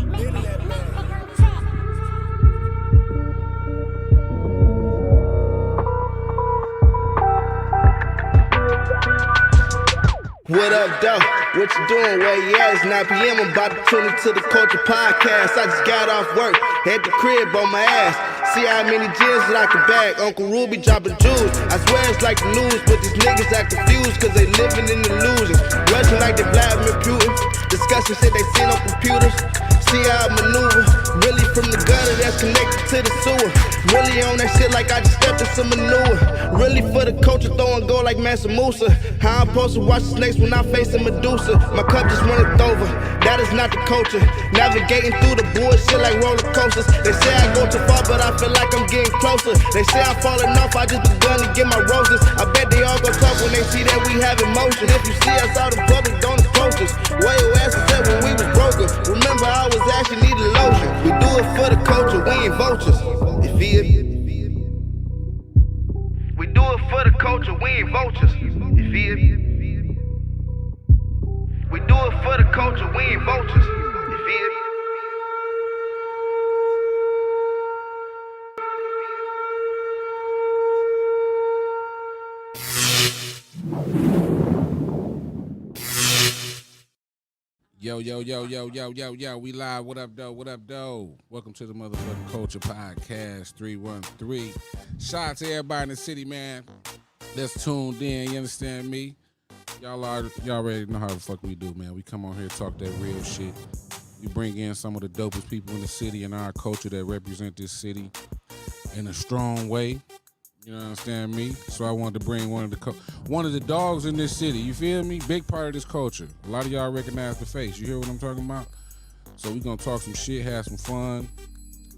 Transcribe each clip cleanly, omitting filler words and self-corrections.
What up, though? What you doing? Well, yeah, it's 9 p.m. I'm about to tune into the Culture Podcast. I just got off work, had the crib on my ass. See how many gems that I can bag. Uncle Ruby dropping jewels. I swear it's like the news, but these niggas act confused cause they living in illusions. Rushing like they Vladimir Putin. Discussing shit they seen on computers. See how I maneuver. Really from the gutter that's connected to the sewer. Really on that shit like I just stepped in some manure. Really for the culture, throwing gold like Mansa Musa. How I'm supposed to watch the snakes when I'm facing Medusa. My cup just runneth over. That is not the culture. Navigating through the bullshit like roller coasters. They say I go too far, but I feel like I'm getting closer. They say I'm falling off, I just begun to get my roses. I bet they all gon' talk when they see that we have emotion. If you see us out in public, don't approach us. Where your ass is at when we was broken. Remember I was actually needing lotion. We do it for the culture, we ain't vultures. You feel me? We do it for the culture, we ain't vultures. You feel me? We do it for the culture, we ain't vultures. You feel me? Yo, we live. What up, though? Welcome to the motherfucking Culture Podcast 313. Shout out to everybody in the city, man. That's tuned in, you understand me? Y'all already know how the fuck we do, man. We come on here, talk that real shit. We bring in some of the dopest people in the city and our culture that represent this city in a strong way. You know what understand me? So I wanted to bring one of the dogs in this city. You feel me? Big part of this culture. A lot of y'all recognize the face. You hear what I'm talking about? So we gonna talk some shit, have some fun,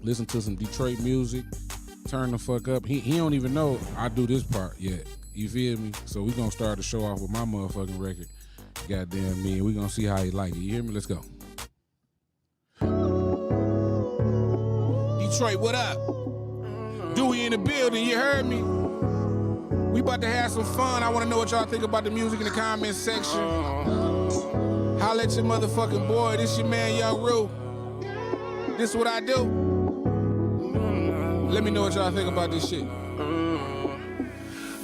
listen to some Detroit music, turn the fuck up. He don't even know I do this part yet. You feel me? So we gonna start the show off with my motherfucking record. Goddamn me, and we gonna see how he like it. You hear me? Let's go. Detroit, what up? Dewy in the building, you heard me? We about to have some fun. I want to know what y'all think about the music in the comment section. Holla at your motherfucking boy. This your man, Young Rue. This what I do. Let me know what y'all think about this shit.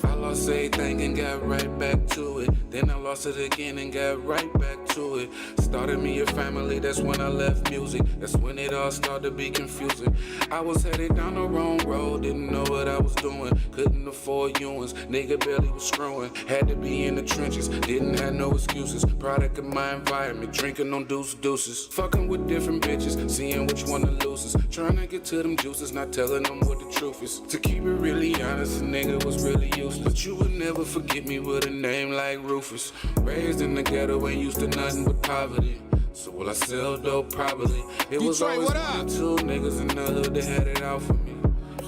I lost everything and got right back to it. Then I lost it again and got right back to it. Started me a family, that's when I left music. That's when it all started to be confusing. I was headed down the wrong road, didn't know what I was doing. Couldn't afford Ewins, nigga barely was screwing. Had to be in the trenches, didn't have no excuses. Product of my environment, drinking on deuces. Fucking with different bitches, seeing which one the loosest. Trying to get to them juices, not telling them what the truth is. To keep it really honest, a nigga was really useless. But you would never forget me with a name like Rufus. Raised in the ghetto, ain't used to nothing but poverty. So will I sell dope? Probably. It was always one or two niggas in the hood that had it out for me.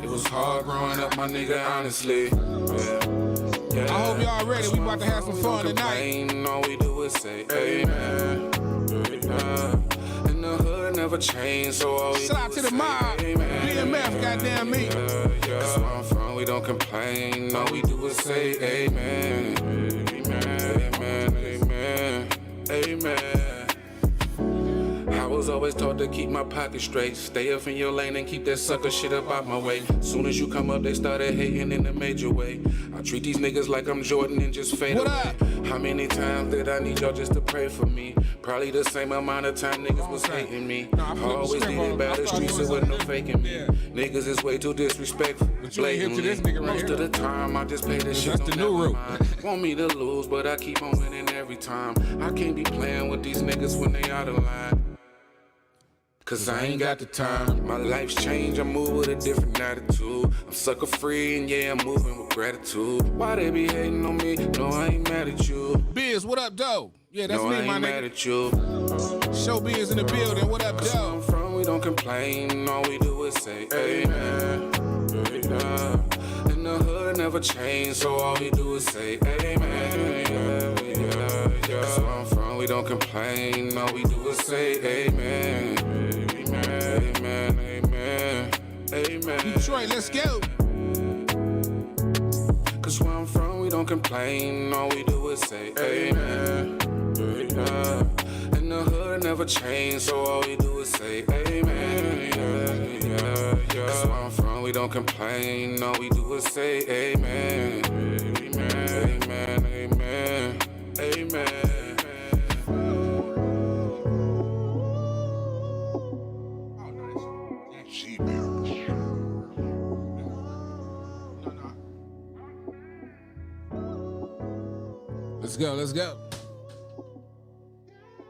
It was hard growing up, my nigga, honestly. Yeah. I hope y'all ready. We about to have some fun tonight. All we do is say amen. And the hood never changed, so all we shout out to the mob. BMF, goddamn me. Cause where I'm from, we don't complain. All we do is say amen. Amen. I was always taught to keep my pocket straight. Stay up in your lane and keep that sucker shit up out my way. Soon as you come up, they started hating in a major way. I treat these niggas like I'm Jordan and just fade away. How many times did I need y'all just to pray for me? Probably the same amount of time niggas was hating me. I always did it by the streets, there wasn't no faking me. Niggas is way too disrespectful, blatantly. Most of the time, I just pay this shit. That's the new route. Want me to lose, but I keep on winning every time. I can't be playing with these niggas when they out of line. Cause I ain't got the time. My life's changed, I move with a different attitude. I'm sucker free and yeah, I'm moving with gratitude. Why they be hating on me? No, I ain't mad at you. Biz, what up, though? Yeah, that's no, me, I ain't my mad nigga. at you. Show Biz in the building, what up, Cause where I'm though? from, we don't complain. All we do is say amen. And the hood never changed, so all we do is say amen. Cause where I'm from, we don't complain. All we do is say amen. Amen. Detroit, let's go. Cause where I'm from, we don't complain. All we do is say amen. And the hood gotta never change, so all we do is say amen. Yeah, yeah, yeah. That's where I'm from, we don't complain. All we do is say amen. Amen, amen, amen, amen. Let's go, let's go.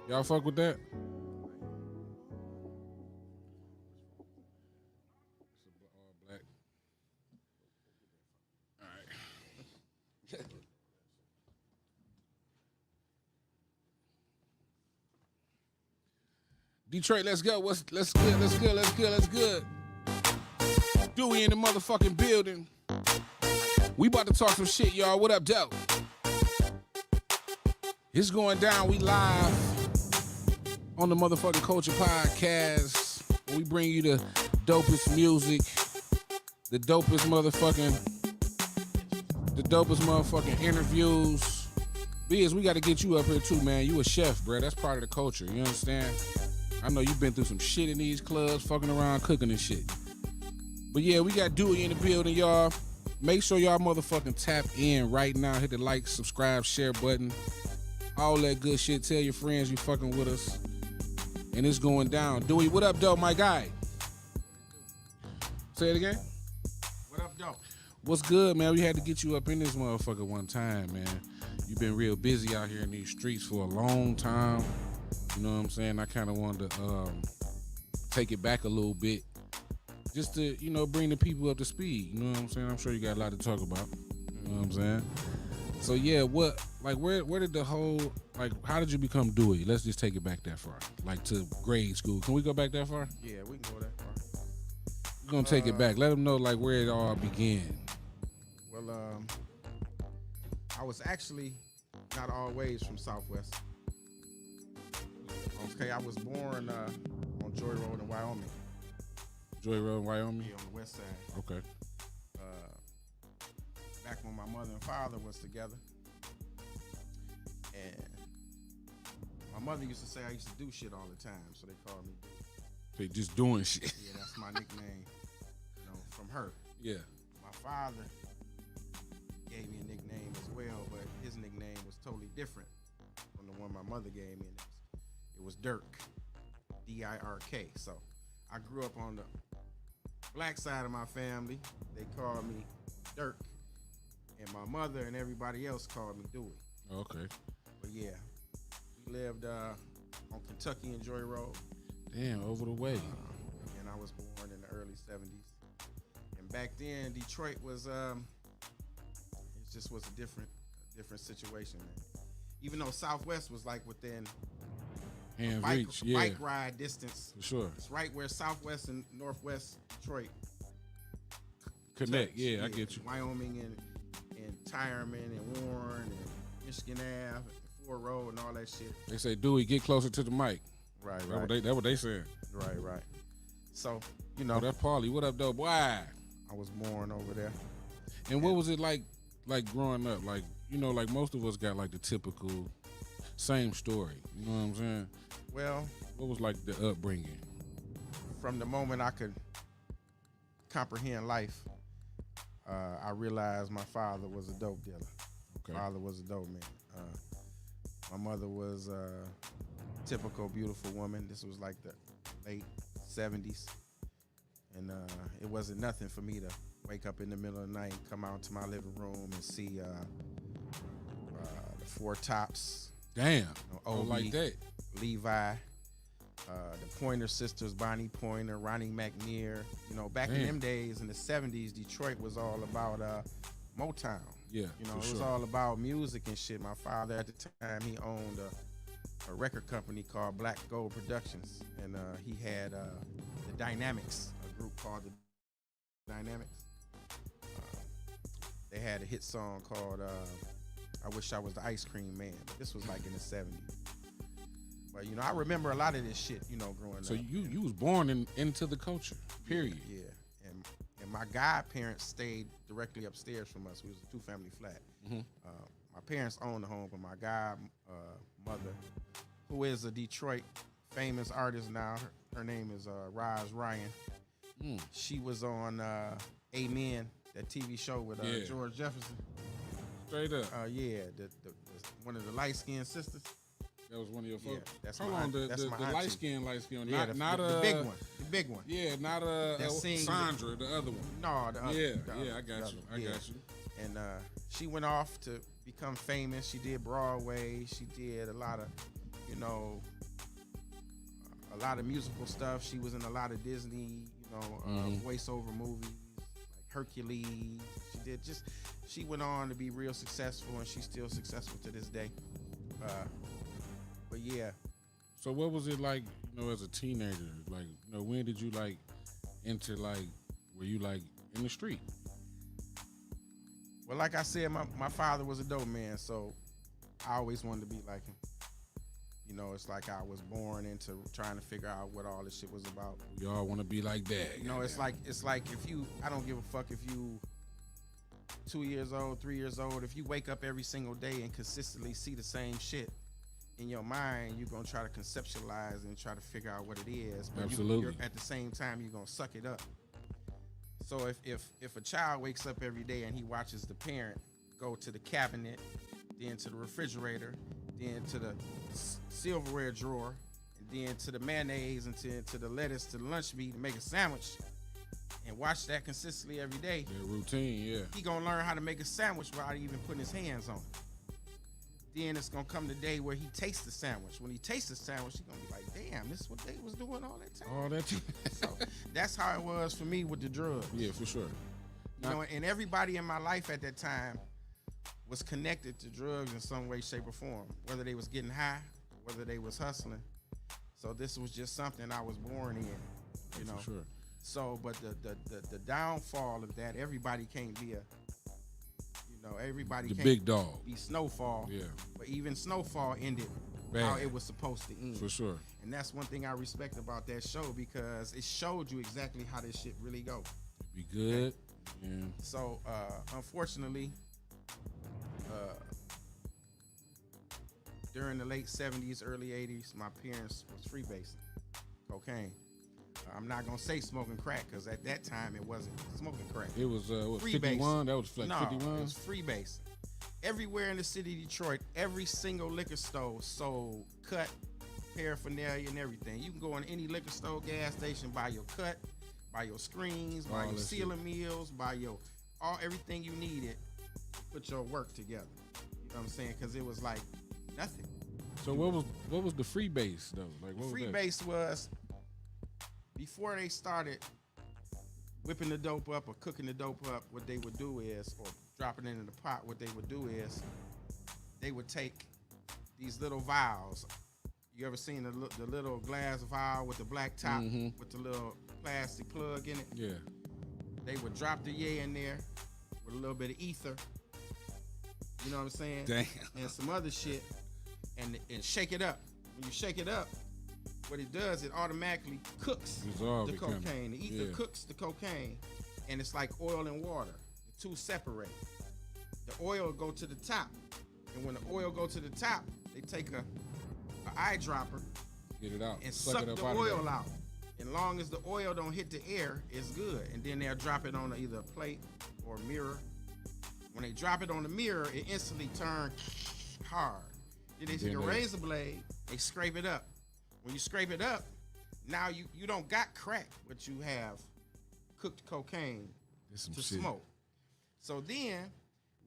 Y'all fuck with that? All black. All right. Detroit, let's go. Let's good. Dewy in the motherfucking building. We about to talk some shit, y'all. What up, Doe? It's going down. We live on the motherfucking Culture Podcast. We bring you the dopest music, the dopest motherfucking interviews. Biz, we got to get you up here too, man. You a chef, bro. That's part of the culture. You understand? I know you've been through some shit in these clubs, fucking around, cooking and shit. But yeah, we got Dewy in the building, y'all. Make sure y'all motherfucking tap in right now. Hit the like, subscribe, share button. All that good shit. Tell your friends you fucking with us. And it's going down. Dewy, what up, though, my guy? Say it again. What up, though? What's good, man? We had to get you up in this motherfucker one time, man. You've been real busy out here in these streets for a long time. You know what I'm saying? I kind of wanted to take it back a little bit. Just to, you know, bring the people up to speed. You know what I'm saying? I'm sure you got a lot to talk about. You know what I'm saying? So yeah, where did the whole, how did you become Dewy? Let's just take it back that far, like to grade school. Can we go back that far? Yeah, we can go that far. We're gonna take it back. Let them know where it all began. Well, I was actually not always from Southwest. Okay, I was born on Joy Road in Wyoming. Joy Road in Wyoming? Yeah, on the west side. Okay. Back when my mother and father was together. And my mother used to say I used to do shit all the time, so they called me Dewy. They just doing shit. Yeah, that's my nickname, from her. Yeah. My father gave me a nickname as well, but his nickname was totally different from the one my mother gave me. And it was Dirk, D-I-R-K. So I grew up on the black side of my family. They called me Dirk. And my mother and everybody else called me Dewy. Okay. But yeah, we lived on Kentucky and Joy Road. Damn, over the way. And I was born in the early 70s. And back then, Detroit was, it just was a different situation, man. Even though Southwest was within bike ride distance. For sure. It's right where Southwest and Northwest Detroit connect. touch. Yeah, I get you. Wyoming and Tyreman and Warren and Michigan Ave and Ford Road and all that shit. They say, Dewy, get closer to the mic. Right. That's what they saying. Right. So, Oh, that's Paulie. What up, though, boy? I was born over there. And what was it like growing up? Most of us got the typical same story. You know what I'm saying? Well, what was the upbringing? From the moment I could comprehend life, I realized my father was a dope dealer. Okay. Father was a dope man. My mother was a typical beautiful woman. This was the late 70s. And it wasn't nothing for me to wake up in the middle of the night and come out to my living room and see the Four Tops. Damn. Obi, like that. Levi. The Pointer Sisters, Bonnie Pointer, Ronnie McNair. Back in them days in the 70s, Detroit was all about Motown. Yeah, it was all about music and shit. My father at the time, he owned a record company called Black Gold Productions, and he had the Dynamics, a group called the Dynamics. They had a hit song called I Wish I Was the Ice Cream Man. But this was in the 70s. But I remember a lot of this shit, growing up. So you was born into the culture, period. Yeah. And my godparents stayed directly upstairs from us. We was a two-family flat. Mm-hmm. My parents owned the home, but my mother, who is a Detroit famous artist now. Her name is Roz Ryan. She was on Amen, that TV show with George Jefferson. Straight up. Yeah, the one of the light-skinned sisters. That was one of your folks. Yeah, that's Hold my, on, that's the my light auntie. skin, Yeah, not the big one. The big one. Yeah, not sings Sandra, the other one. No, the other. Yeah, I got you. I got you. And she went off to become famous. She did Broadway. She did a lot of, a lot of musical stuff. She was in a lot of Disney, voiceover movies like Hercules. She went on to be real successful, and she's still successful to this day. But yeah. So what was it like, as a teenager? Like, when did you enter were you in the street? Well, like I said, my father was a dope man, so I always wanted to be like him. It's like I was born into trying to figure out what all this shit was about. We all want to be like that. It's like if you, I don't give a fuck if you 2 years old, 3 years old, if you wake up every single day and consistently see the same shit in your mind, you're gonna try to conceptualize and try to figure out what it is. But Absolutely. At the same time, you're gonna suck it up. So if a child wakes up every day and he watches the parent go to the cabinet, then to the refrigerator, then to the silverware drawer, and then to the mayonnaise, and to the lettuce, to the lunch meat, and make a sandwich, and watch that consistently every day, their routine, yeah. he gonna learn how to make a sandwich without even putting his hands on it. Then it's gonna come the day where he tastes the sandwich. When he tastes the sandwich, he's gonna be like, damn, this is what they was doing all that time. All that time. So that's how it was for me with the drugs. Yeah, for sure. And everybody in my life at that time was connected to drugs in some way, shape, or form. Whether they was getting high, whether they was hustling. So this was just something I was born in, For sure. So, but the downfall of that, everybody can't be everybody The can't big dog. be Snowfall. Yeah. But even Snowfall ended Bad. how it was supposed to end. For sure. And that's one thing I respect about that show, because it showed you exactly how this shit really go. Be good. Yeah. So, unfortunately, during the late 70s, early 80s, my parents was freebasing cocaine. I'm not gonna say smoking crack, because at that time it wasn't smoking crack. It was what, Freebase. 51? That was like No, 51? it was freebasing. Everywhere in the city of Detroit, every single liquor store sold cut, paraphernalia, and everything. You can go in any liquor store, gas station, buy your cut, buy your screens, buy All your that sealing meals, buy your everything you needed to put your work together. You know what I'm saying? Because it was like nothing. So what was the free base though? Like what Free was that? base was before they started whipping the dope up or cooking the dope up. What they would do is, or dropping it in the pot, what they would do is they would take these little vials. You ever seen the little glass vial with the black top with the little plastic plug in it? Yeah. They would drop the yay in there with a little bit of ether. You know what I'm saying? Damn. And some other shit, and shake it up. When you shake it up, what it does, it automatically cooks Dissolve the it, kinda. cocaine. The ether Yeah. cooks the cocaine, and it's like oil and water. The two separate. The oil will go to the top, and when the oil go to the top, they take a eyedropper Get it out. and Suck suck it up the out of oil there. out. And long as the oil don't hit the air, it's good. And then they'll drop it on either a plate or a mirror. When they drop it on the mirror, it instantly turns hard. Then they take a razor blade, they scrape it up. When you scrape it up, now you don't got crack, but you have cooked cocaine There's some to shit. smoke. So then,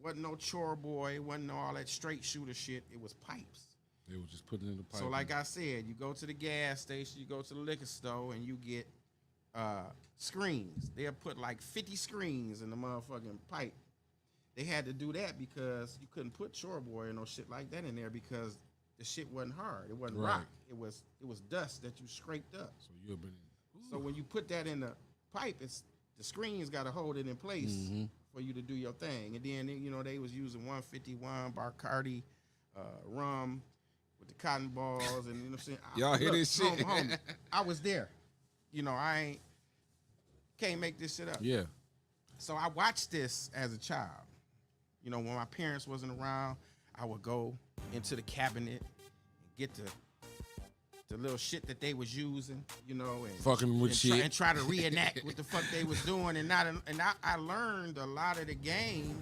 wasn't no chore boy, wasn't no all that straight shooter shit. It was pipes. They would just put it in the pipe. So like I said, you go to the gas station, you go to the liquor store, and you get screens. They'll put like 50 screens in the motherfucking pipe. They had to do that because you couldn't put chore boy or no shit like that in there, because the shit wasn't hard. It wasn't Right. rock. It was dust that you scraped up. So you've been So when you put that in the pipe, it's the screen's got to hold it in place for you to do your thing. And then they was using 151 Bacardi rum with the cotton balls, and you know what I'm saying. Y'all hear this shit? Homie, I was there. I can't make this shit up. Yeah. So I watched this as a child. When my parents wasn't around, I would go into the cabinet and get the the little shit that they was using, you know, and Fucking with shit. and try to reenact what the fuck they was doing, and I learned a lot of the game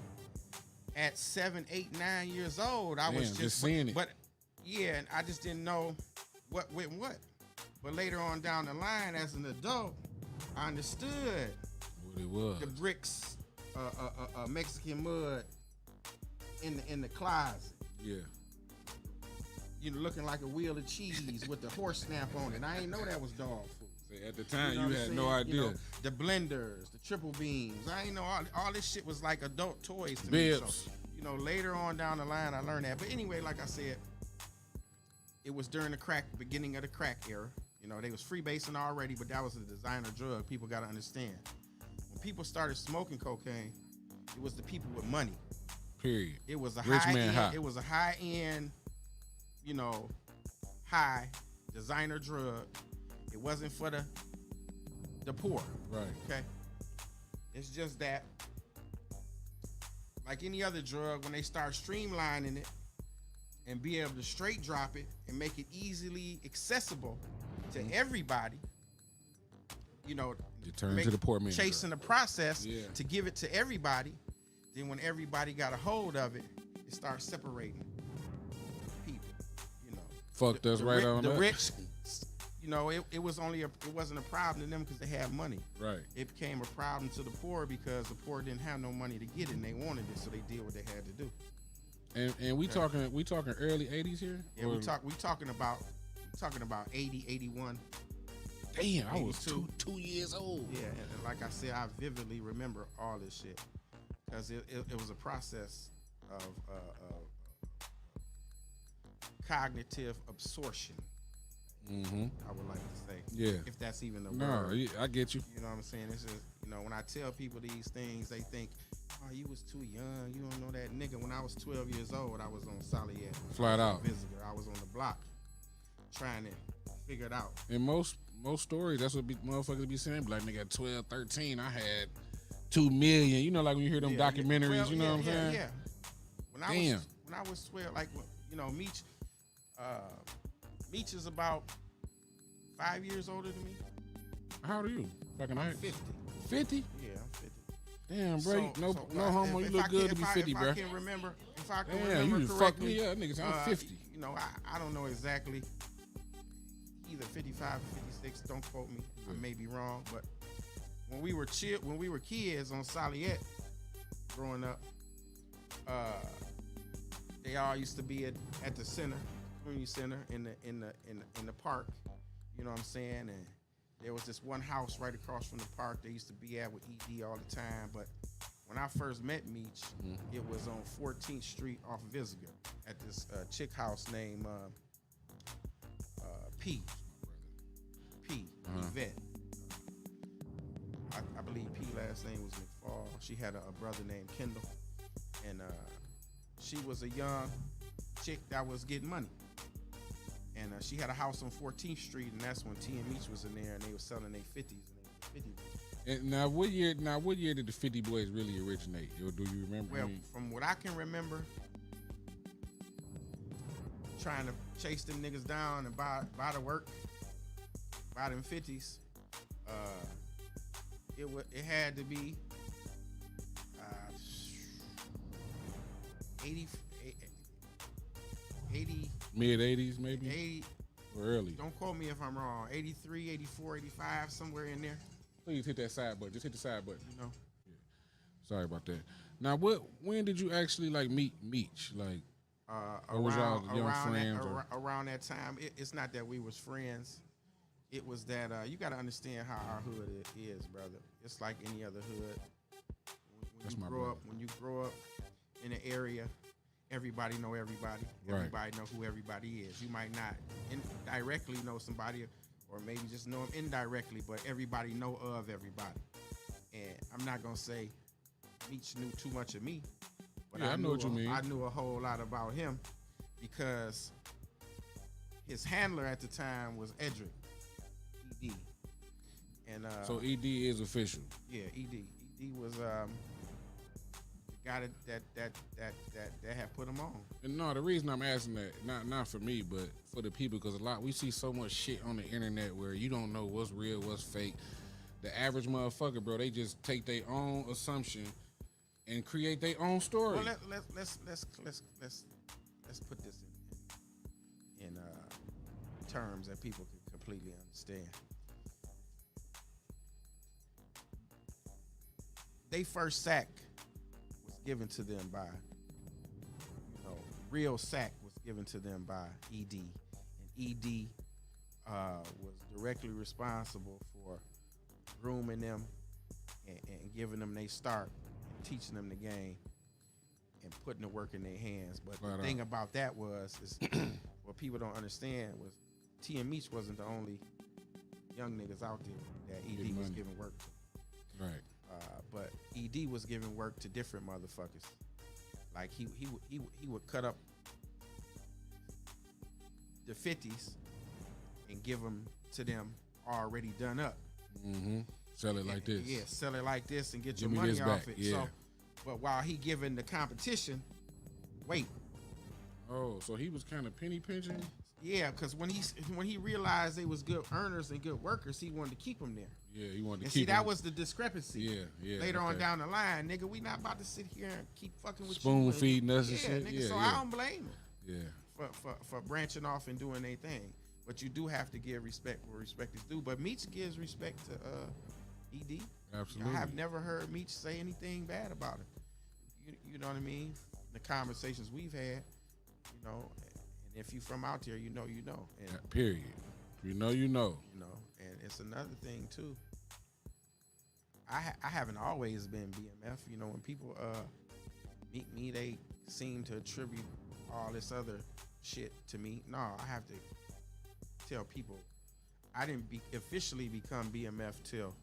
at 7, 8, 9 years old. I was just seeing it. But yeah, and I just didn't know what went what. But later on down the line, as an adult, I understood What it was. the bricks, Mexican mud in the closet. Yeah. You know, looking like a wheel of cheese with the horse snap on it. I ain't know that was dog food. See, at the time, know you what I'm had saying? no idea. You know, the blenders, the triple beams. I ain't know all this shit was like adult toys to me. Bibs. So, you know, later on down the line, I learned that. But anyway, like I said, it was during the beginning of the crack era. You know, they was freebasing already, but that was a designer drug. People got to understand. When people started smoking cocaine, it was the people with money. Period. It was a Rich high man end. high. It was a high end, you know, high designer drug. It wasn't for the poor. Right. Okay. It's just that, like any other drug, when they start streamlining it and be able to straight drop it and make it easily accessible to everybody, you know, You turn to the poor man. chasing the process Yeah. to give it to everybody. Then when everybody got a hold of it, it starts separating people. You know, Fucked us right on the that. rich. You know, it wasn't a problem to them because they had money. Right. It became a problem to the poor because the poor didn't have no money to get it and they wanted it, so they did what they had to do. And we talking early 80s here? Yeah, Or- we talking about 80, 81. Damn, I was 82. two years old. Yeah, and like I said, I vividly remember all this shit because it was a process of cognitive absorption. Mm-hmm. I would like to say, Yeah. if that's even a No, word. yeah, I get you. You know what I'm saying? It's just, you know, when I tell people these things, they think, oh, you was too young. You don't know that nigga. When I was 12 years old, I was on Soliet. Flat out. Visitor. I was on the block trying to figure it out. In most stories, that's what motherfuckers be saying. Like, nigga, at 12, 13, I had 2 million. You know, like when you hear them documentaries, Well, you know what I'm saying? Yeah. When I was 12, like, you know, Meech is about 5 years older than me. How old are you? Fucking I'm 50. 50. 50? Yeah, I'm 50. Damn, bro. So, no homo. You look good to be 50, bro. If I can remember Damn, you just fucked me up, niggas. I'm 50. You know, I don't know exactly. Either 55 or 56. Don't quote me. I may be wrong, but when we were kids on Soliet, growing up, they all used to be at the center, community center, in the park. You know what I'm saying? And there was this one house right across from the park they used to be at with ED all the time. But when I first met Meech, it was on 14th Street off Visitor at this chick house named P. Yvette. I believe P last name was McFall. She had a brother named Kendall. And she was a young chick that was getting money. And she had a house on 14th Street, and that's when T and Meech was in there, and they were selling their 50s. And they were 50s. And now what year did the 50 Boys really originate? Or do you remember? Well, from what I can remember, trying to chase them niggas down and buy the work, buy them 50s, it had to be 80 mid 80s, maybe? 80, Or early? don't quote me if I'm wrong, 83, 84, 85, somewhere in there, Please hit that side button. Just hit the side button. you know. Sorry about that. Now, when did you actually like meet Meech? Like, or was y'all young friends? Around that time, it's not that we was friends. It was that you got to understand how our hood is, brother. It's like any other hood. When you grow up in an area, everybody know everybody. Right. Everybody know who everybody is. You might not directly know somebody, or maybe just know them indirectly, but everybody know of everybody. And I'm not gonna say Meech knew too much of me, but Yeah, I know what you mean. I knew a whole lot about him because his handler at the time was Edric, ED. And so ED is official. yeah, ED. ED was the guy that had put him on. And no, the reason I'm asking that, not for me, but for the people, because we see so much shit on the internet where you don't know what's real, what's fake. The average motherfucker, bro, they just take their own assumption and create their own story. Well, let's put this in terms that people can completely understand. They first sack was given to them by, real sack was given to them by ED, and ED was directly responsible for grooming them and giving them their start, and teaching them the game, and putting the work in their hands. But the thing about that is what people don't understand was T and Meech wasn't the only young niggas out there that ED was giving work to. Right. But ED was giving work to different motherfuckers. Like he would cut up the 50s and give them to them already done up. Mm-hmm. Sell it like this. Yeah, sell it like this and get Give your me money this off back. it. Yeah. So, but while he giving the competition, wait. Oh, so he was kind of penny pinching? Yeah, because when he realized they was good earners and good workers, he wanted to keep them there. Yeah, he wanted to And keep see, that them. was the discrepancy. Yeah. Later on down the line, nigga, we not about to sit here and keep fucking with Spoon you. feeding us and shit. Nigga, Yeah, so yeah. I don't blame him. Yeah. For branching off and doing their thing. But you do have to give respect where respect is due. But Meech gives respect to ED. Absolutely. I have never heard Meech say anything bad about it. You know what I mean? The conversations we've had, and if you from out there, you know. And, Yeah, period. You know. and it's another thing too. I haven't always been BMF. When people meet me, they seem to attribute all this other shit to me. No, I have to tell people I didn't officially become BMF till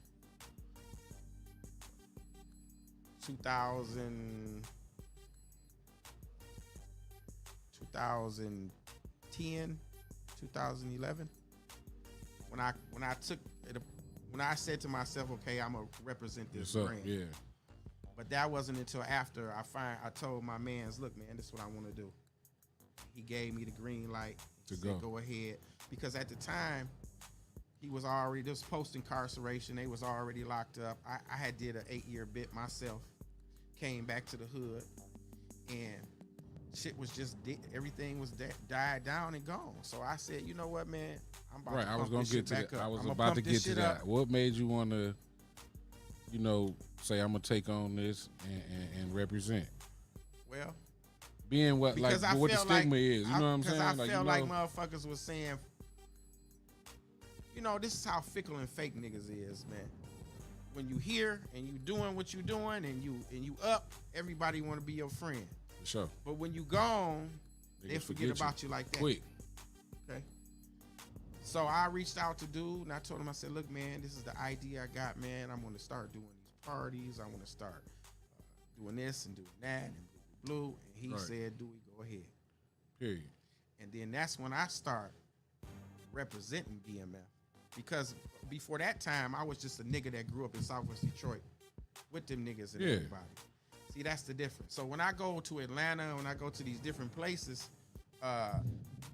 2010, 2011. When I took it, when I said to myself, okay, I'm gonna represent this brand. Yeah. But that wasn't until after I told my mans, look, man, this is what I want to do. He gave me the green light To said, go. go ahead, because at the time he was already this post incarceration. They was already locked up. I had did an 8-year bit myself. Came back to the hood, and shit was just everything was died down and gone. So I said, you know what, man, I'm about to I was pump gonna this get shit to back that. up. I was I'ma about pump to this get to shit that. up. What made you want to, say I'm gonna take on this and represent? Well, Being what because I what the felt stigma like, is, you know what I'm saying? Because I felt like you know, motherfuckers was saying, this is how fickle and fake niggas is, man. When you here and you doing what you doing and you up, everybody want to be your friend. for sure. But when you gone, they Niggas forget about you like that. Quick. Okay. So I reached out to dude and I told him, I said, look, man, this is the idea I got, man. I'm going to start doing these parties. I want to start doing this and doing that and blue. And he Right. said, Dewey, go ahead. Period. And then that's when I start representing BMF. Because before that time, I was just a nigga that grew up in Southwest Detroit with them niggas and everybody. See, that's the difference. So when I go to Atlanta, when I go to these different places,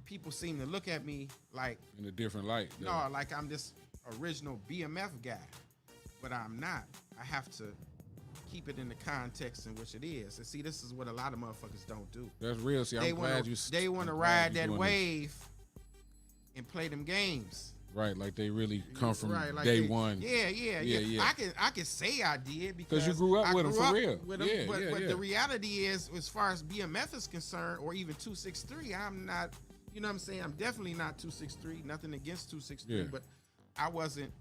people seem to look at me like, In a different light. though. no, like I'm this original BMF guy. But I'm not. I have to keep it in the context in which it is. And see, this is what a lot of motherfuckers don't do. That's real. See, I'm glad you. They want to I'm glad ride you that doing wave and play them games. this. Right, like they really come from Right, like day they- one. Yeah. I can say I did because you grew up I with 'em grew for up real. with 'em, Yeah, but yeah. the reality is, as far as BMF is concerned, or even 263, I'm not. You know what I'm saying? I'm definitely not 263. Nothing against 263, Yeah. but I wasn't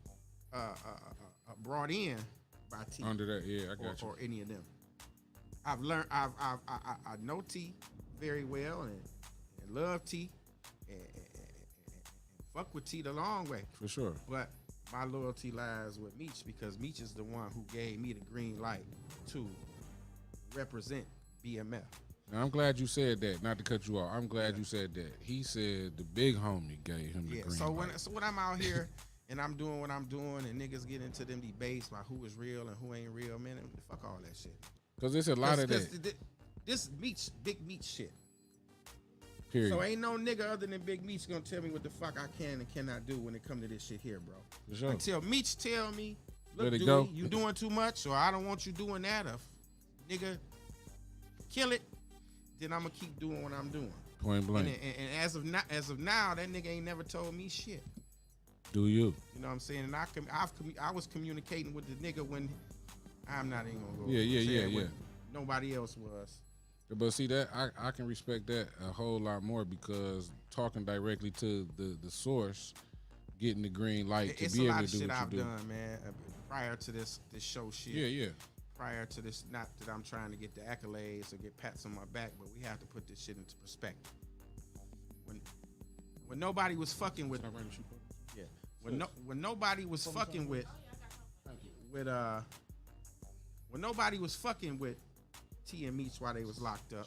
brought in by T Under that, yeah, I got you. or any of them. I've learned. I know T very well and love T and fuck with T the long way. For sure. But my loyalty lies with Meech because Meech is the one who gave me the green light to represent BMF. Now, I'm glad you said that. Not to cut you off. I'm glad you said that. He said the big homie gave him the Yeah. green So light. when I'm out here and I'm doing what I'm doing and niggas get into them debates about who is real and who ain't real, man, fuck all that shit. Because there's a lot of that. This Big Meat shit. Period. So ain't no nigga other than Big Meat's gonna tell me what the fuck I can and cannot do when it come to this shit here, bro. For sure. Until Meach tell me, look, Let it Dewey, go. you doing too much, or I don't want you doing that, or nigga, kill it, then I'm gonna keep doing what I'm doing. Point blank. And as of now, that nigga ain't never told me shit. Do you? You know what I'm saying? And I was communicating with the nigga when I'm not even gonna go. Yeah. Nobody else was. But see that I can respect that a whole lot more because talking directly to the source, getting the green light to It's be a able lot to of do shit what I've you do. done, man. Prior to this show shit. Yeah. Prior to this, not that I'm trying to get the accolades or get pats on my back, but we have to put this shit into perspective. When nobody was fucking with, yeah, when nobody was fucking with when nobody was fucking with T and Meach while they was locked up.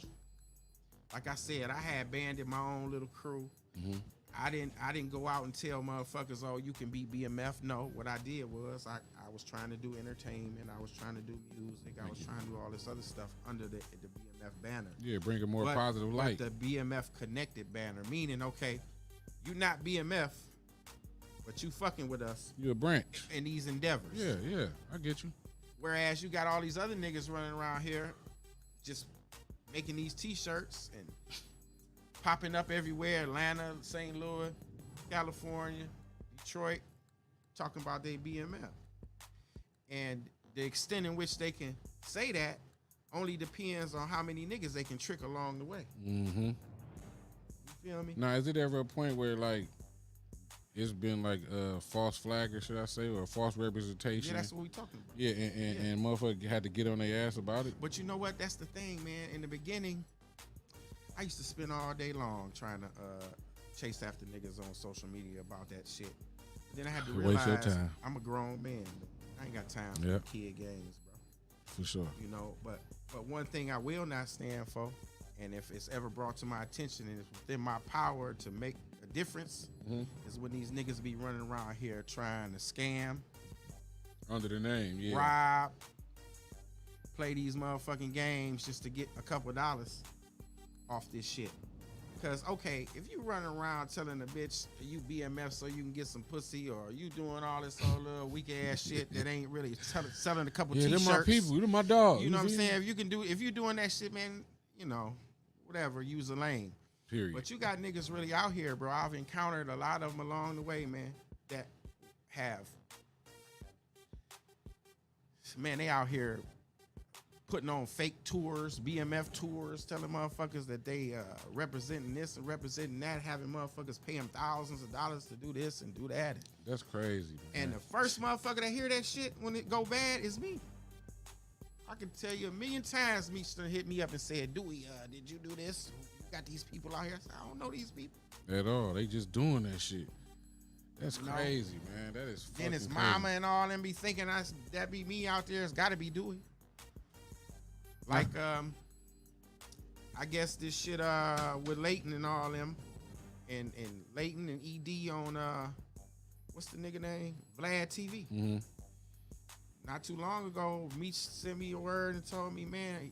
Like I said, I had banded my own little crew. Mm-hmm. I didn't go out and tell motherfuckers, oh, you can be BMF. No, what I did was I was trying to do entertainment. I was trying to do music. I was trying to do all this other stuff under the BMF banner. Yeah, bring a more positive light. But the BMF connected banner, meaning, okay, you not BMF, but you fucking with us. You a branch. In these endeavors. Yeah, I get you. Whereas you got all these other niggas running around here just making these t-shirts and popping up everywhere, Atlanta, St. Louis, California, Detroit, talking about their BMF. And the extent in which they can say that only depends on how many niggas they can trick along the way. Mm-hmm. You feel me? Now, is it ever a point where, like, it's been like a false flag, or should I say, or a false representation? Yeah, that's what we talking about. Yeah, and motherfucker had to get on their ass about it. But you know what? That's the thing, man. In the beginning, I used to spend all day long trying to chase after niggas on social media about that shit. Then I had to realize Waste your time. I'm a grown man. I ain't got time for kid games, bro. For sure. You know, but one thing I will not stand for, and if it's ever brought to my attention and it's within my power to make a difference, is when these niggas be running around here trying to scam, under the name, rob, play these motherfucking games just to get a couple dollars off this shit. Because, okay, if you running around telling a bitch you BMF so you can get some pussy, or you doing all this whole little weak ass shit that ain't really selling a couple t-shirts. They're my people, they're my dogs. You know what I'm saying? If you doing that shit, man, you know, whatever, use a lane. Period. But you got niggas really out here, bro. I've encountered a lot of them along the way, man, that have, man, they out here putting on fake tours, BMF tours, telling motherfuckers that they representing this and representing that, having motherfuckers pay them thousands of dollars to do this and do that. That's crazy, man. And the first motherfucker that hear that shit when it go bad is me. I can tell you 1,000,000 times Meach done hit me up and said, Dewey, did you do this? You got these people out here? I said, I don't know these people. At all. They just doing that shit. That's crazy, man. That is fucking Then his mama and all them be thinking that be me out there. It's got to be Dewey. Like, I guess this shit with Leighton and all them, and Leighton and ED on what's the nigga name? Vlad TV. Mm-hmm. Not too long ago, Meach sent me a word and told me, man,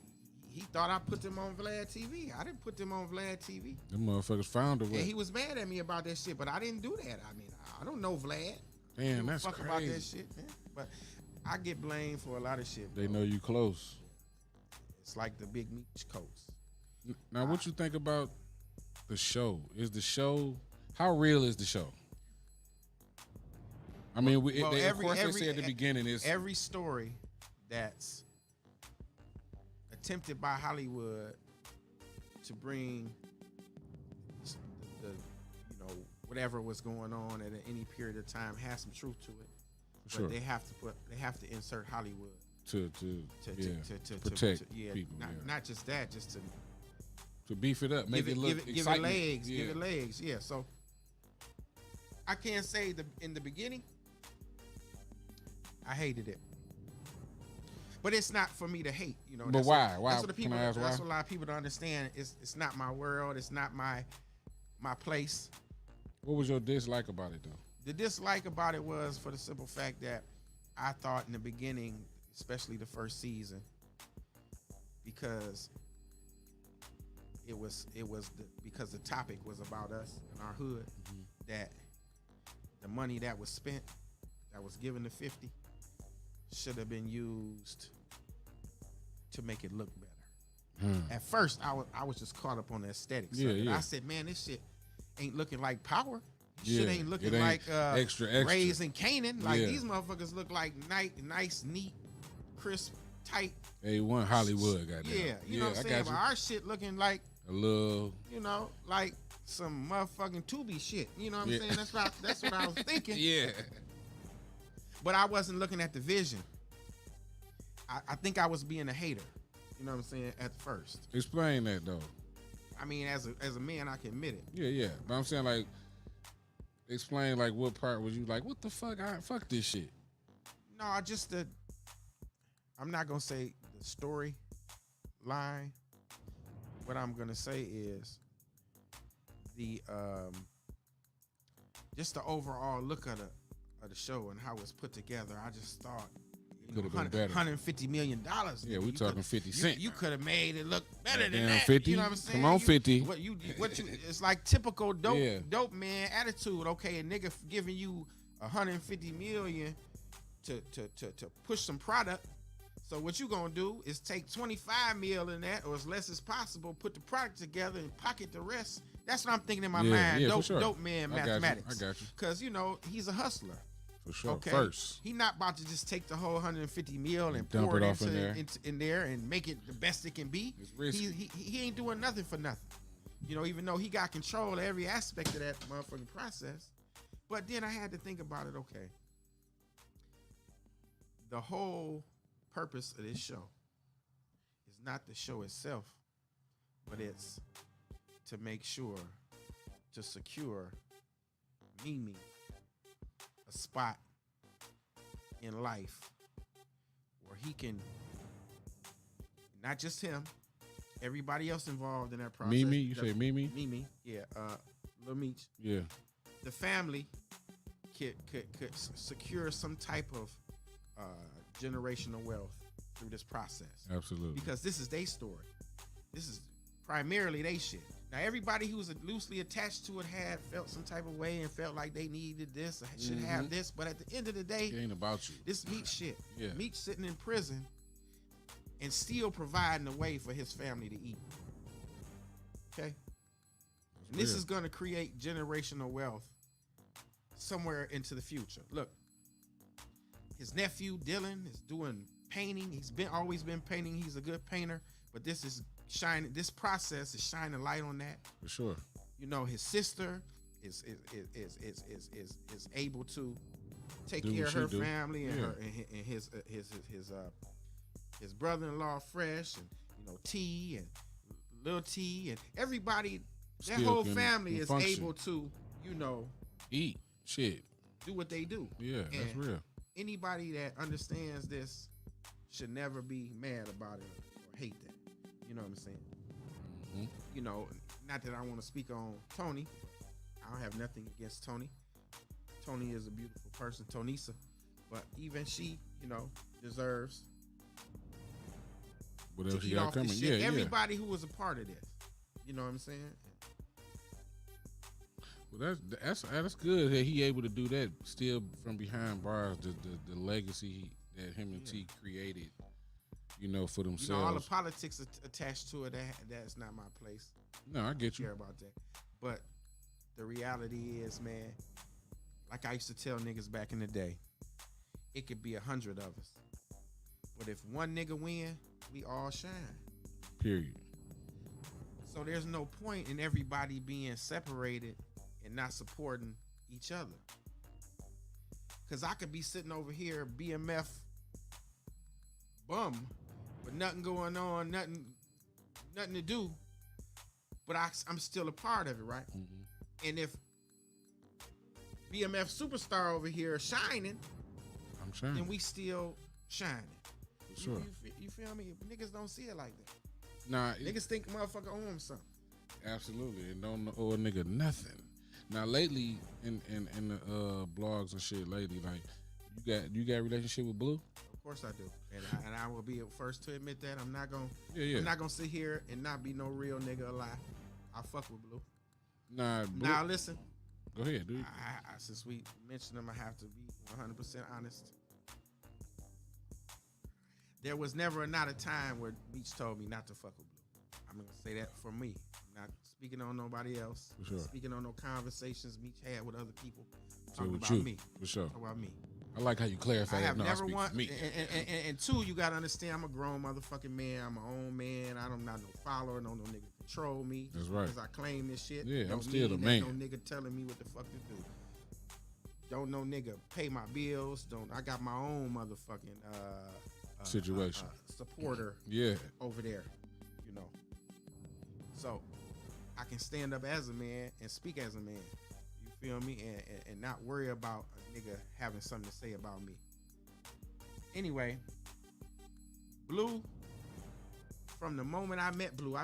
he thought I put them on Vlad TV. I didn't put them on Vlad TV. Them motherfuckers found a way. And he was mad at me about that shit, but I didn't do that. I mean, I don't know Vlad. Damn, that's fuck crazy. about that shit, man. But I get blamed for a lot of shit. They bro. know you close. It's like the Big Meach coats. Now, what you think about the show? Is the show, how real is the show? I mean, of course they say at the beginning is every story that's attempted by Hollywood to bring the whatever was going on at any period of time has some truth to it. Sure. But they have to insert Hollywood to protect people. Not just that, just to beef it up, make it look exciting. Give it legs. Yeah. So I can't say in the beginning I hated it, but it's not for me to hate. You know. But why? Why? That's what the people. Can I ask that's why? what a lot of people don't understand. It's not my world. It's not my place. What was your dislike about it though? The dislike about it was for the simple fact that I thought in the beginning, especially the first season, because because the topic was about us and our hood, that the money that was spent, that was given to 50, should have been used to make it look better. At first, I was just caught up on the aesthetics. Yeah. I said, man, this shit ain't looking like Power. This Yeah, shit ain't looking it ain't like extra. Raising Canaan. Like Yeah. these motherfuckers look like nice, neat, crisp, tight. A1 Hollywood, goddamn. Yeah, you know what I'm saying? But our shit looking like, a little. you know, like some motherfucking Tubi shit. You know what I'm saying? That's what I was thinking. Yeah. But I wasn't looking at the vision. I think I was being a hater. You know what I'm saying? At first. Explain that though. I mean, as a man, I can admit it. Yeah. But I'm saying, like, explain, like, what part was you like, what the fuck? Fuck this shit. No, I'm not gonna say the story line. What I'm gonna say is the just the overall look of the show and how it's put together. I just thought It could have been better. $150 million. Yeah, we talking 50 Cent. You could have made it look better than Damn, that. 50? You know what I'm saying? Come on, 50. What you? It's like typical dope Yeah. dope man attitude. Okay, a nigga giving you $150 million to push some product. So what you gonna do is take 25 mil in that, or as less as possible, put the product together and pocket the rest. That's what I'm thinking in my mind. Yeah, Dope, for sure. dope man I got you. mathematics. I got you. Cause he's a hustler. For sure. Okay. First. He not about to just take the whole 150 mil and Dump pour it it off in there and make it the best it can be. It's risky. He ain't doing nothing for nothing. You know, even though he got control of every aspect of that motherfucking process. But then I had to think about it, okay. The whole purpose of this show is not the show itself, but it's to make sure to secure Mimi a spot in life where he can, not just him, everybody else involved in that process. Mimi? You say Mimi? Mimi, yeah. Lil Meech. Yeah. The family could secure some type of generational wealth through this process. Absolutely. Because this is their story. This is primarily they shit. Now, everybody who was loosely attached to it had felt some type of way and felt like they needed this or should have this. But at the end of the day, It ain't about you. this Meech shit. Yeah. Meech sitting in prison and still providing a way for his family to eat. Okay? And this real. is going to create generational wealth somewhere into the future. Look, his nephew Dylan is doing painting. He's always been painting. He's a good painter, but this process is shining light on that. For sure. You know, his sister is able to take Do care what of her she do. family and Yeah. her and his brother-in-law Fresh, and T and Lil T and everybody. That Still whole can family is function. able to Eat. Shit. do what they do. Yeah, that's And real. Anybody that understands this should never be mad about it or hate that. You know what I'm saying? Mhm. You know, not that I want to speak on Tony. I don't have nothing against Tony. Tony is a beautiful person, Tonisa. But even she, deserves What to else you eat got off coming? this shit. Yeah, Everybody who was a part of this. You know what I'm saying? Well, that's good that he able to do that still from behind bars. The legacy that him and T created, for themselves. All the politics attached to it, that's not my place. No, I get Care you. about that. But the reality is, man, like I used to tell niggas back in the day, it could be 100 of us. But if one nigga win, we all shine. Period. So there's no point in everybody being separated and not supporting each other. Cause I could be sitting over here BMF bum, but nothing going on, nothing to do. But I'm still a part of it, right? Mm-hmm. And if BMF superstar over here is shining, I'm shining. then we still shining. For sure. You feel me? Niggas don't see it like that. Nah, Niggas think motherfucker owe him something. absolutely, and don't owe a nigga nothing. Now lately, in the blogs and shit lately, like you got a relationship with Blue? Of course I do, and I will be the first to admit that. I'm not gonna sit here and not be no real nigga alive. I fuck with Blue. Nah, Blue. Now listen. Go ahead, dude. Since we mentioned him, I have to be 100% honest. There was never not a time where Meech told me not to fuck with Blue. I'm gonna say that for me. I'm not speaking on nobody else. For sure. Speaking on no conversations Meech had with other people. So Talking with about you, me. for sure. Talking about me. I like how you clarify I that. have No, never I speak want, for me. and two, you gotta understand, I'm a grown motherfucking man. I'm my own man. I'm not no follower. No nigga control me. That's right. Because I claim this shit. Yeah, Don't I'm still the mean man. that no nigga telling me what the fuck to do. Don't no nigga pay my bills. I got my own motherfucking Situation. Supporter. Yeah. Over there, you know. So I can stand up as a man and speak as a man. You feel me? And not worry about a nigga having something to say about me. Anyway, Blue, from the moment I met Blue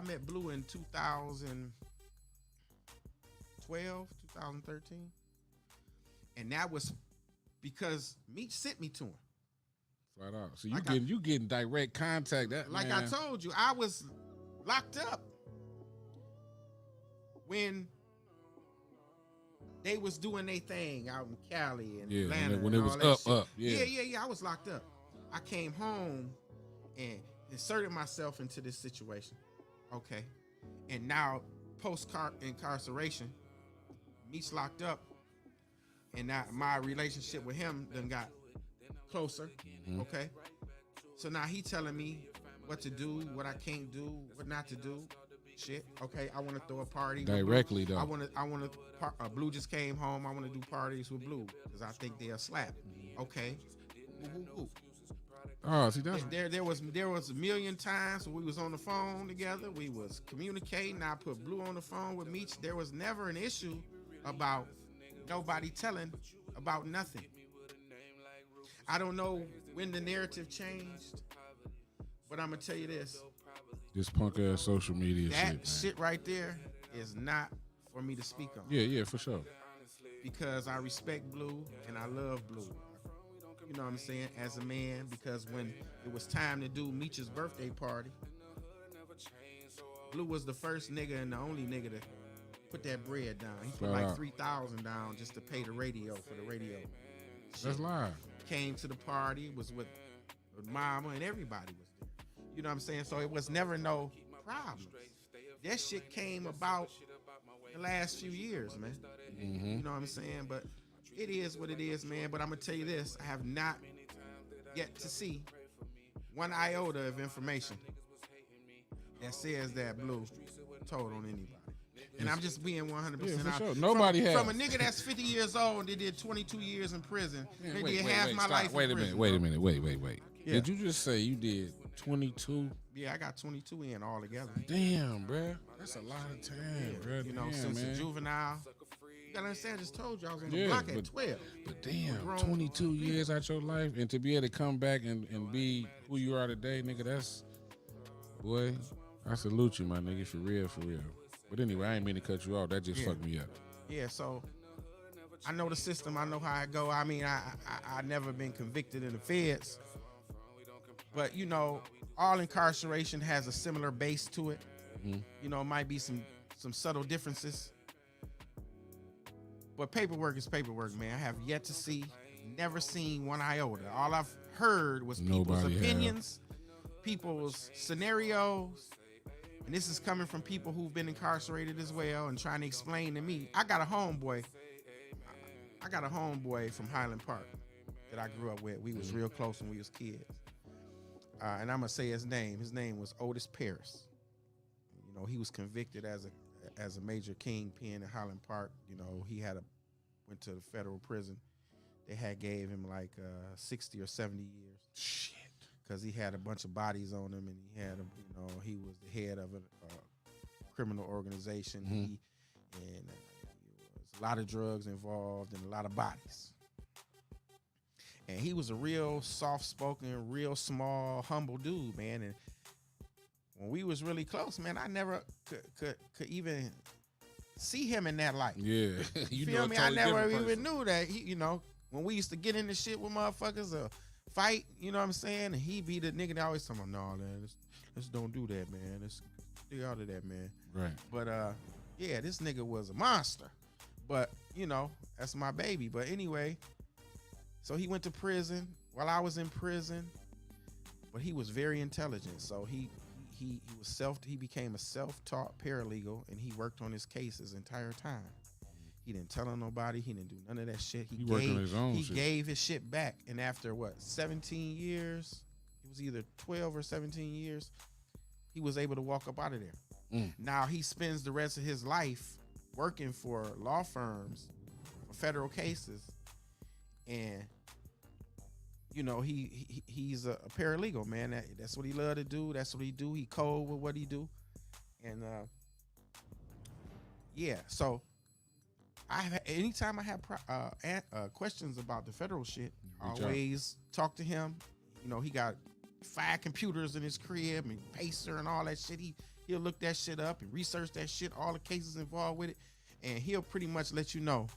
in 2012, 2013. And that was because Meech sent me to him. Flat out. So you getting direct contact. That like man. I told you, I was locked up when they was doing their thing out in Cali and Atlanta. When it was up. Yeah. Yeah. I was locked up. I came home and inserted myself into this situation. Okay. And now post incarceration, Meech locked up, and now my relationship with him done got closer. Mm-hmm. Okay. So now he telling me what to do, what I can't do, what not to do. Shit. Okay. I want to throw a party directly though. I want to. Blue just came home. I want to do parties with Blue because I think they'll slap. Okay. Woo. Oh, see that's there was a million times when we was on the phone together. We was communicating. I put Blue on the phone with Meech. There was never an issue about nobody telling about nothing. I don't know when the narrative changed, but I'm gonna tell you this. This punk ass social media that shit right there is not for me to speak on. Yeah, for sure. Because I respect Blue and I love Blue. You know what I'm saying? As a man, because when it was time to do Meech's birthday party, Blue was the first nigga and the only nigga to put that bread down. He put like $3,000 down just to pay the radio for the radio. That's live. Came to the party, was with mama and everybody was there. You know what I'm saying? So it was never no problems. That shit came about the last few years, man. Mm-hmm. You know what I'm saying? But it is what it is, man. But I'm going to tell you this. I have not yet to see one iota of information that says that Blue told on anybody. And I'm just being 100% for out. sure. Nobody has. From a nigga that's 50 years old and they did 22 years in prison. They did half my life Wait in a prison. minute. Wait. Yeah. Did you just say you did 22? Yeah, I got 22 in all together. Damn, bro. That's a lot of time, bro. You know, damn, since man. a juvenile. You gotta understand, I just told you I was on the block at 12. But damn, 22 years out your life, and to be able to come back and be who you are today, nigga, boy, I salute you, my nigga, for real. But anyway, I ain't mean to cut you off. That just fucked me up. Yeah, so I know the system. I know how it go. I mean, I never been convicted in the feds. But, you know, all incarceration has a similar base to it. Mm-hmm. You know, it might be some subtle differences. But paperwork is paperwork, man. I have yet to see, never seen one iota. All I've heard was people's opinions, people's scenarios. And this is coming from people who've been incarcerated as well and trying to explain to me. I got a homeboy from Highland Park that I grew up with. We was real close when we was kids. And I'm going to say his name. His name was Otis Paris. You know, he was convicted as a major kingpin in Highland Park. You know, he went to the federal prison. They had gave him like 60 or 70 years. Shit. Because he had a bunch of bodies on him, and he was the head of a criminal organization. Mm-hmm. There was a lot of drugs involved and a lot of bodies. And he was a real soft-spoken, real small, humble dude, man. And when we was really close, man, I never could even see him in that light. Yeah, you feel me? I never even knew that. When we used to get into shit with motherfuckers, fight, you know what I'm saying? And he be the nigga that always tell me, no, man, let's don't do that, man. Let's stay out of that, man. Right. But yeah, this nigga was a monster. But, you know, that's my baby. But anyway, so he went to prison while I was in prison. But he was very intelligent. So he became a self-taught paralegal, and he worked on his case his entire time. He didn't tell on nobody. He didn't do none of that shit. He worked on his own shit. He gave his shit back. And after 17 years, it was either 12 or 17 years, he was able to walk up out of there. Now he spends the rest of his life working for law firms for federal cases. And you know, he's a paralegal, man. That's what he love to do. That's what he do. He cold with what he do. And yeah, so anytime I have questions about the federal shit, I always talk to him. You know, he got 5 computers in his crib and Pacer and all that shit. He'll look that shit up and research that shit, all the cases involved with it, and he'll pretty much let you know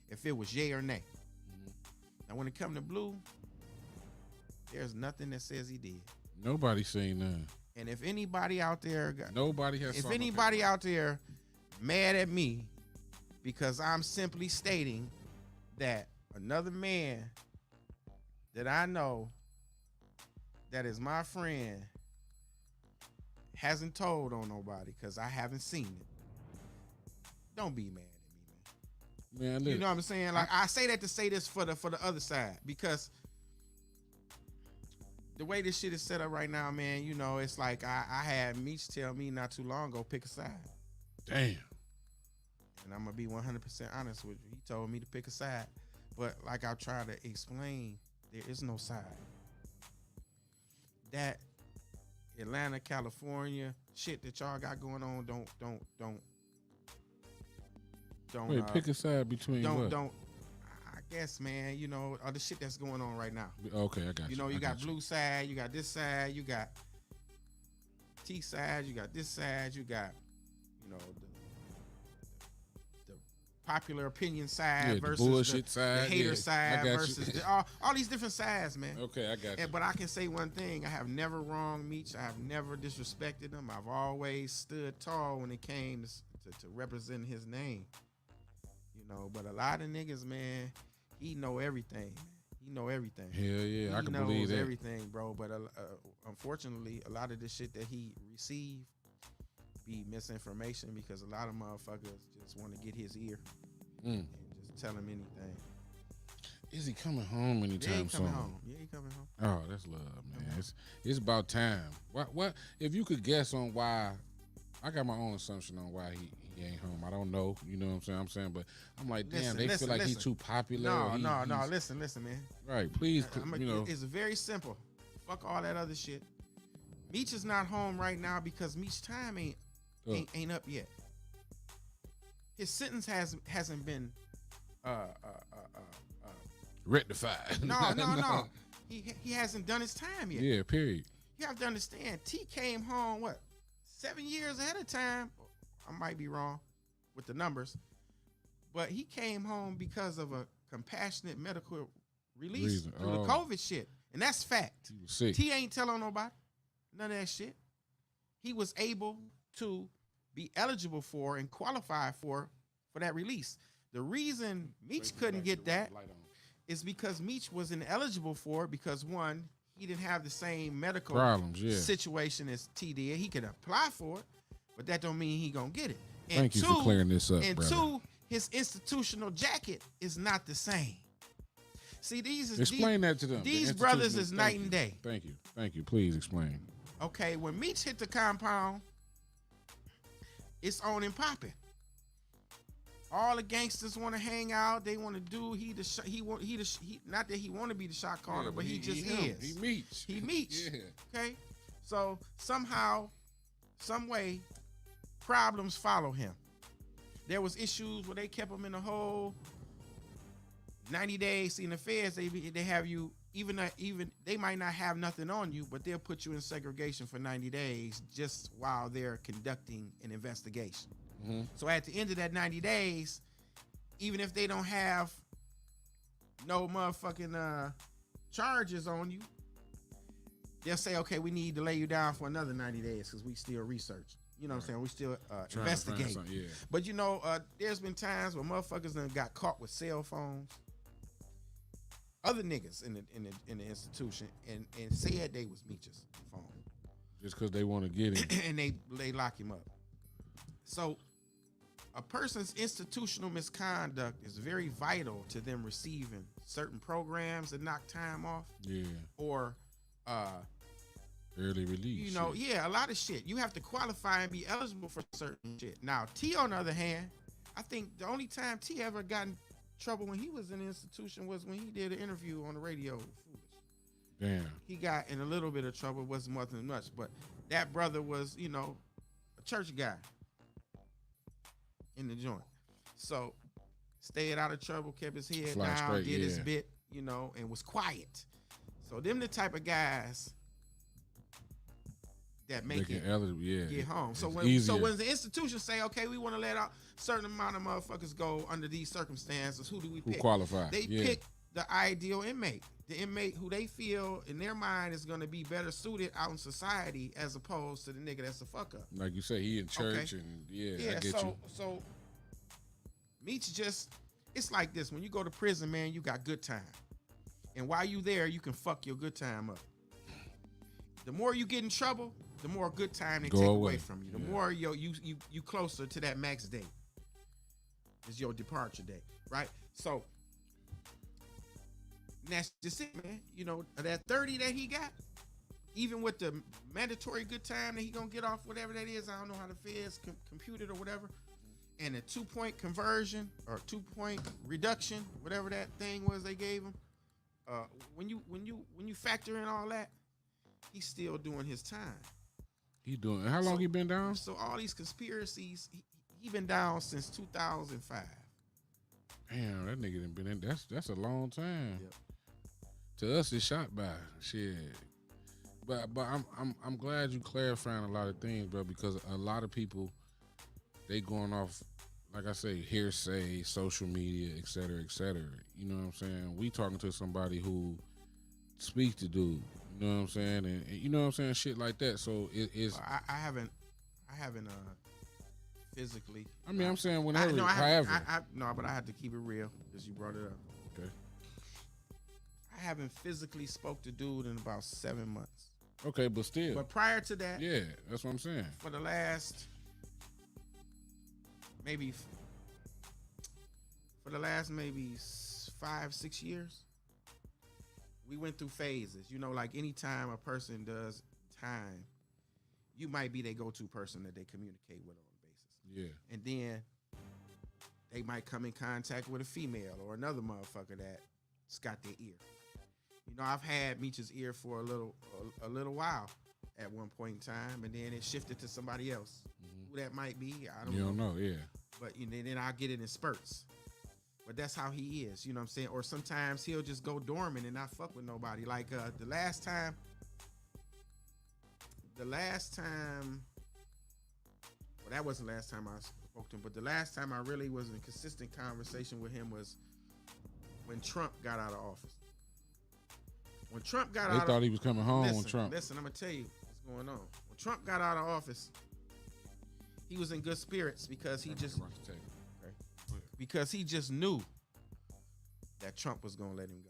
if it was yay or nay. Now, when it comes to Blue, there's nothing that says he did. Nobody saying none. And if anybody out there out there mad at me because I'm simply stating that another man that I know that is my friend hasn't told on nobody because I haven't seen it, don't be mad at me, man. You know what I'm saying? Like, I say that to say this for the other side, because the way this shit is set up right now, man, you know, it's like I had Meech tell me not too long ago, pick a side. Damn. And I'm going to be 100% honest with you. He told me to pick a side. But like I try to explain, there is no side. That Atlanta, California shit that y'all got going on, don't Wait, pick a side between what? I guess, man, you know, all the shit that's going on right now. Okay, I got you. You know, you got Blue side, you got this side, you got T side, you got this side, you got, you know, the popular opinion side versus the bullshit side, the hater side versus all these different sides, man. Okay, I got you. But I can say one thing: I have never wronged Meech. I have never disrespected him. I've always stood tall when it came to represent his name. You know, but a lot of niggas, man, he know everything. He know everything. Hell yeah, I can believe that. He knows everything, bro. But unfortunately, a lot of the shit that he received be misinformation, because a lot of motherfuckers just want to get his ear and just tell him anything. Is he coming home anytime soon? Yeah, he coming home. Oh, that's love, man. It's about time. What if you could guess on why? I got my own assumption on why he ain't home. I don't know. You know what I'm saying? But I'm like, damn, they feel like he's too popular. No. Listen, man. Right, please, you know. It's very simple. Fuck all that other shit. Meech is not home right now because Meech's time ain't up yet. His sentence hasn't been rectified. No. He hasn't done his time yet. Yeah, period. You have to understand, T came home 7 years ahead of time. I might be wrong with the numbers, but he came home because of a compassionate medical release through the COVID shit, and that's fact. He was sick. T ain't telling nobody none of that shit. He was able to be eligible for and qualify for that release. The reason Meech couldn't get that is because Meech was ineligible for it because, one, he didn't have the same medical problems, situation as T did. He could apply for it, but that don't mean he gonna get it. And Thank you for clearing this up, and brother. two, his institutional jacket is not the same. See, explain that to them. These brothers is night and day. Thank you. Please explain. Okay, when Meech hit the compound, it's on and popping. All the gangsters want to hang out. They want to do. Not that he want to be the shot caller, but he just is. He meets. Yeah. Okay. So somehow, some way, problems follow him. There was issues where they kept him in the hole. 90 days. See, in the feds, they have you even they might not have nothing on you, but they'll put you in segregation for 90 days just while they're conducting an investigation. Mm-hmm. So at the end of that 90 days, even if they don't have no motherfucking charges on you, they'll say, okay, we need to lay you down for another 90 days because we still research. You know what I'm saying? We still investigate. Yeah. But you know, there's been times where motherfuckers done got caught with cell phones. Other niggas in the institution and said they was Meech's phone. Just because they want to get him. And they lock him up. So a person's institutional misconduct is very vital to them receiving certain programs that knock time off. Yeah. Or early release. you know, yeah, a lot of shit. You have to qualify and be eligible for certain shit. Now, T, on the other hand, I think the only time T ever got in trouble when he was in the institution was when he did an interview on the radio with Foolish. Damn. He got in a little bit of trouble, wasn't more than much, but that brother was, you know, a church guy in the joint. So stayed out of trouble, kept his head Fly down, straight, did his yeah. bit, you know, and was quiet. So them the type of guys that make it eligible, yeah. get home. So It's when easier. the institution say, okay, we want to let out a certain amount of motherfuckers go under these circumstances, who do we Who pick? qualify? They Yeah. pick the ideal inmate, the inmate who they feel in their mind is going to be better suited out in society as opposed to the nigga that's a fuck up. Like you say, he in church and I get you. So Meech just, it's like this. When you go to prison, man, you got good time. And while you there, you can fuck your good time up. The more you get in trouble, the more good time they Go take away. away from you. The Yeah. more you closer to that max day. Is your departure day, right? So that's just it, man. You know, that 30 that he got, even with the mandatory good time that he gonna get off, whatever that is, I don't know how the feds compute it or whatever, and a 2-point conversion or 2-point reduction, whatever that thing was they gave him. When you factor in all that, he's still doing his time. He doing. How long he been down? So all these conspiracies, he been down since 2005. Damn, that nigga done been in. That's a long time. Yep. To us, it's shot by shit. But I'm glad you clarifying a lot of things, bro, because a lot of people they going off, like I say, hearsay, social media, et cetera, et cetera. You know what I'm saying? We talking to somebody who speaks to dude. You know what I'm saying? And you know what I'm saying? Shit like that. So it's. I haven't physically. I mean, I'm saying whenever, no, however. no, but I had to keep it real because you brought it up. Okay. I haven't physically spoke to dude in about 7 months. Okay, but still. But prior to that, Yeah, that's what I'm saying. for the last maybe 5-6 years, we went through phases. You know, like anytime a person does time, you might be their go-to person that they communicate with on a basis. Yeah. And then they might come in contact with a female or another motherfucker that's got their ear. You know, I've had Meech's ear for a little while at one point in time, and then it shifted to somebody else. Who that might be, I don't know. You don't know, yeah. But you know, then I'll get it in spurts. But that's how he is, you know what I'm saying? Or sometimes he'll just go dormant and not fuck with nobody. Like the last time, well, that wasn't the last time I spoke to him, but the last time I really was in consistent conversation with him was when Trump got out of office. When Trump got They out thought of he was coming home listen, with Trump. Listen, I'm gonna tell you what's going on. When Trump got out of office, he was in good spirits because he just knew that Trump was gonna let him go.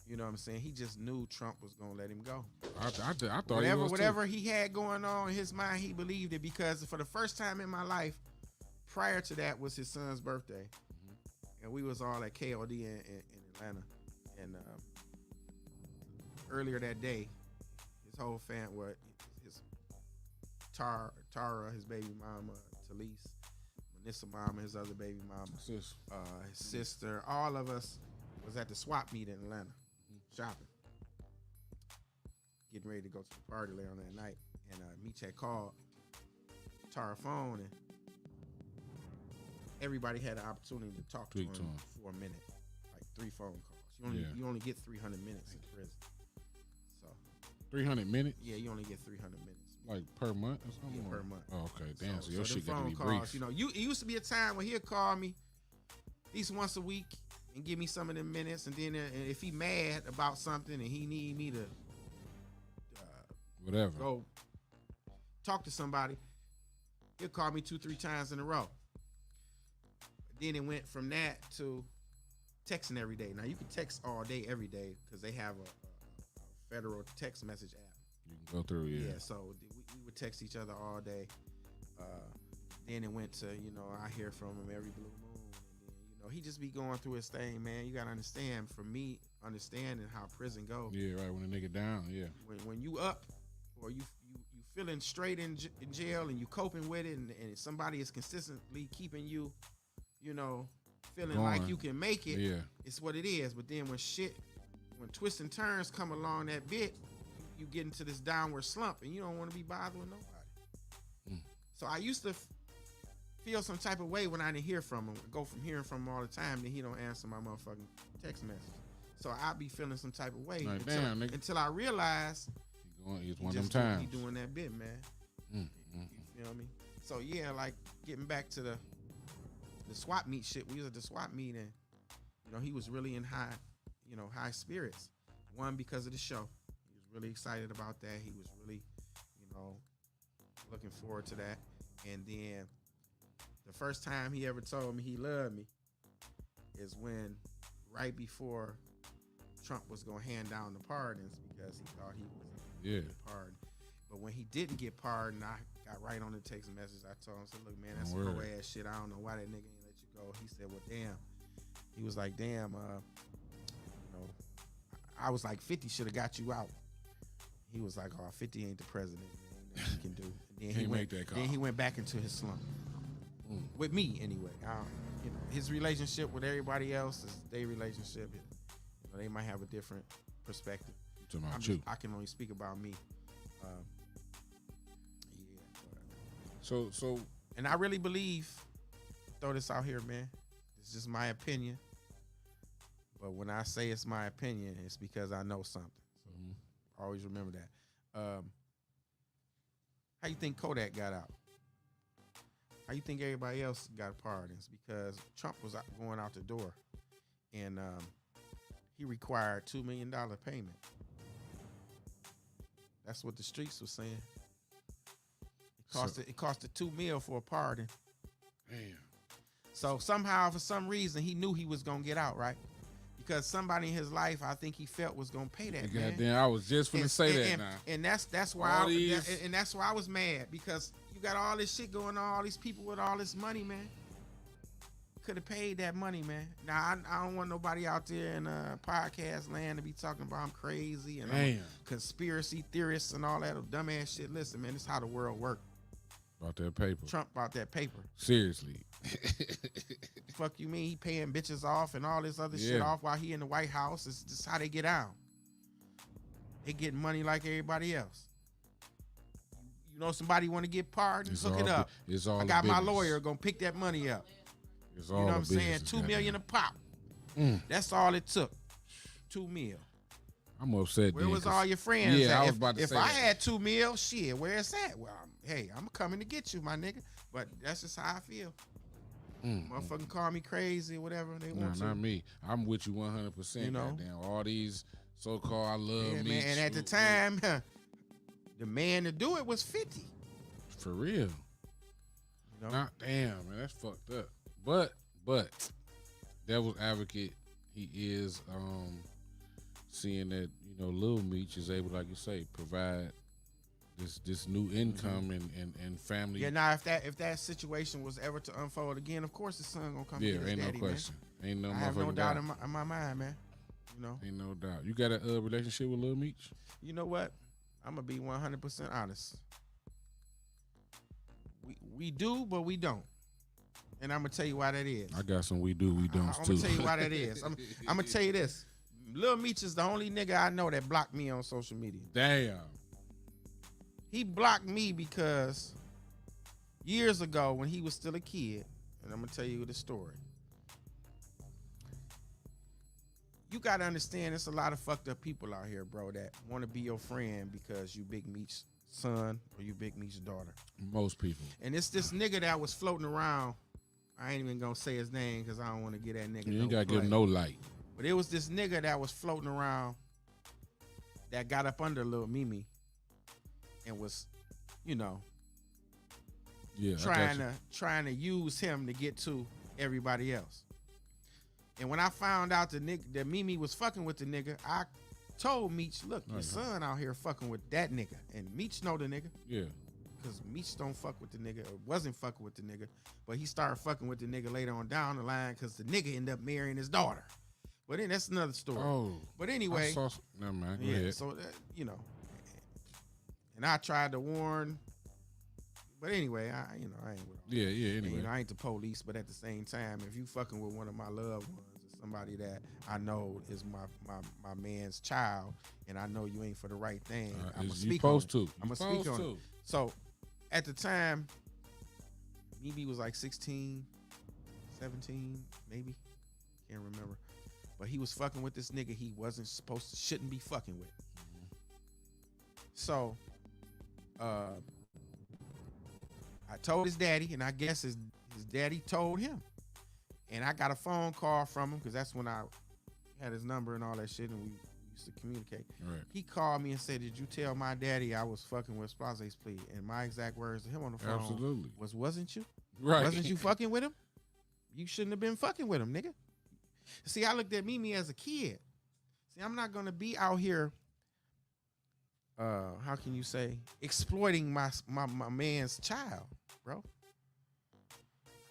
You know what I'm saying? He just knew Trump was gonna let him go. I thought he was Whatever he had going on in his mind, he believed it because for the first time in my life, prior to that was his son's birthday, and we was all at KOD in Atlanta, and earlier that day, his whole his Tara, his baby mama, Talise, Manissa mama, his other baby mama, Sis. his sister, all of us was at the swap meet in Atlanta, shopping, getting ready to go to the party later on that night, and Meech had called Tara phone, and everybody had an opportunity to talk to him for a minute, like 3 phone calls. You only get 300 minutes in prison. 300 minutes? Yeah, you only get 300 minutes. Like per month or something? Yeah, per month. Oh, okay. Damn, so your the shit got to phone be calls, brief. you know, it used to be a time when he'd call me at least once a week, and give me some of them minutes, and then if he mad about something and he need me to whatever, go talk to somebody, he'll call me 2-3 times in a row. Then it went from that to texting every day. Now you can text all day, every day, because they have a federal text message app. You can go through, yeah. Yeah, so we would text each other all day. Then it went to, I hear from him every blue moon. And then, he just be going through his thing, man. You got to understand, for me, understanding how prison goes. Yeah, right, when a nigga down, yeah. When you up, or you feeling straight in jail and you coping with it, and somebody is consistently keeping you, feeling Going. like you can make it, Yeah. it's what it is. But then when twists and turns come along that bit, you get into this downward slump, and you don't want to be bothered with nobody. So I used to feel some type of way when I didn't hear from him. Go from hearing from him all the time, then he don't answer my motherfucking text message. So I be feeling some type of way Like, damn, nigga. until I realize It's one of them times. he doing that bit, man. You know what I mean? So yeah, like getting back to the swap meet shit. We was at the swap meet, and he was really in high spirits. One, because of the show. He was really excited about that. He was really, looking forward to that. And then the first time he ever told me he loved me is when, right before Trump was gonna hand down the pardons, because he thought he was gonna get pardoned. But when he didn't get pardoned, I got right on the text message. I told him, I said, look, man, that's some whole ass shit. I don't know why that nigga ain't let you go. He said, well, damn. He was like, damn, I was like, 50 should have got you out. He was like, oh, 50 ain't the president, man. Ain't nothing he can do. And then he went back into his slump. With me, anyway. His relationship with everybody else is their relationship. They might have a different perspective. I can only speak about me. So, and I really believe, throw this out here, man. It's just my opinion. But when I say it's my opinion, it's because I know something. So always remember that. How you think Kodak got out? How you think everybody else got pardons? Because Trump was going out the door, and he required $2 million payment. That's what the streets was saying. It cost $2 million for a pardon. Damn. So somehow, for some reason, he knew he was gonna get out, right? Because somebody in his life, I think he felt, was gonna pay that. Man. Goddamn, I was just gonna say that now. And that's why that's why I was mad, because you got all this shit going on, all these people with all this money, man. Could have paid that money, man. Now I don't want nobody out there in podcast land to be talking about I'm crazy and I'm a conspiracy theorist and all that dumbass shit. Listen, man, this is how the world works. About that paper. Trump bought that paper. Seriously. Fuck you mean he paying bitches off and all this other shit off while he in the White House? It's just how they get out. They getting money like everybody else. You know somebody want to get pardoned? Hook it up. I got my lawyer gonna pick that money up. You know what I'm saying? $2 million a pop. That's all it took. $2 million. I'm upset. Where was all your friends? Yeah, at? I was about to say if I had $2 million, shit, where it's at? Well, I'm coming to get you, my nigga. But that's just how I feel. Motherfucking call me crazy or whatever they want to. Not me. I'm with you 100%. You know, goddamn. All these so-called I love me. Man. And at the time, the man to do it was 50. For real. You know? Damn, man, that's fucked up. But devil's advocate, he is seeing that Lil Meech is able, like you say, provide this new income and family. Yeah, now if that situation was ever to unfold again, of course the son gonna come. Yeah, get his ain't daddy, no question. Man. Ain't no. I have no doubt in my mind, man. Ain't no doubt. You got a relationship with Lil Meech? You know what? I'm gonna be 100% honest. We do, but we don't. And I'm gonna tell you why that is. I got some we do, we don't too. I'm gonna tell you why that is. I'm gonna tell you this. Lil Meech is the only nigga I know that blocked me on social media. Damn. He blocked me because years ago when he was still a kid, and I'm gonna tell you the story. You gotta understand, there's a lot of fucked up people out here, bro, that want to be your friend because you Big Meech's son or you Big Meech's daughter. Most people. And it's this nigga that was floating around I ain't even gonna say his name because I don't want to get that nigga. You ain't gotta give him no light. But it was this nigga that was floating around that got up under Lil Mimi and was, you know, trying to use him to get to everybody else. And when I found out that Mimi was fucking with the nigga, I told Meech, look, your son out here fucking with that nigga. And Meech know the nigga. Yeah. Because Meech don't fuck with the nigga, or wasn't fucking with the nigga. But he started fucking with the nigga later on down the line because the nigga ended up marrying his daughter. But then that's another story. Oh. But anyway. Never mind. Go yeah, ahead. so, you know. And I tried to warn. But anyway, I ain't with him. Yeah, anyway. And, you know, I ain't the police, but at the same time, if you fucking with one of my loved ones or somebody that I know is my man's child, and I know you ain't for the right thing, I'm gonna speak on it. I'm gonna speak on it. So, at the time, Mimi was like 16, 17, maybe. Can't remember. But he was fucking with this nigga he shouldn't be fucking with. So, I told his daddy, and I guess his daddy told him. And I got a phone call from him because that's when I had his number and all that shit, and we used to communicate. Right. He called me and said, "Did you tell my daddy I was fucking with Splaze's plea?" And my exact words to him on the phone wasn't you? Right. Wasn't you fucking with him? You shouldn't have been fucking with him, nigga. See, I looked at Mimi as a kid. See, I'm not gonna be out here. How can you say exploiting my man's child, bro?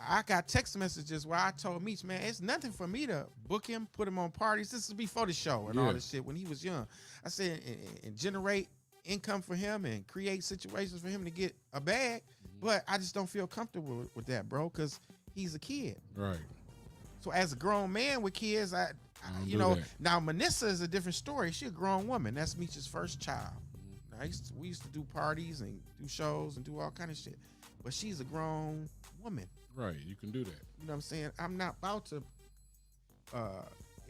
I got text messages where I told Meech, man, it's nothing for me to book him, put him on parties. This is before the show and all this shit when he was young. I said, and generate income for him and create situations for him to get a bag. But I just don't feel comfortable with that, bro, because he's a kid. Right. So as a grown man with kids, you know, now Manissa is a different story. She a grown woman. That's Meech's first child. Now, we used to do parties and do shows and do all kind of shit. But she's a grown woman. Right, you can do that. You know what I'm saying? I'm not about to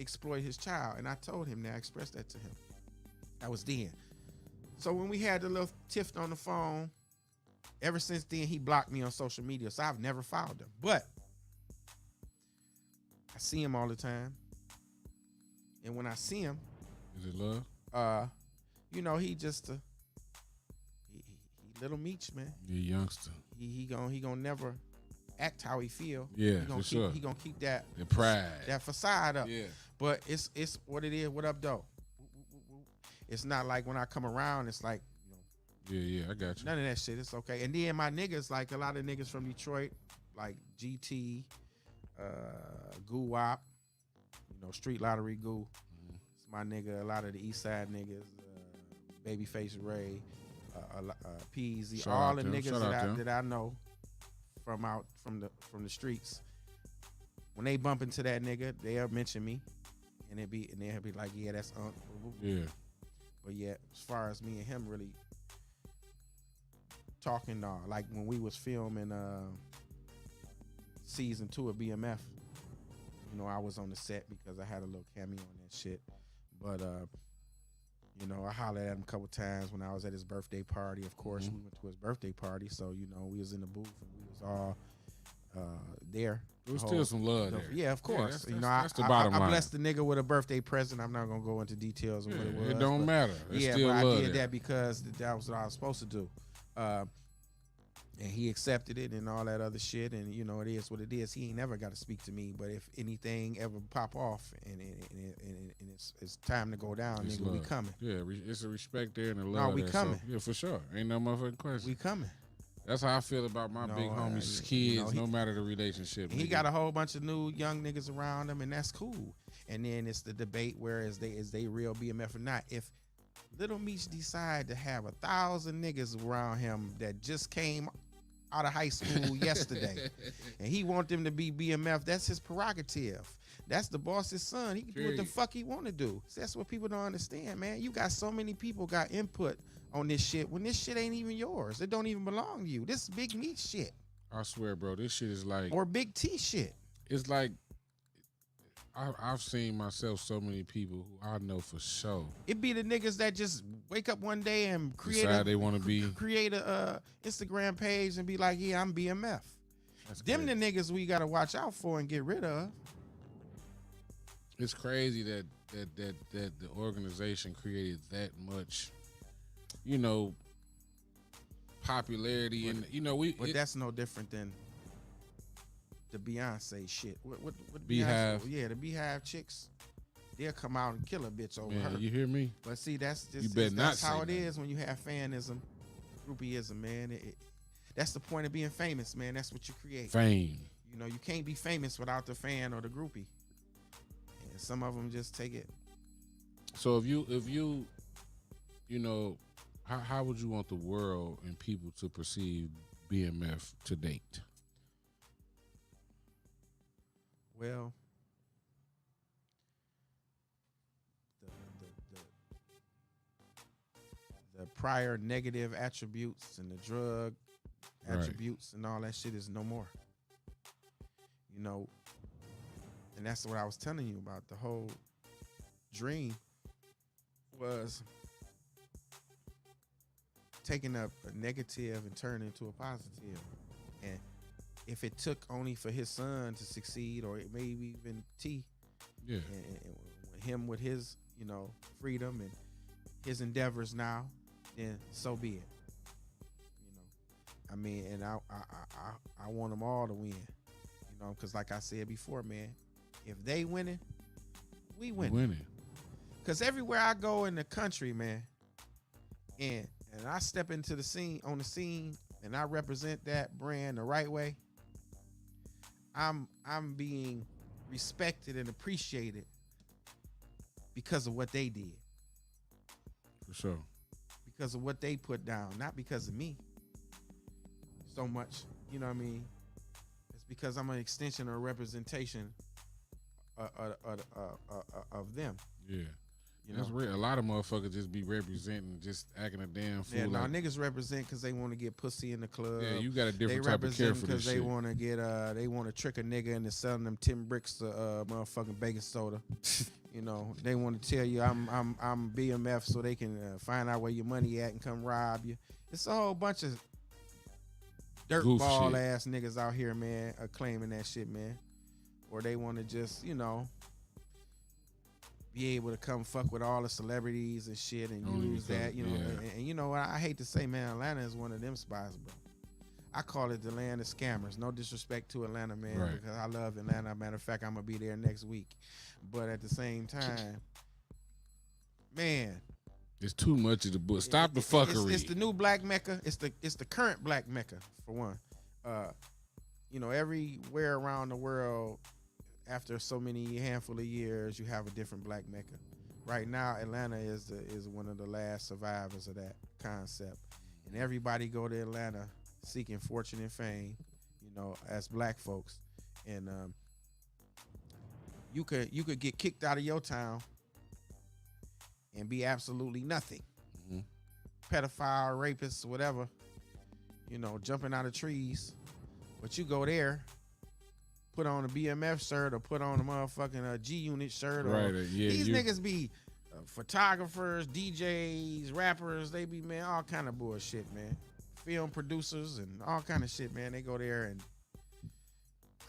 exploit his child. And I told him that. I expressed that to him. That was then. So when we had the little tiff on the phone, ever since then, he blocked me on social media. So I've never followed him. But I see him all the time. And when I see him. Is it love? You know, he just he little Meech, man. You're a youngster. He gonna never act how he feel. Yeah, for sure. He gonna keep that pride, that facade up. Yeah. But it's what it is. What up, though? It's not like when I come around, it's like, you know. Yeah, I got you. None of that shit. It's okay. And then my niggas, like a lot of niggas from Detroit, like GT, Goo Wop, you know, Street Lottery Goo. It's my nigga. A lot of the East Side niggas, Babyface Ray, Peasy, all the niggas that I know from the streets. When they bump into that nigga, they'll mention me, and they'll be like, yeah, that's yeah. But yeah, as far as me and him really talking, like when we was filming season 2 of BMF, you know, I was on the set because I had a little cameo on that shit. But you know, I hollered at him a couple times when I was at his birthday party. Of course, we went to his birthday party, so you know, we was in the booth and we was all there. There was still some love there. Yeah, of course. Yeah, you know, that's the bottom line. I blessed the nigga with a birthday present. I'm not gonna go into details of what it was. It don't matter. It's still but love I did there. that because that was what I was supposed to do. And he accepted it and all that other shit. And you know, it is what it is. He ain't never got to speak to me. But if anything ever pop off and it's time to go down, It's nigga, love. we coming. Yeah, it's a respect there and a love. we there, coming. So, yeah, for sure. Ain't no motherfucking question. We coming. That's how I feel about my big homies' kids, you know, no matter the relationship. He got a whole bunch of new young niggas around him, and that's cool. And then it's the debate where is they real BMF or not. If Little Meech decide to have 1,000 niggas around him that just came out of high school yesterday, and he want them to be BMF, that's his prerogative. That's the boss's son. He can do what the fuck he want to do. So that's what people don't understand, man. You got so many people got input on this shit when this shit ain't even yours. It don't even belong to you. This is Big Meech shit. I swear, bro, this shit is like... Or Big T shit. It's like... I've seen myself so many people who I know for sure. It be the niggas that just wake up one day and create they want to be... Create a Instagram page and be like, yeah, I'm BMF. Them the crazy. niggas we gotta watch out for and get rid of. It's crazy that the organization created that much, popularity, and But that's no different than the Beyonce shit. What Beehive. Beyonce, yeah, the Beehive chicks, they'll come out and kill a bitch over her. Man, you hear me? But see, that's just You better not that's how say it nothing. is when you have fanism, groupieism, man. That's the point of being famous, man. That's what you create. Fame. You can't be famous without the fan or the groupie. And some of them just take it. So if you how would you want the world and people to perceive BMF to date? Well, the prior negative attributes and the drug Right. attributes and all that shit is no more. And that's what I was telling you about. The whole dream was taking a negative and turning into a positive. And if it took only for his son to succeed, or maybe even T, Yeah. and him with his, freedom and his endeavors now, then so be it. I mean, and I want them all to win, because like I said before, man, if they winning, we winning. Winning. Because everywhere I go in the country, man, and I step into the scene, and I represent that brand the right way, I'm being respected and appreciated because of what they did, For sure. because of what they put down, not because of me so much. You know what I mean? It's because I'm an extension or a representation of them. Yeah. You That's know? real. A lot of motherfuckers just be representing, just acting a damn fool. Yeah, no, like, niggas represent because they want to get pussy in the club. yeah, you got a They different type of care represent for this because they shit. want to get they want to trick a nigga into selling them 10 bricks to motherfucking baking soda. They want to tell you I'm BMF so they can find out where your money at and come rob you. It's a whole bunch of Goof dirtball shit. ass niggas out here, man, claiming that shit, man. Or they want to just, be able to come fuck with all the celebrities and shit and Only use that, because- yeah. And you know what? I hate to say, man, Atlanta is one of them spots, bro. I call it the land of scammers. No disrespect to Atlanta, man, Right. because I love Atlanta. Matter of fact, I'm gonna be there next week. But at the same time, man, It's too much of the book. Stop the fuckery. It's the new black mecca. It's the current black mecca for one. Everywhere around the world, after so many handful of years, you have a different black mecca. Right now, Atlanta is one of the last survivors of that concept, and everybody go to Atlanta seeking fortune and fame, as black folks, and you could get kicked out of your town and be absolutely nothing. Mhm. Pedophile, rapist, whatever, jumping out of trees. But you go there, put on a BMF shirt or put on a motherfucking G Unit shirt. Or Right, yeah, these you- niggas be photographers, DJs, rappers. They be, man, all kind of bullshit, man. Film producers and all kind of shit, man. They go there and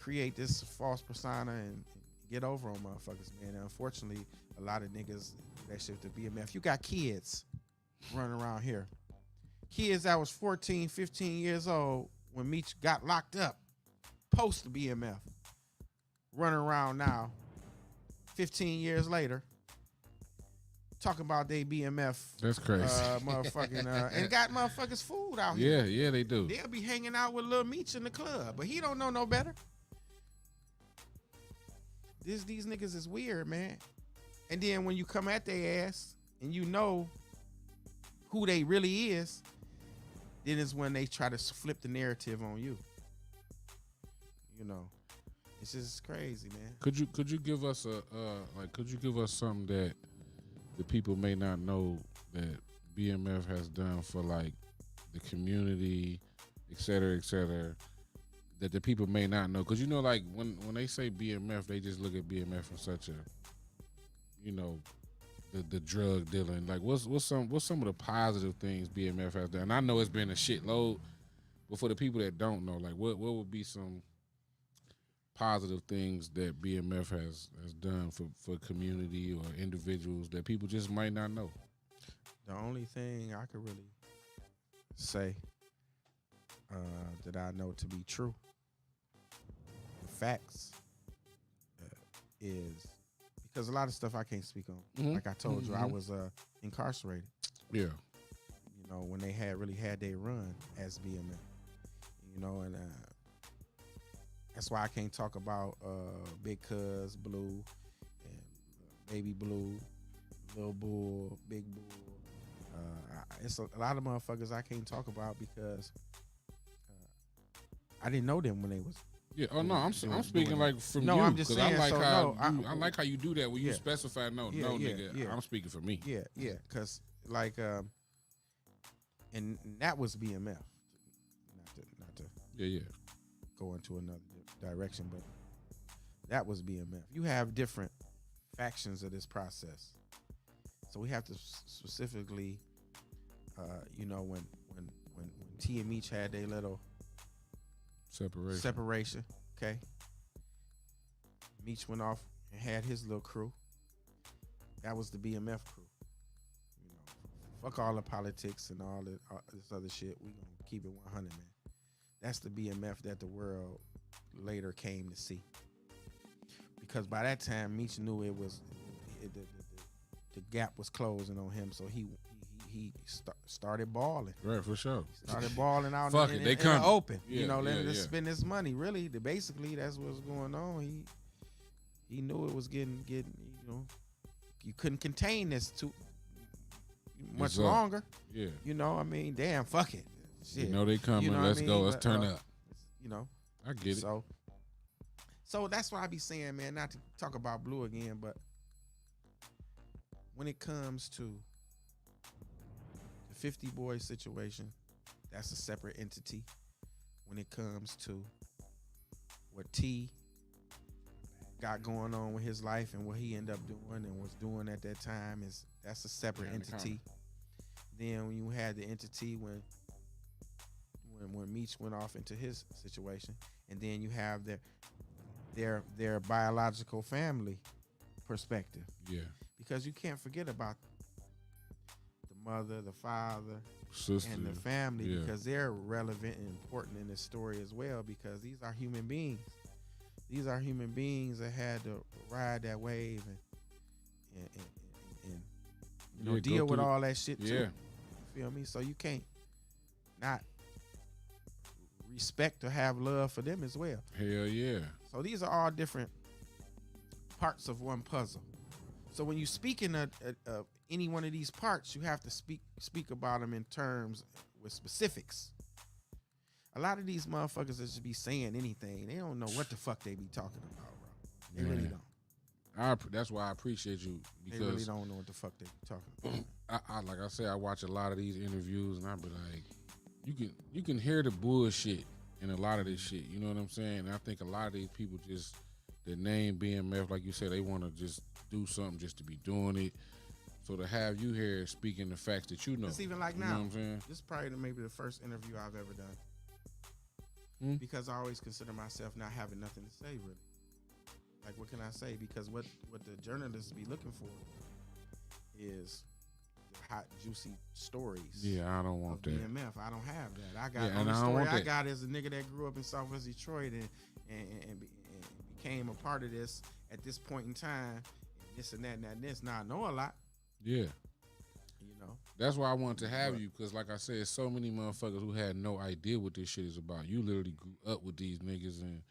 create this false persona and get over on motherfuckers, man. And unfortunately, a lot of niggas do that shit to BMF. You got kids running around here. Kids that was 14, 15 years old when Meech got locked up, post BMF, running around now, 15 years later, talking about they BMF, That's crazy. motherfucking, and got motherfuckers food out here. Yeah, they do. They'll be hanging out with Lil Meech in the club, but he don't know no better. These niggas is weird, man. And then when you come at their ass and you know who they really is, then it's when they try to flip the narrative on you. It's just crazy, man. Could you give us something that the people may not know that BMF has done for like the community, et cetera, that the people may not know? Because like when they say BMF, they just look at BMF from such a, the drug dealing. Like what's some of the positive things BMF has done? And I know it's been a shitload, but for the people that don't know, like what would be some positive things that BMF has done for community or individuals that people just might not know? The only thing I could really say that I know to be true, the facts, is because a lot of stuff I can't speak on. Mhm. Like I told you, I Mhm. was incarcerated. Yeah. You know, when they had their run as BMF. You know, and that's why I can't talk about Big Cuz, Blue, and Baby Blue, Lil Bull, Big Bull. It's a lot of motherfuckers I can't talk about because I didn't know them when they was. Yeah. Oh no, I'm speaking like from No, you. I'm just 'cause saying, I like so, how no, I like how you do that when you Yeah. specify no, Yeah, nigga. yeah. I'm speaking for me. Yeah, because like, and that was BMF. Not to Yeah. go into another direction, but that was BMF. You have different factions of this process, so we have to specifically, you know, when T and Meech had their little separation, okay. Meech went off and had his little crew. That was the BMF crew. You know, fuck all the politics and all this other shit. We gonna keep it 100, man. That's the BMF that the world later came to see. Because by that time, Meech knew the gap was closing on him, so he started balling. Right, for sure. Started balling out Fuck in, it, in, they in the coming. open. Yeah, You know, letting us yeah. spend his money. Really, basically, that's what's going on. He knew it was getting. You know, you couldn't contain this too much It's up. longer. Yeah. You know, I mean, damn, fuck it. Shit. You know they coming. You know what Let's I go. mean? Let's But, turn up. You know, I get it. So that's what I be saying, man. Not to talk about Blue again, but when it comes to the 50 Boy situation, that's a separate entity. When it comes to what T got going on with his life and what he ended up doing and was doing at that time, that's a separate entity. Then when you had the entity when Meech went off into his situation, and then you have their biological family perspective. Yeah. Because you can't forget about the mother, the father, Sister. and the family, Yeah. because they're relevant and important in this story as well, because these are human beings. These are human beings that had to ride that wave and you know, Yeah, deal go with through all that shit too. Yeah. You feel me? So you can't not respect or have love for them as well. Hell yeah. So these are all different parts of one puzzle. So when you speak in any one of these parts, you have to speak about them in terms with specifics. A lot of these motherfuckers that should be saying anything, they don't know what the fuck they be talking about, bro. They really don't. That's why I appreciate you, because They really don't know what the fuck they be talking about. I like I said, I watch a lot of these interviews and I be like, you can hear the bullshit in a lot of this shit. You know what I'm saying? And I think a lot of these people just, the name BMF, like you said, they want to just do something just to be doing it. So to have you here speaking the facts that you know. It's even like you now. know what I'm saying? This is probably maybe the first interview I've ever done. Because I always consider myself not having nothing to say, really. Like, what can I say? Because what the journalists be looking for is the hot, juicy stories. Yeah, I don't want that. BMF. I don't have that. I got Yeah, the and only I don't story want I that. got is a nigga that grew up in Southwest Detroit and became a part of this at this point in time. And this and that and that and this. Now I know a lot. Yeah. You know. That's why I wanted to have you, because like I said, so many motherfuckers who had no idea what this shit is about. You literally grew up with these niggas, and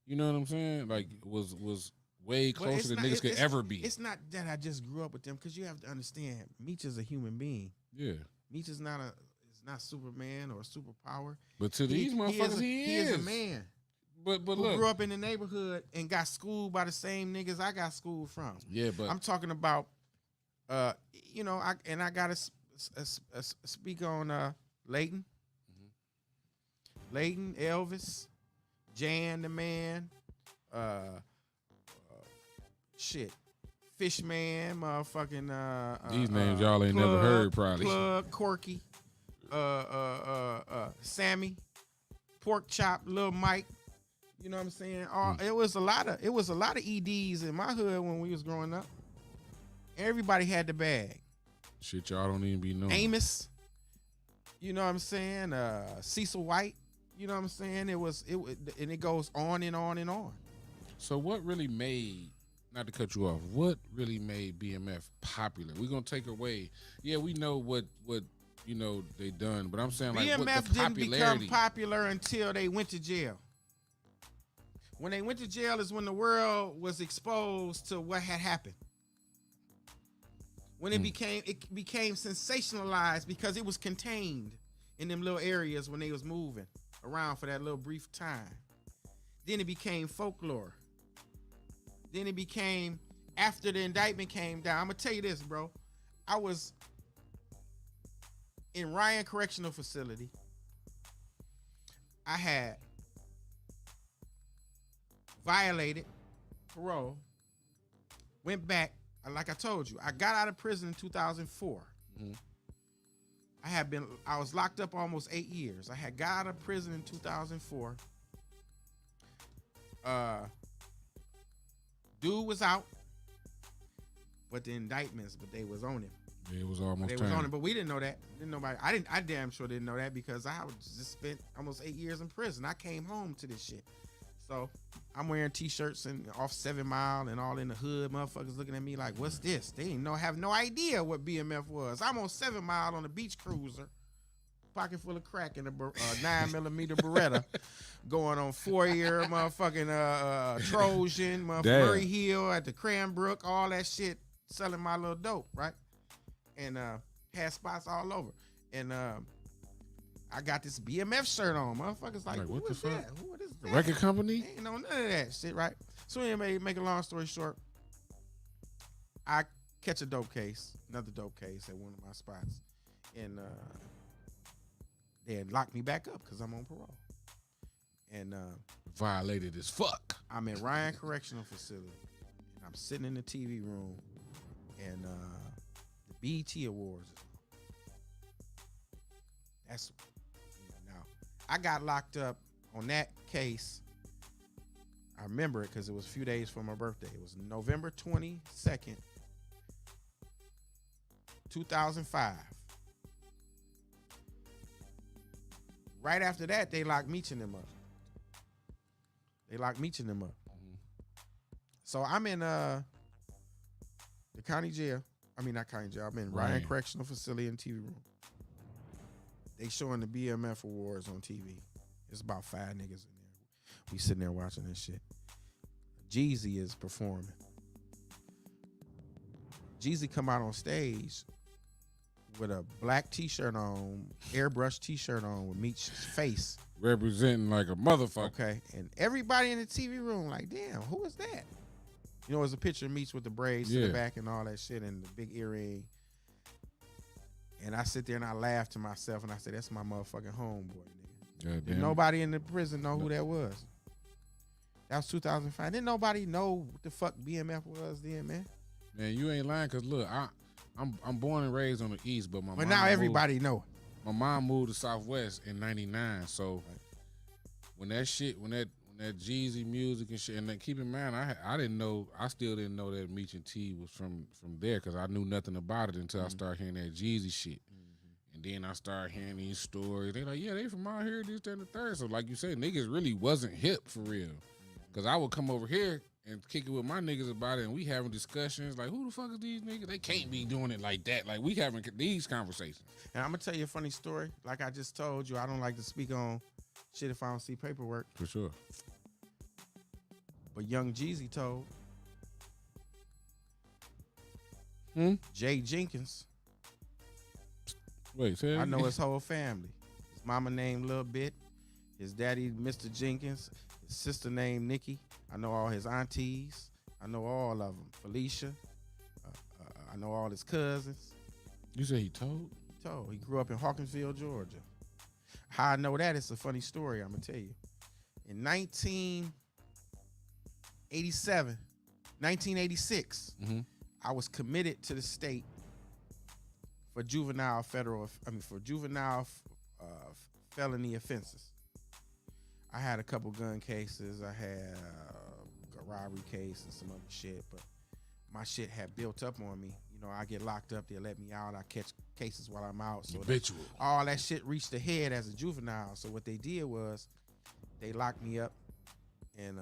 you know what I'm saying? Like, was way Well, closer than niggas could ever be. It's not that I just grew up with them, because you have to understand, Meech is a human being. Yeah. Meech is not Superman or a superpower. But to these motherfuckers, he is a man. But Who look. grew up in the neighborhood and got schooled by the same niggas I got schooled from. Yeah, but I'm talking about, you know, I gotta speak on Leighton, Leighton, Elvis, Jan the Man, shit, Fishman, motherfucking these names y'all ain't never heard, probably. Plug, Corky, Sammy, Pork Chop, Lil Mike, You know what I'm saying? It was a lot of EDs in my hood when we was growing up. Everybody had the bag. Shit, y'all don't even be knowing. Amos, you know what I'm saying? Cecil White, you know what I'm saying? And it goes on and on and on. So what really made, not to cut you off, what really made BMF popular? We're gonna take away. Yeah, we know what you know they done, but I'm saying like BMF what the didn't popularity. become popular until they went to jail. When they went to jail is when the world was exposed to what had happened. When it became sensationalized because it was contained in them little areas when they was moving around for that little brief time. Then it became folklore. Then it became, after the indictment came down, I'm gonna tell you this, bro. I was in Ryan Correctional Facility. I had violated parole, went back. Like I told you, I got out of prison in 2004. I was locked up almost 8 years. I had got out of prison in 2004. Dude was out, but the indictments, they was on him. Yeah, it was almost They time. was on him, but we didn't know that. I damn sure didn't know that because I just spent almost 8 years in prison. I came home to this shit. So I'm wearing t-shirts and off 7 Mile and all in the hood. Motherfuckers looking at me like, what's this? They have no idea what BMF was. I'm on 7 Mile on a beach cruiser, pocket full of crack in a 9mm Beretta, going on 4-year motherfucking Trojan, Murray Hill at the Cranbrook, all that shit, selling my little dope, right? And had spots all over. And I got this BMF shirt on. Motherfuckers like what who the is fuck? that? What is The that? record company? Ain't know none of that shit, right? So anyway, make a long story short, I catch a dope case, another dope case at one of my spots, and they had locked me back up because I'm on parole. And Violated as fuck. I'm at Ryan Correctional Facility, and I'm sitting in the TV room, and the BET Awards. That's now. I got locked up on that case. I remember it because it was a few days for my birthday. It was November 22nd, 2005. Right after that, they locked Meech and them up. So I'm in the county jail. I mean, not county jail. I'm in Ryan Correctional Facility and TV room. They showing the BMF Awards on TV. It's about 5 niggas in there. We sitting there watching this shit. Jeezy is performing. Jeezy come out on stage with a black t-shirt on, airbrush t-shirt on with Meech's face. Representing like a motherfucker. Okay. And everybody in the TV room like, damn, who is that? You know, it's a picture of Meech with the braids in the back and all that shit and the big earring. And I sit there and I laugh to myself and I say, that's my motherfucking homeboy, nigga. And nobody in the prison know who that was. That was 2005. Didn't nobody know what the fuck BMF was then, man? Man, you ain't lying, cause look, I'm born and raised on the East, but But now everybody know it. My mom moved to Southwest in '99, so when that Jeezy music and shit, and then keep in mind, I didn't know, I still didn't know that Meech and T was from there, cause I knew nothing about it until I started hearing that Jeezy shit. And then I started hearing these stories. They like, yeah, they from out here, this, that, and the third. So like you said, niggas really wasn't hip for real. Cause I would come over here and kick it with my niggas about it, and we having discussions like, who the fuck is these niggas? They can't be doing it like that. Like we having these conversations. And I'm gonna tell you a funny story. Like I just told you, I don't like to speak on shit if I don't see paperwork. For sure. But young Jeezy told Jay Jenkins. Wait, say I know his whole family. His mama named Lil Bit. His daddy, Mr. Jenkins. His sister named Nikki. I know all his aunties. I know all of them. Felicia. I know all his cousins. You say he told? He told. He grew up in Hawkinsville, Georgia. How I know that? It's a funny story I'm going to tell you. In 1986, I was committed to the state for juvenile felony offenses. I had a couple gun cases. I had a robbery case and some other shit, but my shit had built up on me. You know, I get locked up, they let me out. I catch cases while I'm out. So Habitual. all that shit reached the head as a juvenile. So what they did was they locked me up in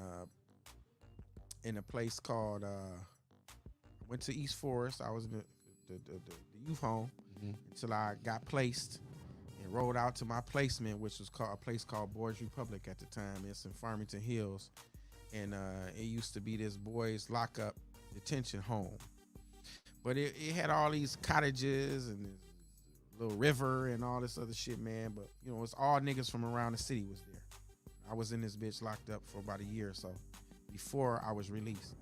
a place called went to East Forest. I was in the youth home until I got placed and rolled out to my placement, which was called a place called Boys Republic at the time. It's in Farmington Hills, and it used to be this boys lockup detention home. But it had all these cottages and this little river and all this other shit, man. But you know, it's all niggas from around the city was there. I was in this bitch locked up for about a year or so before I was released.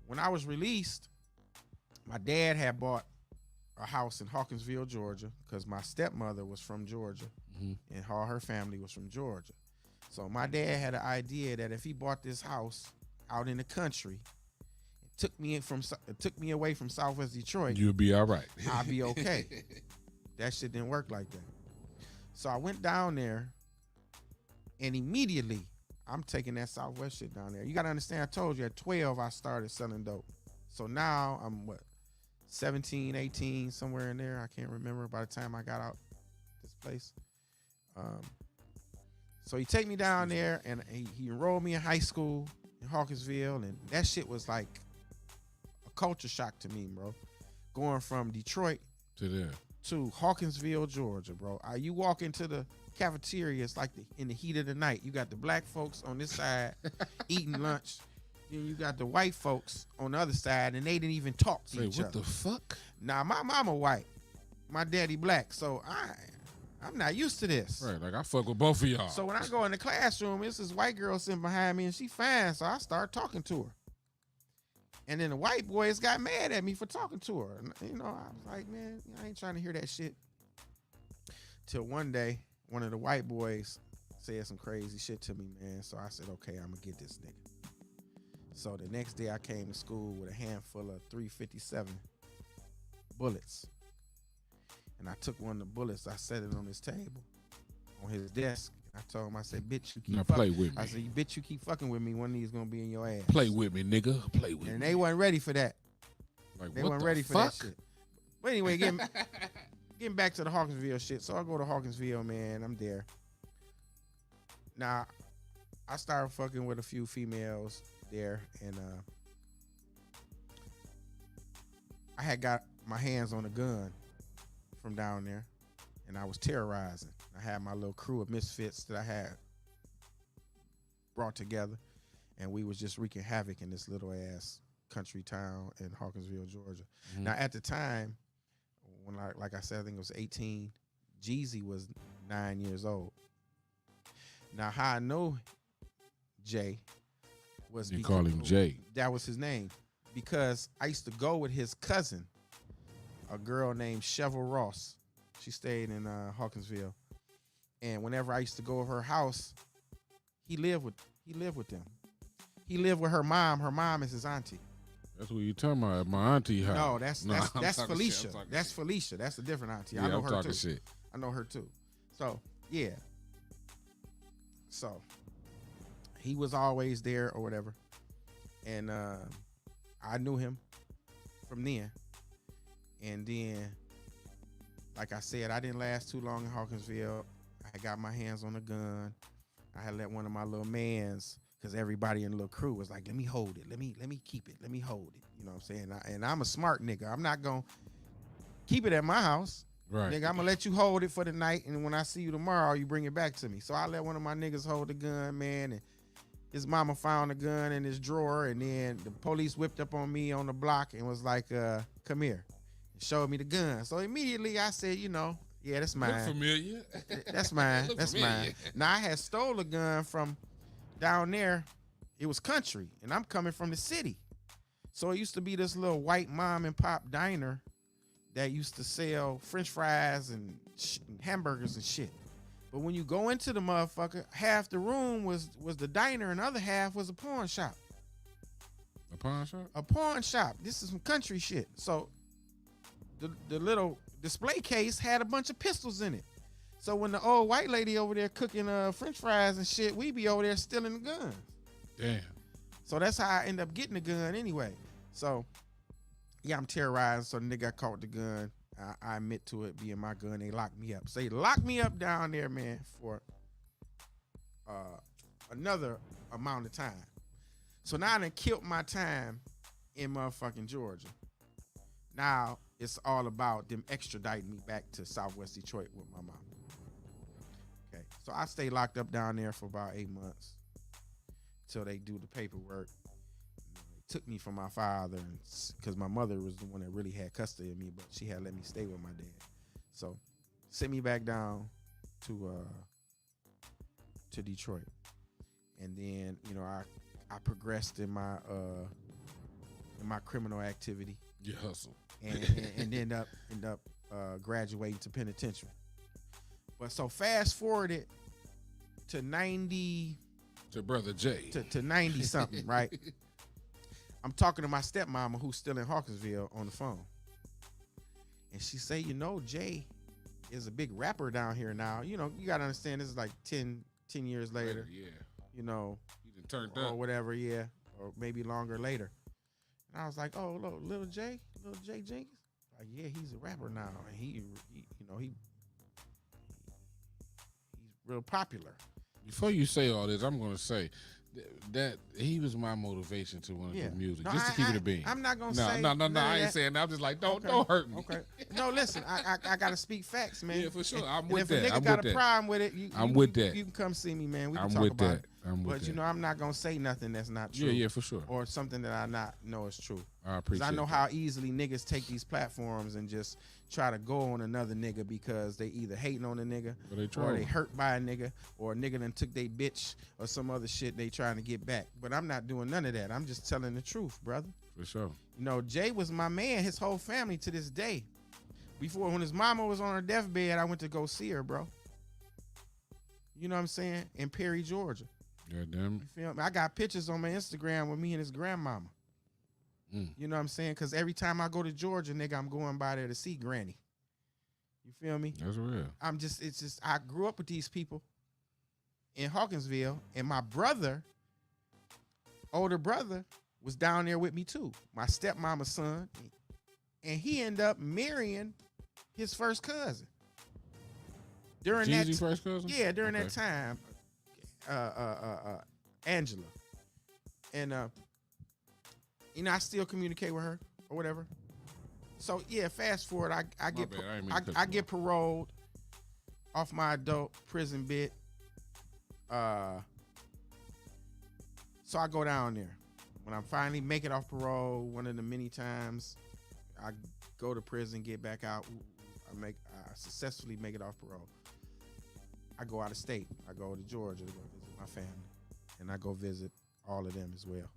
When I was released, my dad had bought a house in Hawkinsville, Georgia, because my stepmother was from Georgia and all her family was from Georgia. So my dad had an idea that if he bought this house out in the country, took me away from Southwest Detroit, You'll be all right. I'll be okay. That shit didn't work like that. So I went down there, and immediately I'm taking that Southwest shit down there. You gotta understand, I told you at 12 I started selling dope. So now I'm 17, 18, somewhere in there. I can't remember by the time I got out this place. So he take me down there, and he enrolled me in high school in Hawkinsville, and that shit was like a culture shock to me, bro. Going from Detroit To there. to Hawkinsville, Georgia, bro. You walk into the cafeteria, it's like in the heat of the night. You got the black folks on this side eating lunch. Then you got the white folks on the other side, and they didn't even talk to each What other. the fuck? Now, my mama white, my daddy black, so I'm not used to this. Right, like I fuck with both of y'all. So when I go in the classroom, it's this white girl sitting behind me, and she fine, so I start talking to her. And then the white boys got mad at me for talking to her. And, you know, I was like, man, I ain't trying to hear that shit. Till one day, one of the white boys said some crazy shit to me, man. So I said, okay, I'm going to get this nigga. So the next day I came to school with a handful of 357 bullets. And I took one of the bullets, I set it on his table, on his desk. I told him, I said, bitch, you keep Now fucking play with me. I said, bitch, you keep fucking with me, one of these gonna be in your ass. Play with me, nigga. Play with And me. they wasn't ready for that. Like, They what weren't the ready for fuck? that shit. But anyway, getting back to the Hawkinsville shit. So I go to Hawkinsville, man. I'm there. Now, I started fucking with a few females there, and I had got my hands on a gun from down there, and I was terrorizing. I had my little crew of misfits that I had brought together, and we was just wreaking havoc in this little ass country town in Hawkinsville, Georgia. Mhm. Now, at the time, when like I said, I think it was 18, Jeezy was 9 years old. Now, how I know Jay was You call him Jay. That was his name, because I used to go with his cousin, a girl named Cheryl Ross. She stayed in Hawkinsville, and whenever I used to go to her house, he lived with them. He lived with her mom. Her mom is his auntie. That's what you talking about. My auntie house. No, that's I'm talking Felicia. shit. I'm talking That's shit. Felicia. That's a different auntie. Yeah, I know I'm her talking too. shit. I know her too. So yeah. So he was always there or whatever, and I knew him from then. And then, like I said, I didn't last too long in Hawkinsville. I got my hands on a gun. I had let one of my little mans, because everybody in the little crew was like, let me hold it. Let me keep it. Let me hold it. You know what I'm saying? And I'm a smart nigga. I'm not going to keep it at my house. Right. Nigga, I'm going to let you hold it for the night, and when I see you tomorrow, you bring it back to me. So I let one of my niggas hold the gun, man, and his mama found the gun in his drawer, and then the police whipped up on me on the block and was like, come here. And showed me the gun. So immediately I said, you know, yeah, that's mine. Look familiar. That's mine. Look That's familiar. mine. Now I had stole a gun from down there. It was country, and I'm coming from the city. So it used to be this little white mom and pop diner that used to sell French fries and hamburgers and shit. But when you go into the motherfucker, half the room was the diner, and the other half was a pawn shop. A pawn shop? A pawn shop. This is some country shit. So the little display case had a bunch of pistols in it. So when the old white lady over there cooking French fries and shit, we be over there stealing the guns. Damn. So that's how I end up getting the gun anyway. So yeah, I'm terrorized. So the nigga got caught with the gun. I admit to it being my gun. They locked me up. So they locked me up down there, man, for another amount of time. So now I done killed my time in motherfucking Georgia. Now it's all about them extraditing me back to Southwest Detroit with my mom. Okay, so I stayed locked up down there for about 8 months till they do the paperwork. They took me from my father, because my mother was the one that really had custody of me, but she had let me stay with my dad. So sent me back down to Detroit, and then I progressed in my criminal activity. You hustle. and end up graduating to penitentiary. But so fast forward it to 90 to Brother Jay to 90 something, right? I'm talking to my stepmama who's still in Hawkinsville on the phone, and she say, Jay is a big rapper down here now. You gotta understand, this is like 10 years later. Yeah. He done turned or up. whatever, yeah, or maybe longer later. And I was like, oh, look, Lil Jay Jenkins. Like, yeah, he's a rapper now, and he's real popular. Before you say all this, I'm gonna say that he was my motivation to want to do music, just to keep it a bean. I'm not gonna say. No, I ain't saying that. I'm just like, don't hurt me. Okay. No, listen, I gotta speak facts, man. Yeah, for sure. I'm and with if that. If a nigga got a problem with it, you can come see me, man. We can talk about it. But I'm not gonna say nothing that's not true. Yeah, for sure. Or something that I not know is true. I appreciate. I know how easily niggas take these platforms and just try to go on another nigga because they either hating on a nigga or they hurt by a nigga, or a nigga done took they bitch or some other shit they trying to get back. But I'm not doing none of that. I'm just telling the truth, brother. For sure. Jay was my man, his whole family to this day. Before, when his mama was on her deathbed, I went to go see her, bro. You know what I'm saying? In Perry, Georgia. Yeah, damn. You feel me? I got pictures on my Instagram with me and his grandmama. You know what I'm saying? Because every time I go to Georgia, nigga, I'm going by there to see Granny. You feel me? That's real. I grew up with these people in Hawkinsville, and my older brother, was down there with me too. My stepmama's son. And he ended up marrying his first cousin. During Jeezy first cousin? Yeah, during that time. Angela. And I still communicate with her or whatever. So yeah, fast forward, I get paroled off my adult prison bit. So I go down there. When I finally make it off parole, one of the many times I go to prison, get back out, I successfully make it off parole. I go out of state. I go to Georgia to go visit my family, and I go visit all of them as well.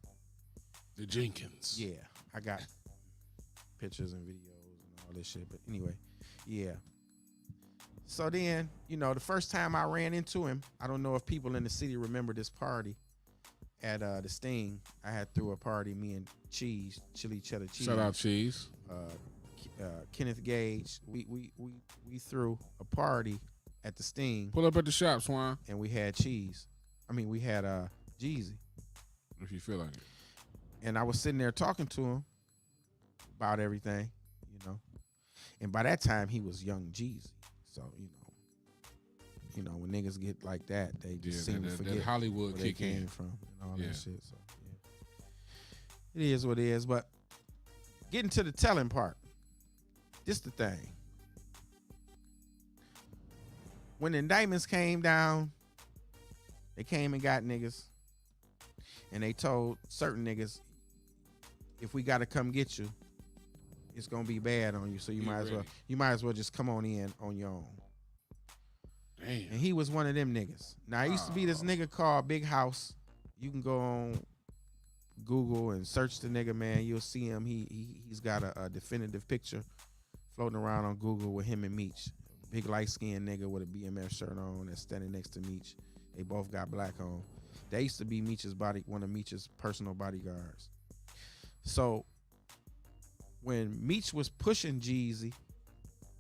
The Jenkins. Yeah, I got pictures and videos and all this shit. But anyway, yeah. So then, the first time I ran into him, I don't know if people in the city remember this party at the Sting. I had threw a party, me and Cheese, Chili Cheddar Cheese. Shout out Cheese. Kenneth Gage. We threw a party at the Sting. Pull up at the shop, Swan. And we had Cheese. We had Jeezy. If you feel like it. And I was sitting there talking to him about everything, And by that time, he was young Jeezy. So, when niggas get like that, they just seem to forget that Hollywood where they kick came from and all that shit. So, yeah. It is what it is. But getting to the telling part, this the thing. When the indictments came down, they came and got niggas, and they told certain niggas, if we got to come get you, it's gonna be bad on you. So you might as well just come on in on your own. Damn. And he was one of them niggas. Now, I used to be this nigga called Big House. You can go on Google and search the nigga, man. You'll see him. He's got a definitive picture floating around on Google with him and Meech. Big light-skinned nigga with a BMF shirt on that's standing next to Meech. They both got black on. They used to be one of Meech's personal bodyguards. So when Meech was pushing Jeezy,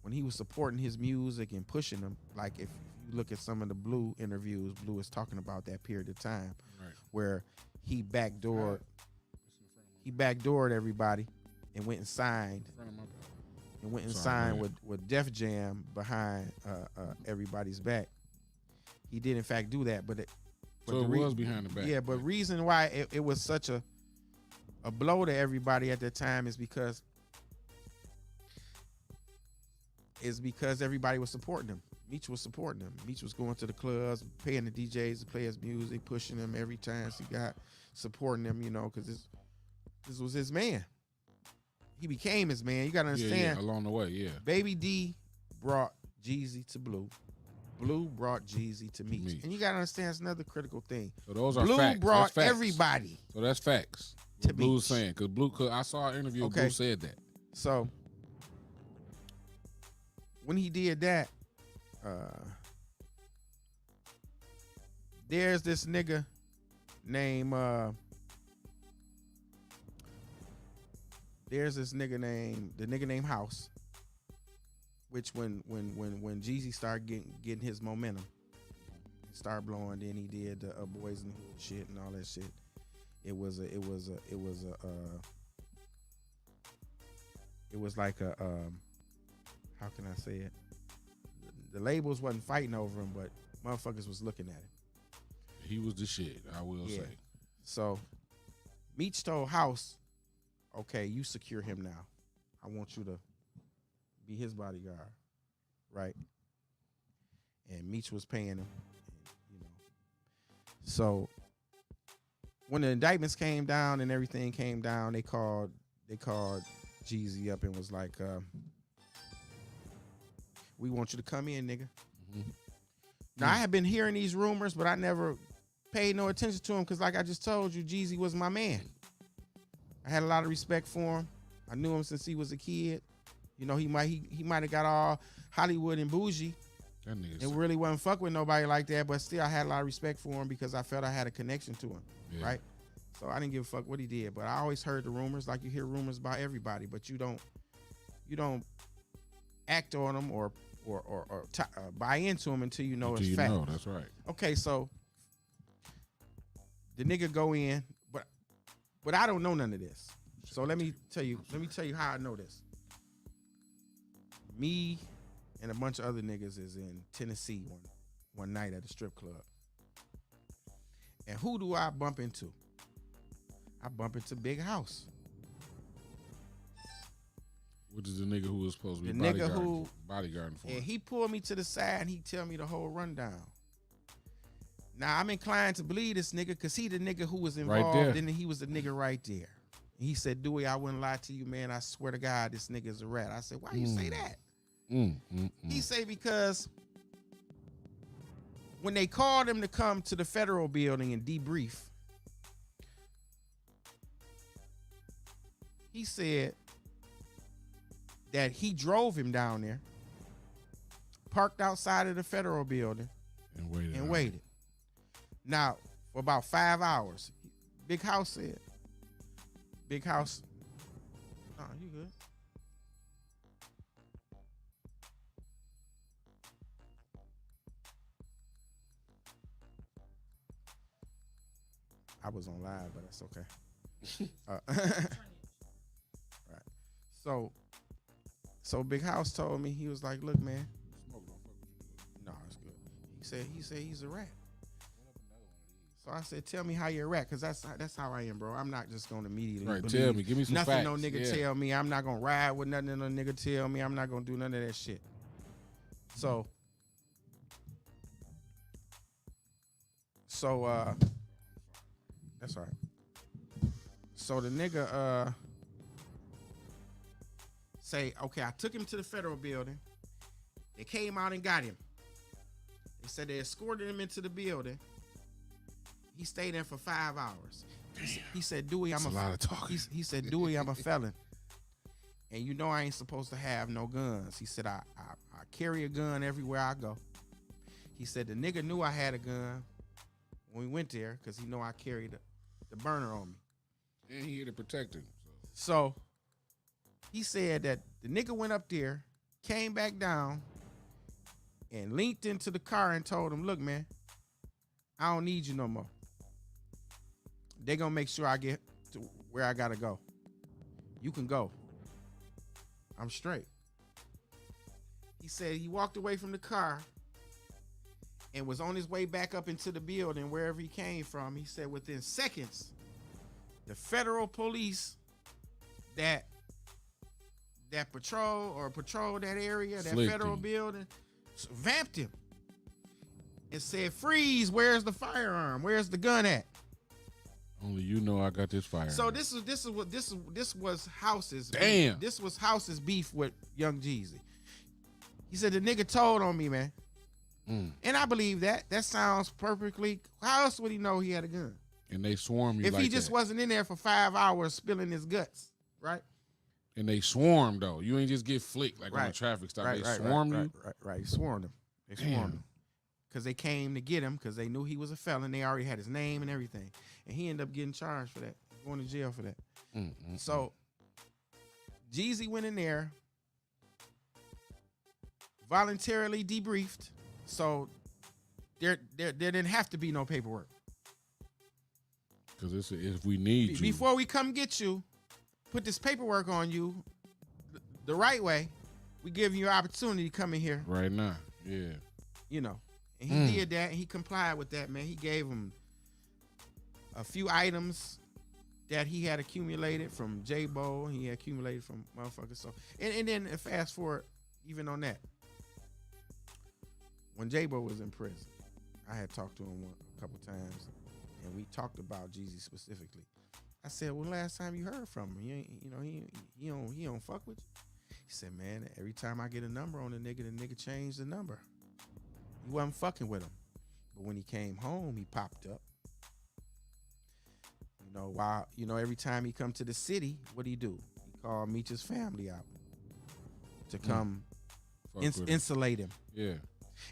when he was supporting his music and pushing him, like if you look at some of the Blue interviews, Blue is talking about that period of time where he backdoored everybody and went and signed with Def Jam behind everybody's back. He did in fact do that, but it was behind the back. Yeah, but reason why it was such a blow to everybody at that time is because everybody was supporting him. Meech was supporting him. Meech was going to the clubs, paying the DJs to play his music, pushing him every chance he got, supporting him, because this was his man. He became his man. You got to understand. Yeah, along the way, yeah. Baby D brought Jeezy to Blue. Blue brought Jeezy to Meech. And you got to understand, it's another critical thing. So those are Blue facts. brought facts. everybody. So that's facts. To what Blue's Meech. saying. Because I saw an interview, Blue said that. So when he did that, there's this nigga named House, which when Jeezy started getting his momentum, started blowing, then he did the Boys in the Hood shit and all that shit. It was like a how can I say it? The labels wasn't fighting over him, but motherfuckers was looking at him. He was the shit, I will say. So Meech told House, okay, you secure him now. I want you to be his bodyguard, right? And Meech was paying him, So when the indictments came down and everything came down, they called Jeezy up and was like, we want you to come in, nigga. Mm-hmm. Now, I have been hearing these rumors, but I never paid no attention to him because, like I just told you, Jeezy was my man. I had a lot of respect for him. I knew him since he was a kid. He might have got all Hollywood and bougie and really wasn't fuck with nobody like that, but still I had a lot of respect for him because I felt I had a connection to him, right? So I didn't give a fuck what he did, but I always heard the rumors, like you hear rumors about everybody, but you don't act on them or buy into them until you know it's fact. That's right. Okay, so the nigga go in, but I don't know none of this. So let me tell you how I know this. Me and a bunch of other niggas is in Tennessee one night at a strip club. And who do I bump into? I bump into Big House. Which is the nigga who was supposed to be bodyguarding for him. And he pulled me to the side and he tell me the whole rundown. Now, I'm inclined to believe this nigga because he the nigga who was involved and he was the nigga right there. And he said, Dewy, I wouldn't lie to you, man. I swear to God, this nigga is a rat. I said, why you say that? He say because when they called him to come to the federal building and debrief, he said that he drove him down there, parked outside of the federal building, and waited. Now, for about 5 hours, Big House said, you good. I was on live, but that's okay. Right. So Big House told me, he was like, look, man. No, it's good. He said he's a rat. So I said, tell me how you're a rat, because that's how I am, bro. I'm not just gonna immediately tell me, give me some nothing facts. No nigga tell me. I'm not gonna ride with nothing no nigga tell me. I'm not gonna do none of that shit. So that's all right. So the nigga say, okay, I took him to the federal building. They came out and got him. They said they escorted him into the building. He stayed there for 5 hours. He said, Dewy, I'm a lot of talking. He said, Dewy, I'm a felon. And you know I ain't supposed to have no guns. He said, I carry a gun everywhere I go. He said, the nigga knew I had a gun when we went there because he know I carried the burner on me. And he here to protect him. So he said that the nigga went up there, came back down and leaned into the car and told him, look, man, I don't need you no more. They gonna make sure I get to where I gotta go. You can go. I'm straight. He said he walked away from the car and was on his way back up into the building wherever he came from. He said within seconds, the federal police that patrol that area, that Flicked federal him. building, vamped him and said, freeze, where's the firearm? Where's the gun at? Only you know I got this fire. So this was House's Damn. This was House's beef with Young Jeezy. He said the nigga told on me, man. And I believe that. That sounds perfectly. How else would he know he had a gun? And they swarm you If like he just that. wasn't in there for 5 hours spilling his guts, right? And they swarm though. You ain't just get flicked like on a Right. traffic stop. Right, they right, swarm right, you. Right. He swarmed him. They Damn. swarmed him. Because they came to get him because they knew he was a felon. They already had his name and everything. And he ended up getting charged for that, going to jail for that. So Jeezy went in there, voluntarily debriefed. So there didn't have to be no paperwork. Because if we need you. Before we come get you, put this paperwork on you the right way, we give you an opportunity to come in here. Right now. Yeah. You know. And he did that, and he complied with that, man. He gave him a few items that he had accumulated from J-Bo. He had accumulated from motherfuckers. So, and then fast forward, even on that. When J-Bo was in prison, I had talked to him a couple times, and we talked about Jeezy specifically. I said, "Well, last time you heard from him, he don't fuck with you." He said, "Man, every time I get a number on the nigga changed the number. He wasn't fucking with him, but when he came home, he popped up. Every time he come to the city, what he do? He called Meech's family out to come Fuck with him. insulate him." Yeah.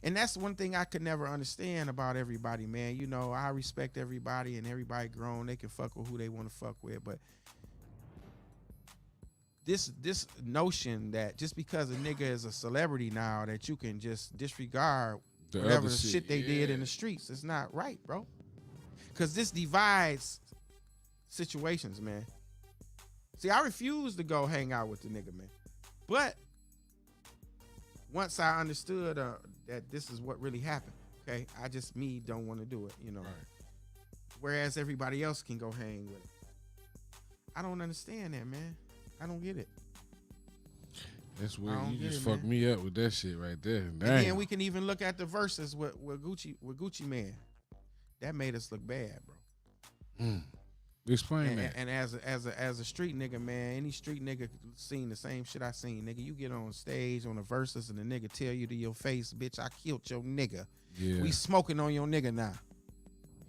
And that's one thing I could never understand about everybody, man. You know, I respect everybody and everybody grown. They can fuck with who they want to fuck with. But this notion that just because a nigga is a celebrity now that you can just disregard The whatever other the shit they did in the streets is not right, bro. Because this divides situations, man. See, I refuse to go hang out with the nigga, man. But once I understood that this is what really happened, okay, I just don't want to do it, you know. Right. Whereas everybody else can go hang with it. I don't understand that, man. I don't get it. That's I weird. don't You get just it, fucked man. me up with that shit right there. Damn. And then we can even look at the verses with Gucci Man. That made us look bad, bro. Explain that. And as a street nigga, man, any street nigga seen the same shit I seen, nigga. You get on stage on the verses and the nigga tell you to your face, bitch, I killed your nigga. Yeah. We smoking on your nigga now.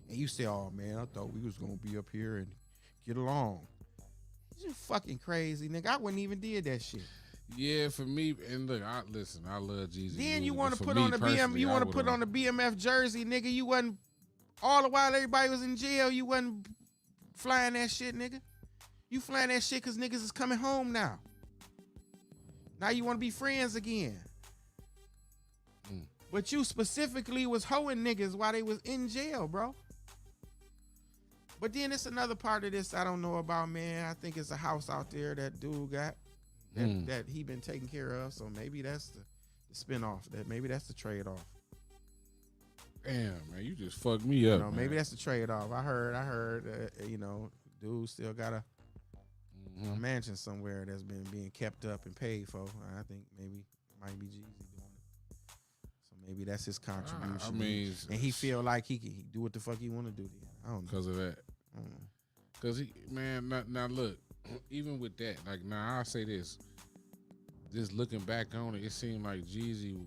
And you say, oh man, I thought we was gonna be up here and get along. You fucking crazy, nigga. I wouldn't even did that shit. Yeah, for me, and look, I love Jesus. Then you want want to put on the BMF jersey, nigga. You wasn't all the while everybody was in jail. You wasn't flying that shit, nigga. You flying that shit because niggas is coming home now. Now you want to be friends again. But you specifically was hoeing niggas while they was in jail, bro. But then it's another part of this I don't know about, man. I think it's a house out there that dude got that he been taken care of. So maybe that's the spinoff. Maybe that's the trade-off. Damn, man, you just fucked me up. Man. Maybe that's the trade-off. I heard, dude still got a mansion somewhere that's been being kept up and paid for. I think maybe it might be Jeezy doing it. So maybe that's his contribution. I mean, and he feel like he can do what the fuck he want to do then. I don't know. Because of that. Because now look, even with that, like now I'll say this. Just looking back on it, it seemed like Jeezy,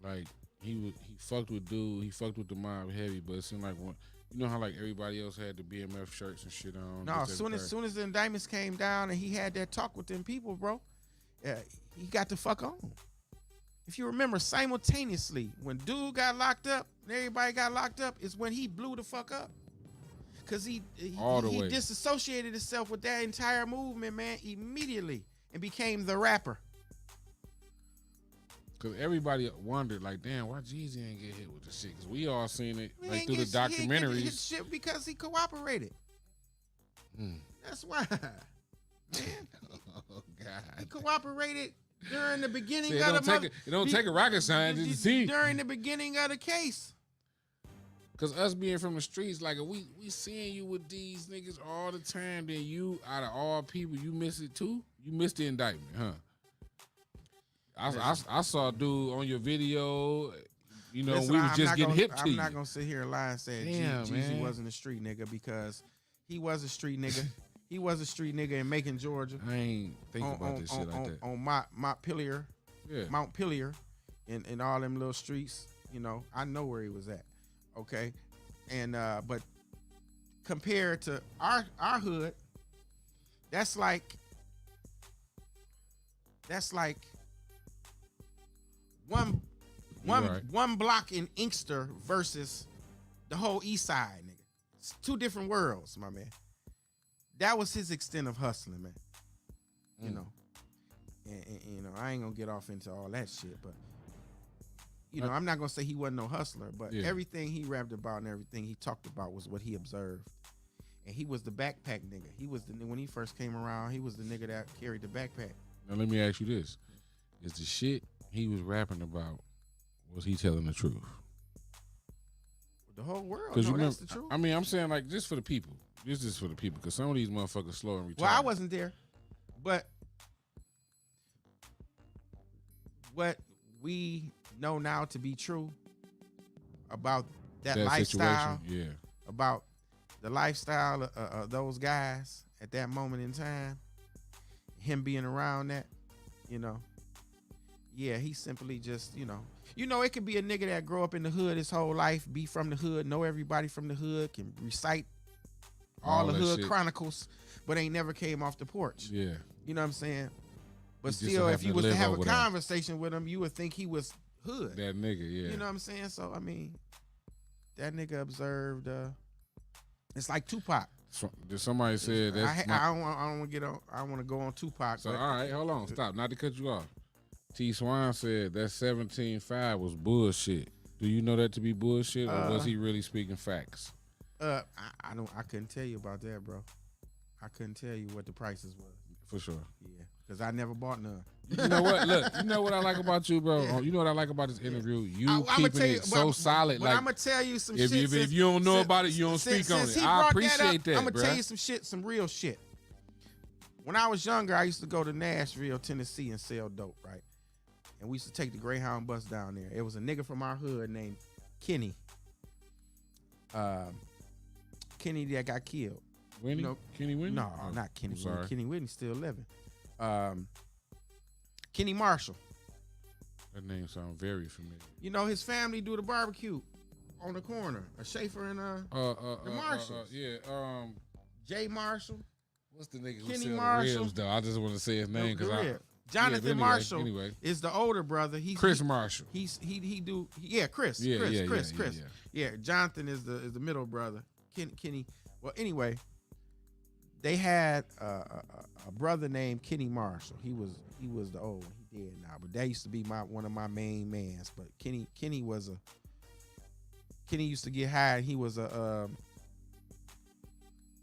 like he fucked with dude, he fucked with the mob heavy, but it seemed like you know how like everybody else had the BMF shirts and shit on. No, as soon as the indictments came down and he had that talk with them people, bro, he got the fuck on. If you remember, simultaneously when dude got locked up and everybody got locked up, is when he blew the fuck up. Cause he disassociated himself with that entire movement, man, immediately and became the rapper. Cause everybody wondered, like, damn, why Jeezy ain't get hit with the shit? Cause we all seen it, He like ain't through the get- he ain't get documentaries. hit shit because he cooperated. That's why. Man, Oh he God! cooperated during the beginning See, of the it don't take a rocket scientist to see. during the beginning of the case. Cause us being from the streets, like we seeing you with these niggas all the time. Then you, out of all people, you miss it too. You missed the indictment, huh? I saw a dude on your video. You know, Listen, we was I'm just not getting gonna- hip to I'm you. not gonna sit here and lie and say Damn, Jeezy man. wasn't a street nigga because he was a street nigga. He was a street nigga in Macon, Georgia. I ain't thinking about this shit like that. On Montpelier, Yeah. Montpelier, and all them little streets. You know, I know where he was at. Okay, and but compared to our hood, that's like one right. one block in Inkster versus the whole East Side, nigga. It's two different worlds, my man. That was his extent of hustling, man. You know, and you know, I ain't gonna get off into all that shit, but you know, I'm not gonna say he wasn't no hustler, but everything he rapped about and everything he talked about was what he observed. And he was the backpack nigga. He was when he first came around, he was the nigga that carried the backpack. Now let me ask you this: is the shit he was rapping about, was he telling the truth? The whole world, Because no, that's the truth. I mean, I'm saying like just for the people. This is for the people because some of these motherfuckers slow and retarded. Well, I wasn't there, but what we know now to be true about that lifestyle, situation, about the lifestyle of those guys at that moment in time, him being around that, you know, yeah, he simply just, you know, it could be a nigga that grow up in the hood his whole life, be from the hood, know everybody from the hood, can recite all the hood shit. chronicles, but ain't never came off the porch. Yeah. You know what I'm saying? But He just still, if happened you to was to live have a over there. conversation with him, you would think he was hood. That nigga, yeah. You know what I'm saying? So, I mean, that nigga observed, it's like Tupac. So, did somebody say that's I don't want to get on. I want to go on Tupac. So but all right, hold on, stop. Not to cut you off. T. Swan said that 17.5 was bullshit. Do you know that to be bullshit, or was he really speaking facts? I couldn't tell you about that, bro. I couldn't tell you what the prices was. For sure. Yeah, because I never bought none. You know what? Look, you know what I like about you, bro. Yeah. You know what I like about this interview. You I'ma keeping tell you- it so solid. But Like I'm gonna tell you some if shit. if you don't know about it, you don't speak on it. I appreciate that, I'm gonna bruh. tell you some shit, some real shit. When I was younger, I used to go to Nashville, Tennessee, and sell dope, right? And we used to take the Greyhound bus down there. It was a nigga from our hood named Kenny. Kenny that got killed. Whitney? You know, Kenny Whitney? No, Oh, not Kenny I'm Whitney. sorry. Kenny Whitney's still living. Kenny Marshall. That name sounds very familiar. You know, his family do the barbecue on the corner. A Schaefer and the Marshalls. Yeah. Jay Marshall. What's the nigga who Kenny sell the Marshall. ribs though? I just want to say his name because Career. Jonathan anyway, Marshall anyway. is the older brother. He's Chris Marshall. He do Chris. Yeah, Chris. yeah, Yeah, Jonathan is the middle brother. Kenny. Well, anyway, they had a brother named Kenny Marshall. He was the old one. He dead now, but that used to be one of my main mans. But Kenny used to get high. And he was the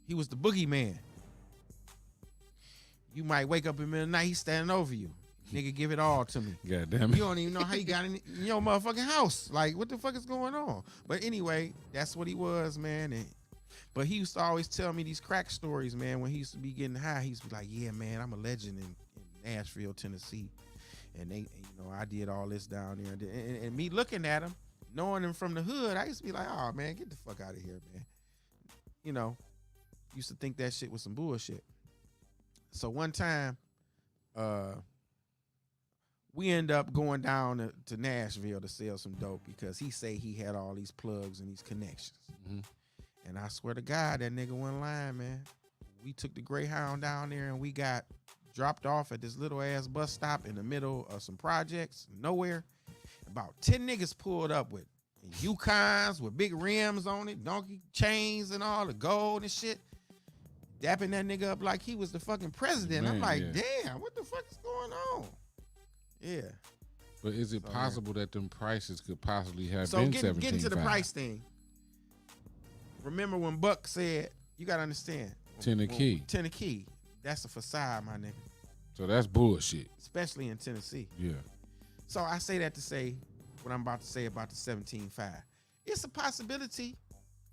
boogeyman. You might wake up in the middle of the night, he's standing over you. Nigga, give it all to me. God damn You it. don't even know how you got in your motherfucking house. Like, what the fuck is going on? But anyway, that's what he was, man. But he used to always tell me these crack stories, man. When he used to be getting high, he used to be like, yeah, man, I'm a legend in Nashville, Tennessee. And I did all this down there. And me looking at him, knowing him from the hood, I used to be like, oh, man, get the fuck out of here, man. You know, used to think that shit was some bullshit. So one time, we end up going down to Nashville to sell some dope because he say he had all these plugs and these connections. Mhm. And I swear to God, that nigga wasn't lying, man. We took the Greyhound down there and we got dropped off at this little ass bus stop in the middle of some projects, nowhere. About 10 niggas pulled up with Yukons with big rims on it, donkey chains and all the gold and shit. Dapping that nigga up like he was the fucking president. I'm Man, like, yeah. damn, what the fuck is going on? Yeah. But is it So, possible that them prices could possibly have So been getting to the 17.5? price thing. Remember when Buck said, you gotta understand. 10 a key. 10 a key. That's a facade, my nigga. So that's bullshit. Especially in Tennessee. Yeah. So I say that to say what I'm about to say about the 17.5. It's a possibility.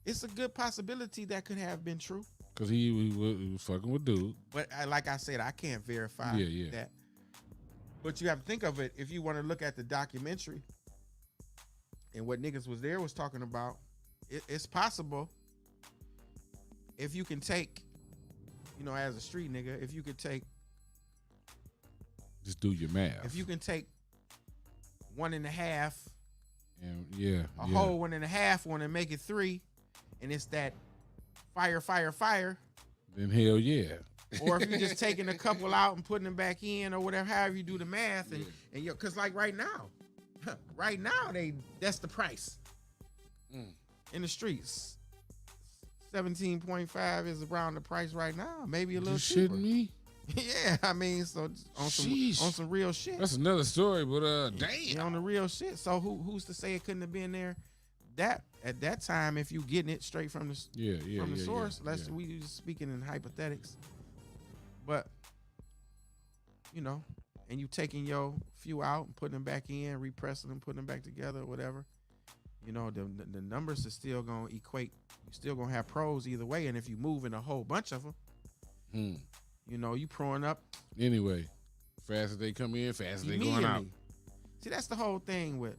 It's a good possibility that could have been true. Because he was fucking with dude. But like I said, I can't verify that. But you have to think of it, if you want to look at the documentary and what niggas was talking about, it's possible if you can take, as a street nigga, if you could take, Just do your math. if you can take 1.5, And a whole 1.5 one and make it 3, and it's that fire, then hell yeah. or if you're just taking a couple out and putting them back in or whatever, however you do the math, and because like right now, that's the price in the streets. 17.5 is around the price right now, maybe a little cheaper. Shitting me? Yeah, I mean, so on some real shit. That's another story, but damn. Yeah, on the real shit. So who's to say it couldn't have been there? That at that time, if you getting it straight from the source, we just speaking in hypothetics. But and you taking your few out and putting them back in, repressing them, putting them back together, or whatever. The numbers are still gonna equate. You're still gonna have pros either way. And if you moving a whole bunch of them, you proing up. Anyway, fast as they come in, fast as they going out. See, that's the whole thing with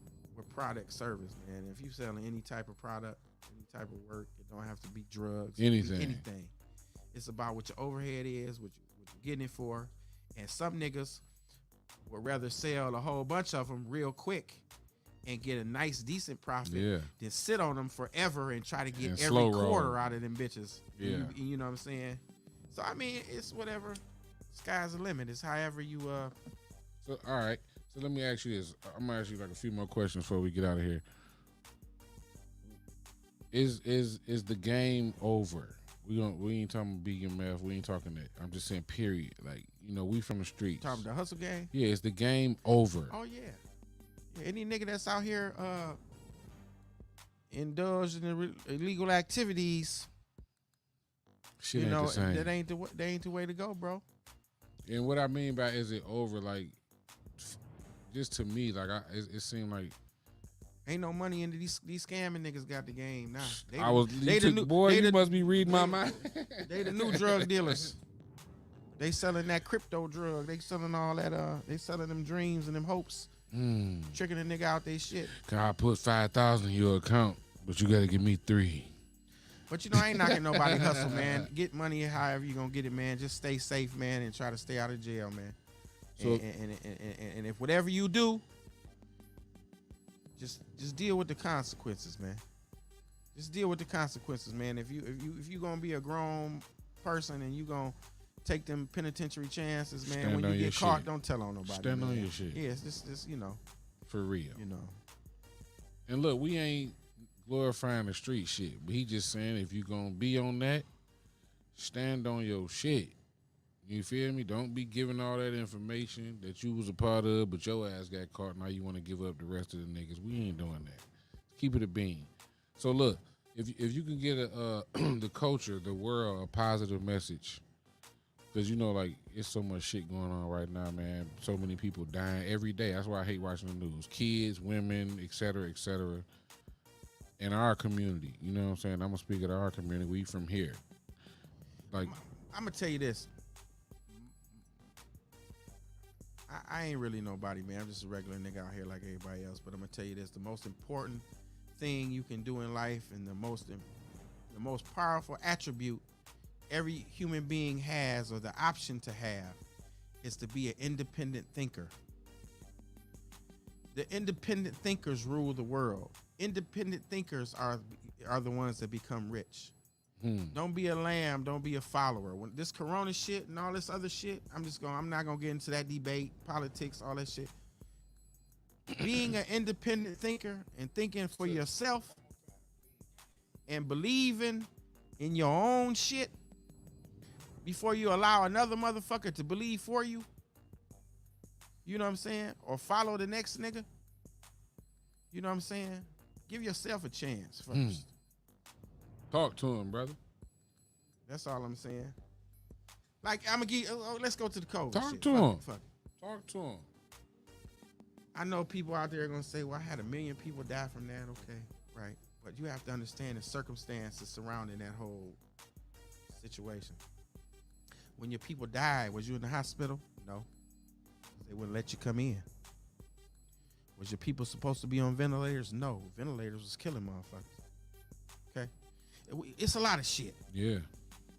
product service, man. If you selling any type of product, any type of work, it don't have to be drugs. Anything. It's about what your overhead is, what you're getting it for. And some niggas would rather sell a whole bunch of them real quick and get a nice, decent profit than sit on them forever and try to get And every slow quarter roll out of them bitches. Yeah. You know what I'm saying? So, I mean, it's whatever. Sky's the limit. It's however you... So, all right. So let me ask you this. I'm gonna ask you like a few more questions before we get out of here. Is the game over? We ain't talking vegan math. We ain't talking that. I'm just saying period. Like, we from the streets. Talking the hustle game? Yeah, is the game over? Oh yeah. Any nigga that's out here indulged in illegal activities, Shit ain't the same. that ain't the way to go, bro. And what I mean by is it over, like, just to me, like it seemed like ain't no money into these scamming niggas got the game now. You must be reading my mind. They the new drug dealers. They selling that crypto drug. They selling all that. They selling them dreams and them hopes. Tricking a nigga out they shit. I put 5,000 in your account, but you gotta give me 3. But I ain't knocking nobody hustle, man. Get money however you gonna get it, man. Just stay safe, man, and try to stay out of jail, man. So, and if whatever you do, just deal with the consequences, man. Just deal with the consequences, man. If you gonna be a grown person and you gonna take them penitentiary chances, man. Stand when you get caught, shit. Don't tell on nobody. Stand man. on your shit. Yeah, it's just For real. You And look, we ain't glorifying the street shit, but he just saying if you gonna be on that, stand on your shit. You feel me? Don't be giving all that information that you was a part of, but your ass got caught. Now you want to give up the rest of the niggas. We ain't doing that. Keep it a bean. So look, if you can get the culture, the world, a positive message, because like it's so much shit going on right now, man. So many people dying every day. That's why I hate watching the news. Kids, women, et cetera, in our community. You know what I'm saying? I'm gonna speak of our community. We from here. Like, I'm gonna tell you this. I ain't really nobody, man. I'm just a regular nigga out here like everybody else. But I'm gonna tell you this: the most important thing you can do in life, and the most powerful attribute every human being has, or the option to have, is to be an independent thinker. The independent thinkers rule the world. Independent thinkers are the ones that become rich. Don't be a lamb. Don't be a follower. When this corona shit and all this other shit, I'm not gonna get into that debate, politics, all that shit. Being an independent thinker and thinking for yourself and believing in your own shit before you allow another motherfucker to believe for you, You know what I'm saying? Or follow the next nigga. You know what I'm saying? Give yourself a chance first. Talk to him, brother. That's all I'm saying. Like, I'm gonna give. Let's go to the COVID. Talk shit. to Fuck him. it, fuck it. Talk to him. I know people out there are gonna say, "Well, I had 1 million people die from that." Okay, right. But you have to understand the circumstances surrounding that whole situation. When your people died, was you in the hospital? No. They wouldn't let you come in. Was your people supposed to be on ventilators? No. Ventilators was killing motherfuckers. Okay. It's a lot of shit. Yeah.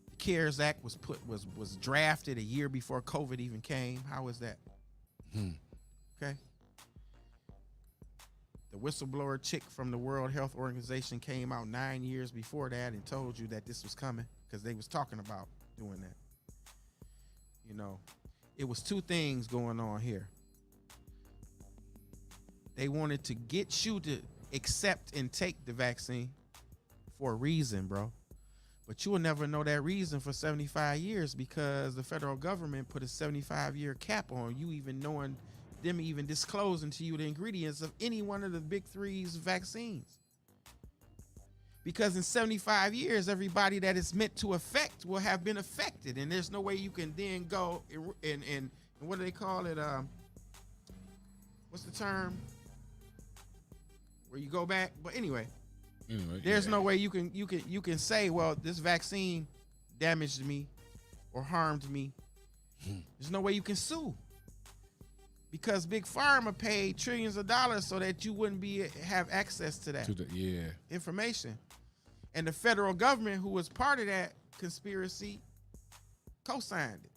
The CARES Act was drafted a year before COVID even came. How is that? Okay. The whistleblower chick from the World Health Organization came out 9 years before that and told you that this was coming because they was talking about doing that. You know, it was two things going on here. They wanted to get you to accept and take the vaccine for a reason, bro. But you will never know that reason for 75 years because the federal government put a 75-year cap on you even knowing them even disclosing to you the ingredients of any one of the big three's vaccines. Because in 75 years, everybody that is meant to affect will have been affected. And there's no way you can then go and what do they call it? What's the term? Where you go back? But anyway, there's no way you can say, well, this vaccine damaged me or harmed me. There's no way you can sue. Because Big Pharma paid trillions of dollars so that you wouldn't have access to that information. And the federal government, who was part of that conspiracy, co-signed it.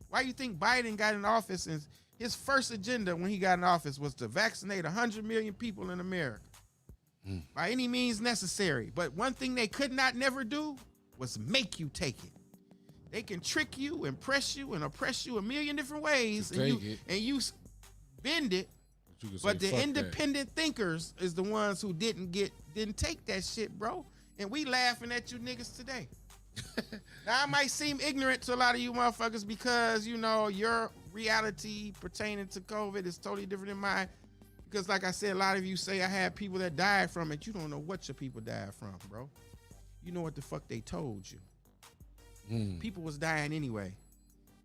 Why do you think Biden got in office and his first agenda when he got in office was to vaccinate 100 million people in America by any means necessary? But one thing they could not never do was make you take it. They can trick you and press you and oppress you a million different ways and you bend it. But the independent thinkers is the ones who didn't take that shit, bro. And we laughing at you niggas today. Now, I might seem ignorant to a lot of you motherfuckers because, you know, your reality pertaining to COVID is totally different than mine. Because like I said, a lot of you say I had people that died from it. You don't know what your people died from, bro. You know what the fuck they told you. People was dying anyway.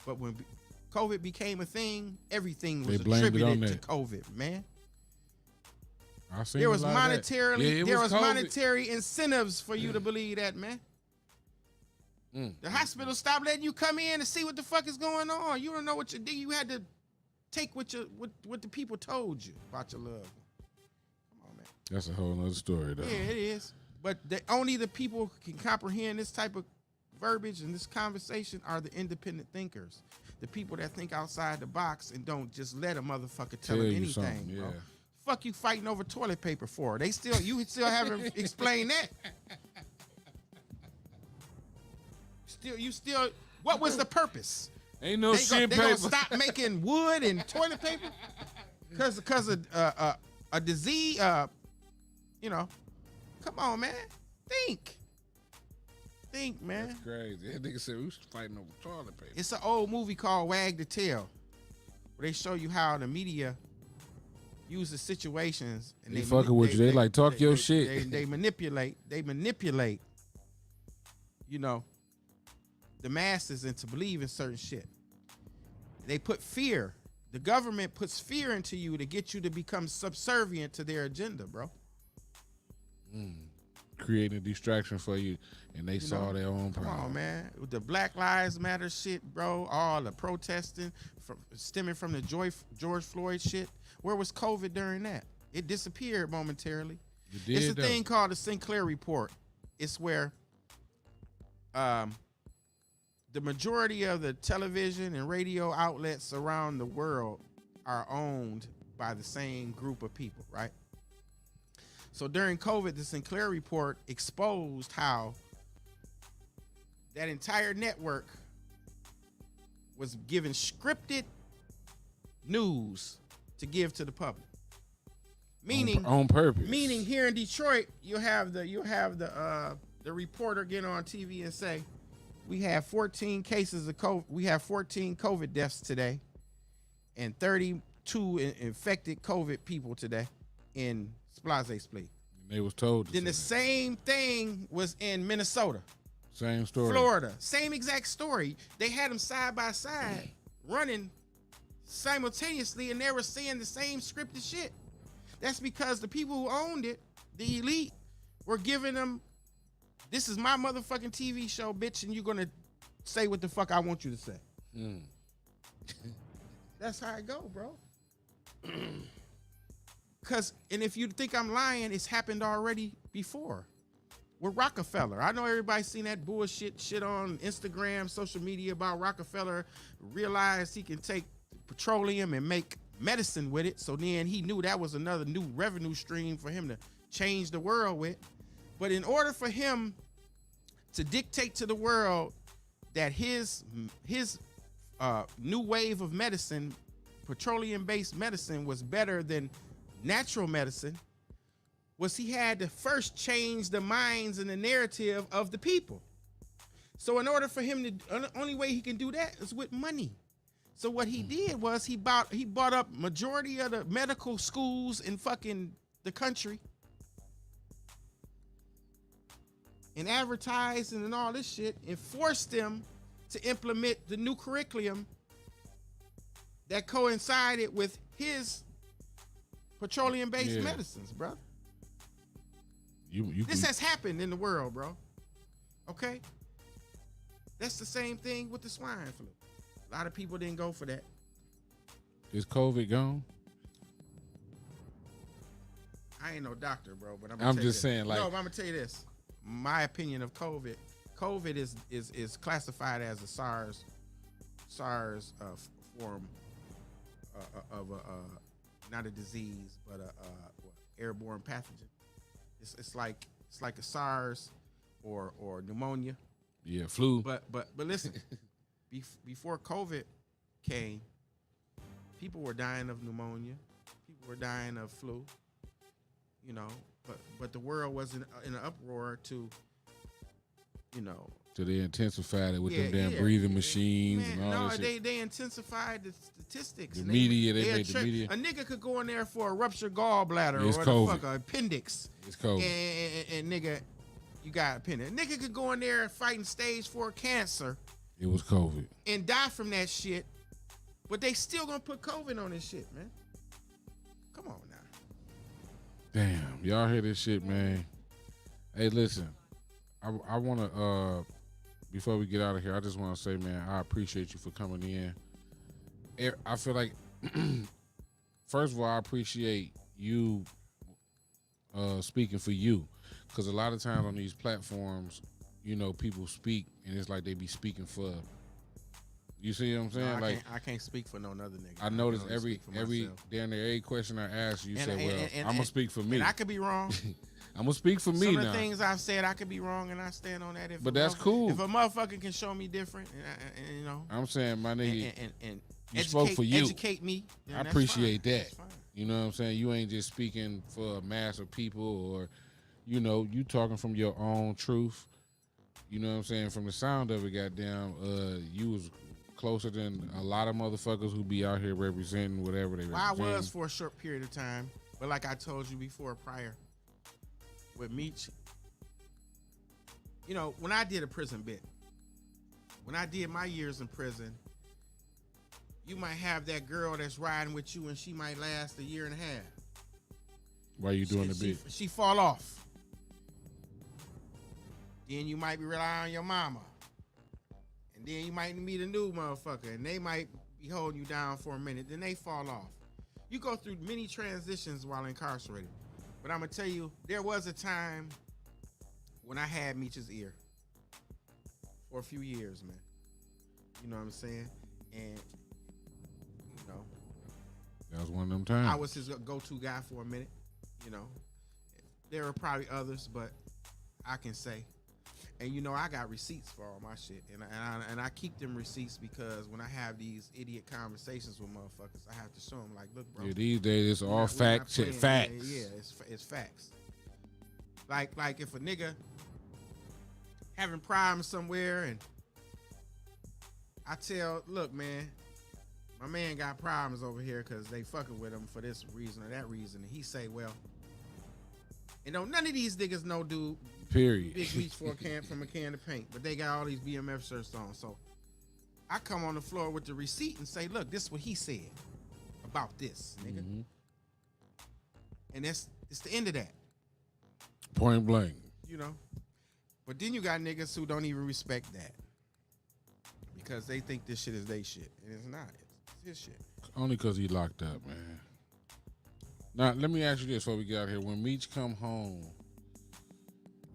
But when COVID became a thing, everything was attributed to COVID, man. There was monetary incentives for you to believe that, man. The hospital stopped letting you come in to see what the fuck is going on. You don't know what you do. You had to take what the people told you about your love. Come on, man. That's a whole nother story, though. Yeah, it is. But only the people who can comprehend this type of verbiage and this conversation are the independent thinkers. The people that think outside the box and don't just let a motherfucker tell them anything, bro. Fuck you fighting over toilet paper for? You still haven't explained that. What was the purpose? Ain't no shit paper. They gonna stop making wood and toilet paper because of a disease. You know, come on, man. Think, man. That's crazy. That nigga said we was fighting over toilet paper. It's an old movie called Wag the Tail, where they show you how the media uses situations and they fucking with you. They like talk your shit. They manipulate. You know, the masses into believing certain shit. They put fear. The government puts fear into you to get you to become subservient to their agenda, bro. Creating a distraction for you, and they saw their own problem. Come on, man. With the Black Lives Matter shit, bro, all the protesting stemming from the George Floyd shit. Where was COVID during that? It disappeared momentarily. It's a thing called the Sinclair Report. It's where the majority of the television and radio outlets around the world are owned by the same group of people, right? So during COVID, the Sinclair Report exposed how that entire network was given scripted news to give to the public. Meaning on purpose. Meaning here in Detroit, you'll have the reporter get on TV and say, we have 14 cases of COVID. We have 14 COVID deaths today. and 32 infected COVID people today in Splaze Split. They was told. Then the same thing was in Minnesota. Same story. Florida, same exact story. They had them side by side running simultaneously, and they were saying the same scripted shit. That's because the people who owned it, the elite, were giving them, this is my motherfucking TV show, bitch, and you're gonna say what the fuck I want you to say. That's how it go, bro. And if you think I'm lying, it's happened already before. With Rockefeller. I know everybody's seen that bullshit shit on Instagram, social media about Rockefeller realized he can take petroleum and make medicine with it. So then he knew that was another new revenue stream for him to change the world with. But in order for him to dictate to the world that his new wave of medicine, petroleum-based medicine, was better than natural medicine, was he had to first change the minds and the narrative of the people. So in order for him to, only way he can do that is with money. So what he did was he bought up majority of the medical schools in fucking the country and advertising and all this shit, and forced them to implement the new curriculum that coincided with his petroleum-based medicines, bro. This has happened in the world, bro. Okay? That's the same thing with the swine flu. A lot of people didn't go for that. Is COVID gone? I ain't no doctor, bro, but I'm just saying, like, no, but I'm gonna tell you this. My opinion of COVID. COVID is classified as a SARS form of not a disease, but a airborne pathogen. It's like a SARS or pneumonia. Yeah, flu. But listen, before COVID came, people were dying of pneumonia. People were dying of flu. You know, but the world was in an uproar to, you know. So they intensified it with them damn breathing machines and all that shit. They intensified the statistics. The media, they made the media. A nigga could go in there for a ruptured gallbladder It's or COVID. the fuck, an appendix. It's COVID. And nigga, you got appendix. Nigga could go in there fighting stage 4 cancer. It was COVID. And die from that shit. But they still gonna put COVID on this shit, man. Come on now. Damn, y'all hear this shit, man. Hey, listen, I want to, before we get out of here, I just want to say, man, I appreciate you for coming in. I feel like, first of all, I appreciate you speaking for you, because a lot of times on these platforms, you know, people speak, and it's like they be speaking for. You see what I'm saying? No, I can't speak for no other nigga. I notice every damn near every question I ask you, say, well, I'm gonna speak for me. And I could be wrong. I'm gonna speak for me now. Some of the things I've said, I could be wrong, and I stand on that. But that's cool. If a motherfucker can show me different, and you know, I'm saying, my nigga, and you spoke for you. Educate me. I appreciate that. You know what I'm saying? You ain't just speaking for a mass of people, or, you know, you talking from your own truth. You know what I'm saying? From the sound of it, goddamn, you was closer than a lot of motherfuckers who be out here representing whatever they represent. Well, I was for a short period of time, but like I told you before, prior with Meech, you know, when I did a prison bit, when I did my years in prison, you might have that girl that's riding with you, and she might last a year and a half. Why you doing the bit? She fall off. Then you might be relying on your mama. And then you might meet a new motherfucker, and they might be holding you down for a minute. Then they fall off. You go through many transitions while incarcerated. But I'm going to tell you, there was a time when I had Meech's ear for a few years, man. You know what I'm saying? And, you know. That was one of them times. I was his go-to guy for a minute, you know. There are probably others, but I can say. And you know, I got receipts for all my shit, and I keep them receipts because when I have these idiot conversations with motherfuckers, I have to show them, like, look, bro. Yeah, these days it's all facts. Facts. Yeah, it's facts. Like if a nigga having problems somewhere, and I tell, look, man, my man got problems over here because they fucking with him for this reason or that reason. And he say, well, you know, none of these niggas know dude. Period. Big reach for a can from a can of paint, but they got all these BMF shirts on. So I come on the floor with the receipt and say, look, this is what he said about this, nigga. Mm-hmm. And it's the end of that. Point blank. You know? But then you got niggas who don't even respect that. Because they think this shit is they shit. And it's not. It's his shit. Only because he locked up, man. Now, let me ask you this before we get out here. When Meech come home,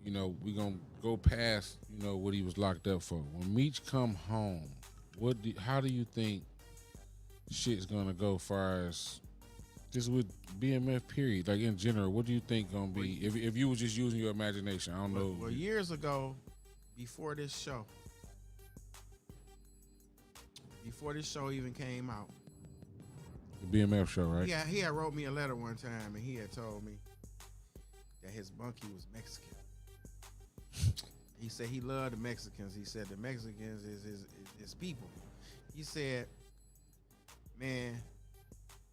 you know, we going to go past, you know, what he was locked up for. When Meech come home, how do you think shit's going to go far as just with BMF period? Like in general, what do you think going to be? If you was just using your imagination, I don't know. Well, years ago, before this show even came out, the BMF show, right? Yeah, he had wrote me a letter one time, and he had told me that his bunkie was Mexican. He said he loved the Mexicans. He said the Mexicans is his people. He said, man,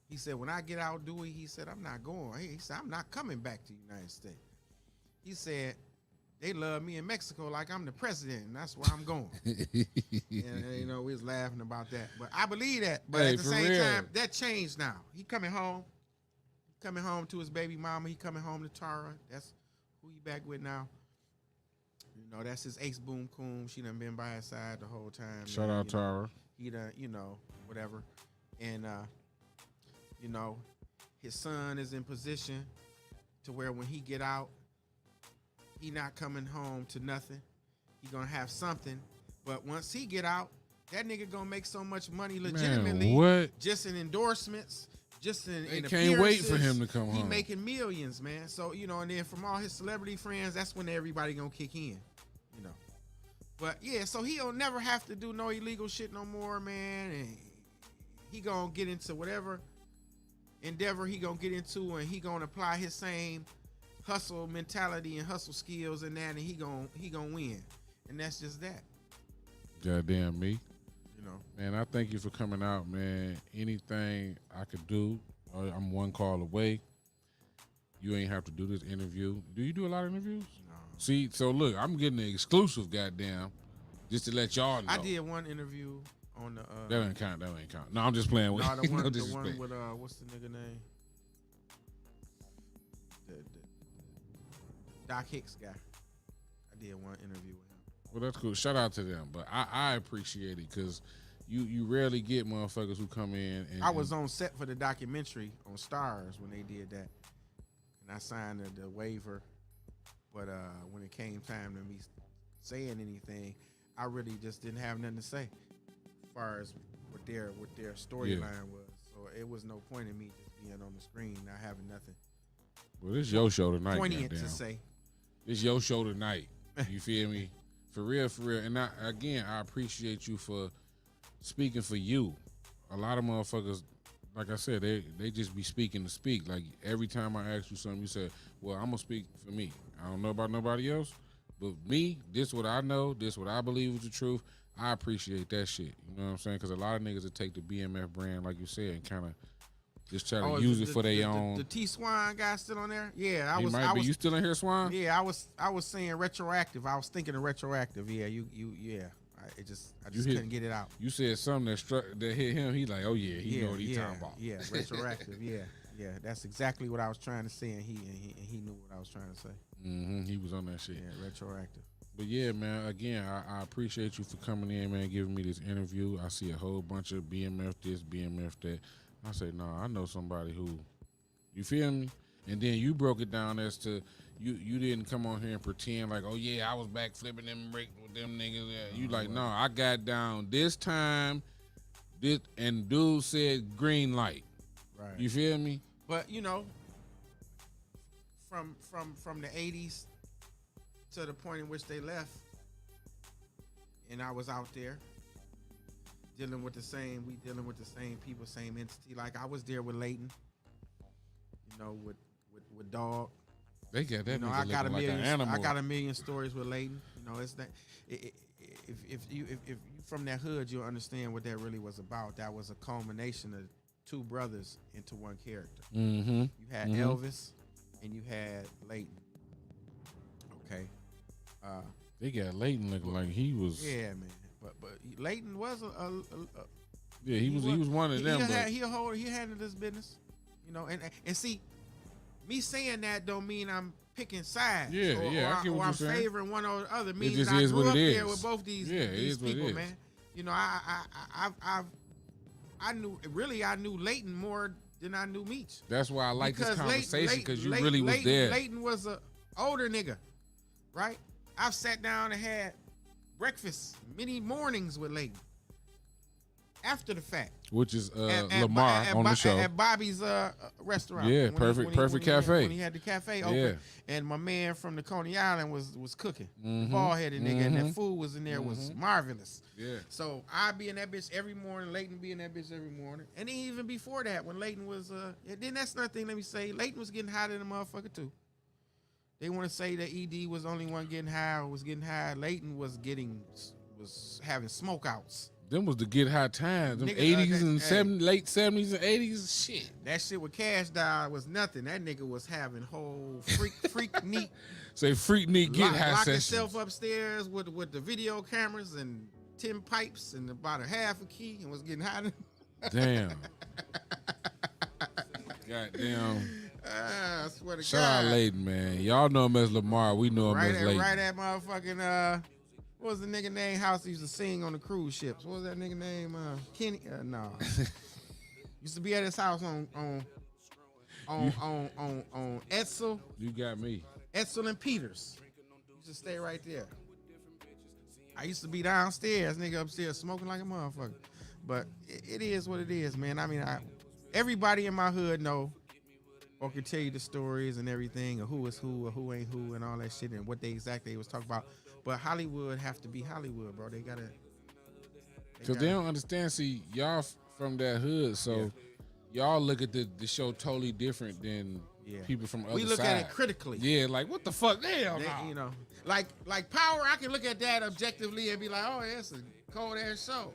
he said, when I get out Dewey, he said, I'm not going. He said, I'm not coming back to the United States. He said, they love me in Mexico like I'm the president, and that's where I'm going. And, you know, we was laughing about that. But I believe that. But Hey, at the for same real. time, that changed now. He coming home. Coming home to his baby mama. He coming home to Tara. That's who he back with now. You know, that's his ace boom coon. She done been by his side the whole time. Shout out Tara. He done, you know, whatever. And, you know, his son is in position to where when he get out, he not coming home to nothing. He gonna have something. But once he get out, that nigga gonna make so much money legitimately. Man, what? Just in endorsements, just in They in can't wait for appearances. him to come He home. making millions, man. So, you know, and then from all his celebrity friends, that's when everybody gonna kick in, you know. But yeah, so he'll never have to do no illegal shit no more, man. And he gonna get into whatever endeavor he gonna get into, and he gonna apply his same hustle mentality and hustle skills and that, and he gonna win. And that's just that. Goddamn me. You know. Man, I thank you for coming out, man. Anything I could do, I'm one call away. You ain't have to do this interview. Do you do a lot of interviews? No. See, so look, I'm getting the exclusive, goddamn, just to let y'all know. I did one interview on the That ain't count. That ain't count. No, I'm just playing with no, the one, no the disrespect. one with what's the nigga name? The Doc Hicks guy. I did one interview with him. Well, that's cool. Shout out to them. But I appreciate it because you rarely get motherfuckers who come in. And I was on set for the documentary on Stars when they did that, and I signed the waiver. But when it came time to me saying anything, I really just didn't have nothing to say as far as what their storyline was. So it was no point in me just being on the screen not having nothing Well, this your show tonight. poignant goddamn. to say. It's your show tonight. You feel me? For real, for real. And I appreciate you for speaking for you. A lot of motherfuckers, like I said, they just be speaking to speak. Like every time I ask you something, you say, well, I'm going to speak for me. I don't know about nobody else, but me, this what I know, this what I believe is the truth. I appreciate that shit. You know what I'm saying? Because a lot of niggas that take the BMF brand, like you said, and kind of just try to use it for their own. The T Swan guy still on there? Yeah, I He was. might I be. was You still in here, Swan? Yeah, I was saying retroactive. I was thinking of retroactive. Yeah, yeah. I just couldn't get it out. You said something that hit him. He like, oh yeah, he know what he talking about. Yeah, retroactive. Yeah. That's exactly what I was trying to say, and he knew what I was trying to say. Mm-hmm. He was on that shit. Yeah, retroactive. But yeah, man, again, I appreciate you for coming in, man, giving me this interview. I see a whole bunch of BMF this, BMF that. I say, no, I know somebody who, you feel me? And then you broke it down as to, you didn't come on here and pretend like, oh yeah, I was back flipping them with them niggas. You like, no, I got down this time, and dude said green light. Right. You feel me? But you know, from the 80s to the point in which they left, and I was out there dealing with the same people, same entity. Like I was there with Leighton, you know, with Dog. They got that You know, nigga I got looking like an animal. I got a million stories with Leighton. You know, it's that if you from that hood, you'll understand what that really was about. That was a culmination of two brothers into one character. Mm-hmm. You had Elvis and you had Leighton. Okay. They got Leighton looking like he was. Yeah, man. But Leighton was he was one of them. He handled his business, you know. And see, me saying that don't mean I'm picking sides. I get what I'm you're saying. favoring one or the other. Means just I is grew what up it there is. with both these people, man. You know, I knew Leighton more than I knew Meech. That's why I like this conversation, because you Leighton, really was there. Leighton was a older nigga, right? I've sat down and had breakfast many mornings with Leighton after the fact, which is Lamar on the show at Bobby's restaurant. Yeah, perfect cafe. When he had the cafe open, Yeah. and my man from the Coney Island was cooking, bald-headed nigga, and that food was in there was marvelous. Yeah. So I be in that bitch every morning. Leighton be in that bitch every morning, and then even before that, when Leighton was then that's another thing. Let me say, Leighton was getting high than a motherfucker too. They want to say that ED was the only one getting high or was getting high. Leighton was having smokeouts. Them was the get high times. Them Nigga, 80s and late 70s and 80s. Shit. That shit with Cash Doll was nothing. That nigga was having whole freak neat. Say freak neat get high lock sessions. himself upstairs with the video cameras and 10 pipes and about a half a key and was getting high. Damn. Goddamn. I swear to Shout God. out Leighton, man. Y'all know him as Lamar. We know him as Leighton. Right at motherfucking what was the nigga name house he used to sing on the cruise ships? What was that nigga name? Kenny? No. Used to be at his house on Edsel. You got me. Edsel and Peters. Used to stay right there. I used to be downstairs, nigga upstairs smoking like a motherfucker. But it is what it is, man. I mean, everybody in my hood know or can tell you the stories and everything, or who is who or who ain't who and all that shit and what they exactly was talking about. But Hollywood have to be Hollywood, bro. They gotta. Because they don't understand. See, y'all from that hood, so y'all look at the show totally different than people from other We look side. at it critically. Yeah, like what the fuck? Hell They, no. you know, like Power, I can look at that objectively and be like, oh, yeah, it's a cold ass show.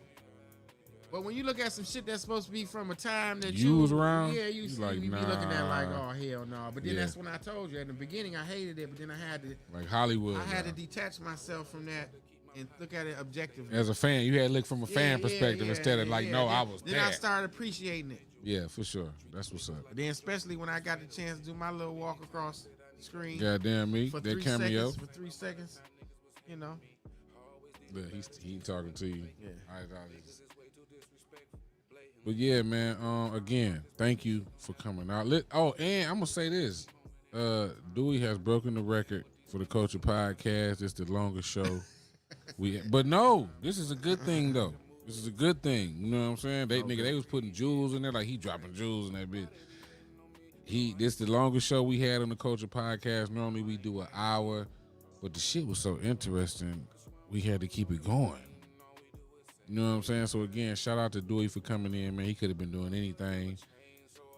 But when you look at some shit that's supposed to be from a time that You was around, yeah, you you like, be looking at like, nah. oh hell no. But then that's when I told you at the beginning I hated it, but then I had to Like Hollywood. to detach myself from that and look at it objectively. As a fan, you had to look from a fan perspective instead of like, no, I was then there. I started appreciating it. Yeah, for sure. That's what's up. Then especially when I got the chance to do my little walk across the screen. Goddamn me, for that 3 cameo. seconds, for 3 seconds, you know. Yeah, he talking to you. Yeah. But yeah, man. Again, thank you for coming out. And I'm gonna say this: Dewy has broken the record for the Culture Podcast. It's the longest show. But no, this is a good thing though. This is a good thing. You know what I'm saying? They was putting jewels in there, like he dropping jewels in that bitch. This the longest show we had on the Culture Podcast. Normally we do an hour, but the shit was so interesting, we had to keep it going. You know what I'm saying? So again, shout out to Dewy for coming in, man. He could have been doing anything,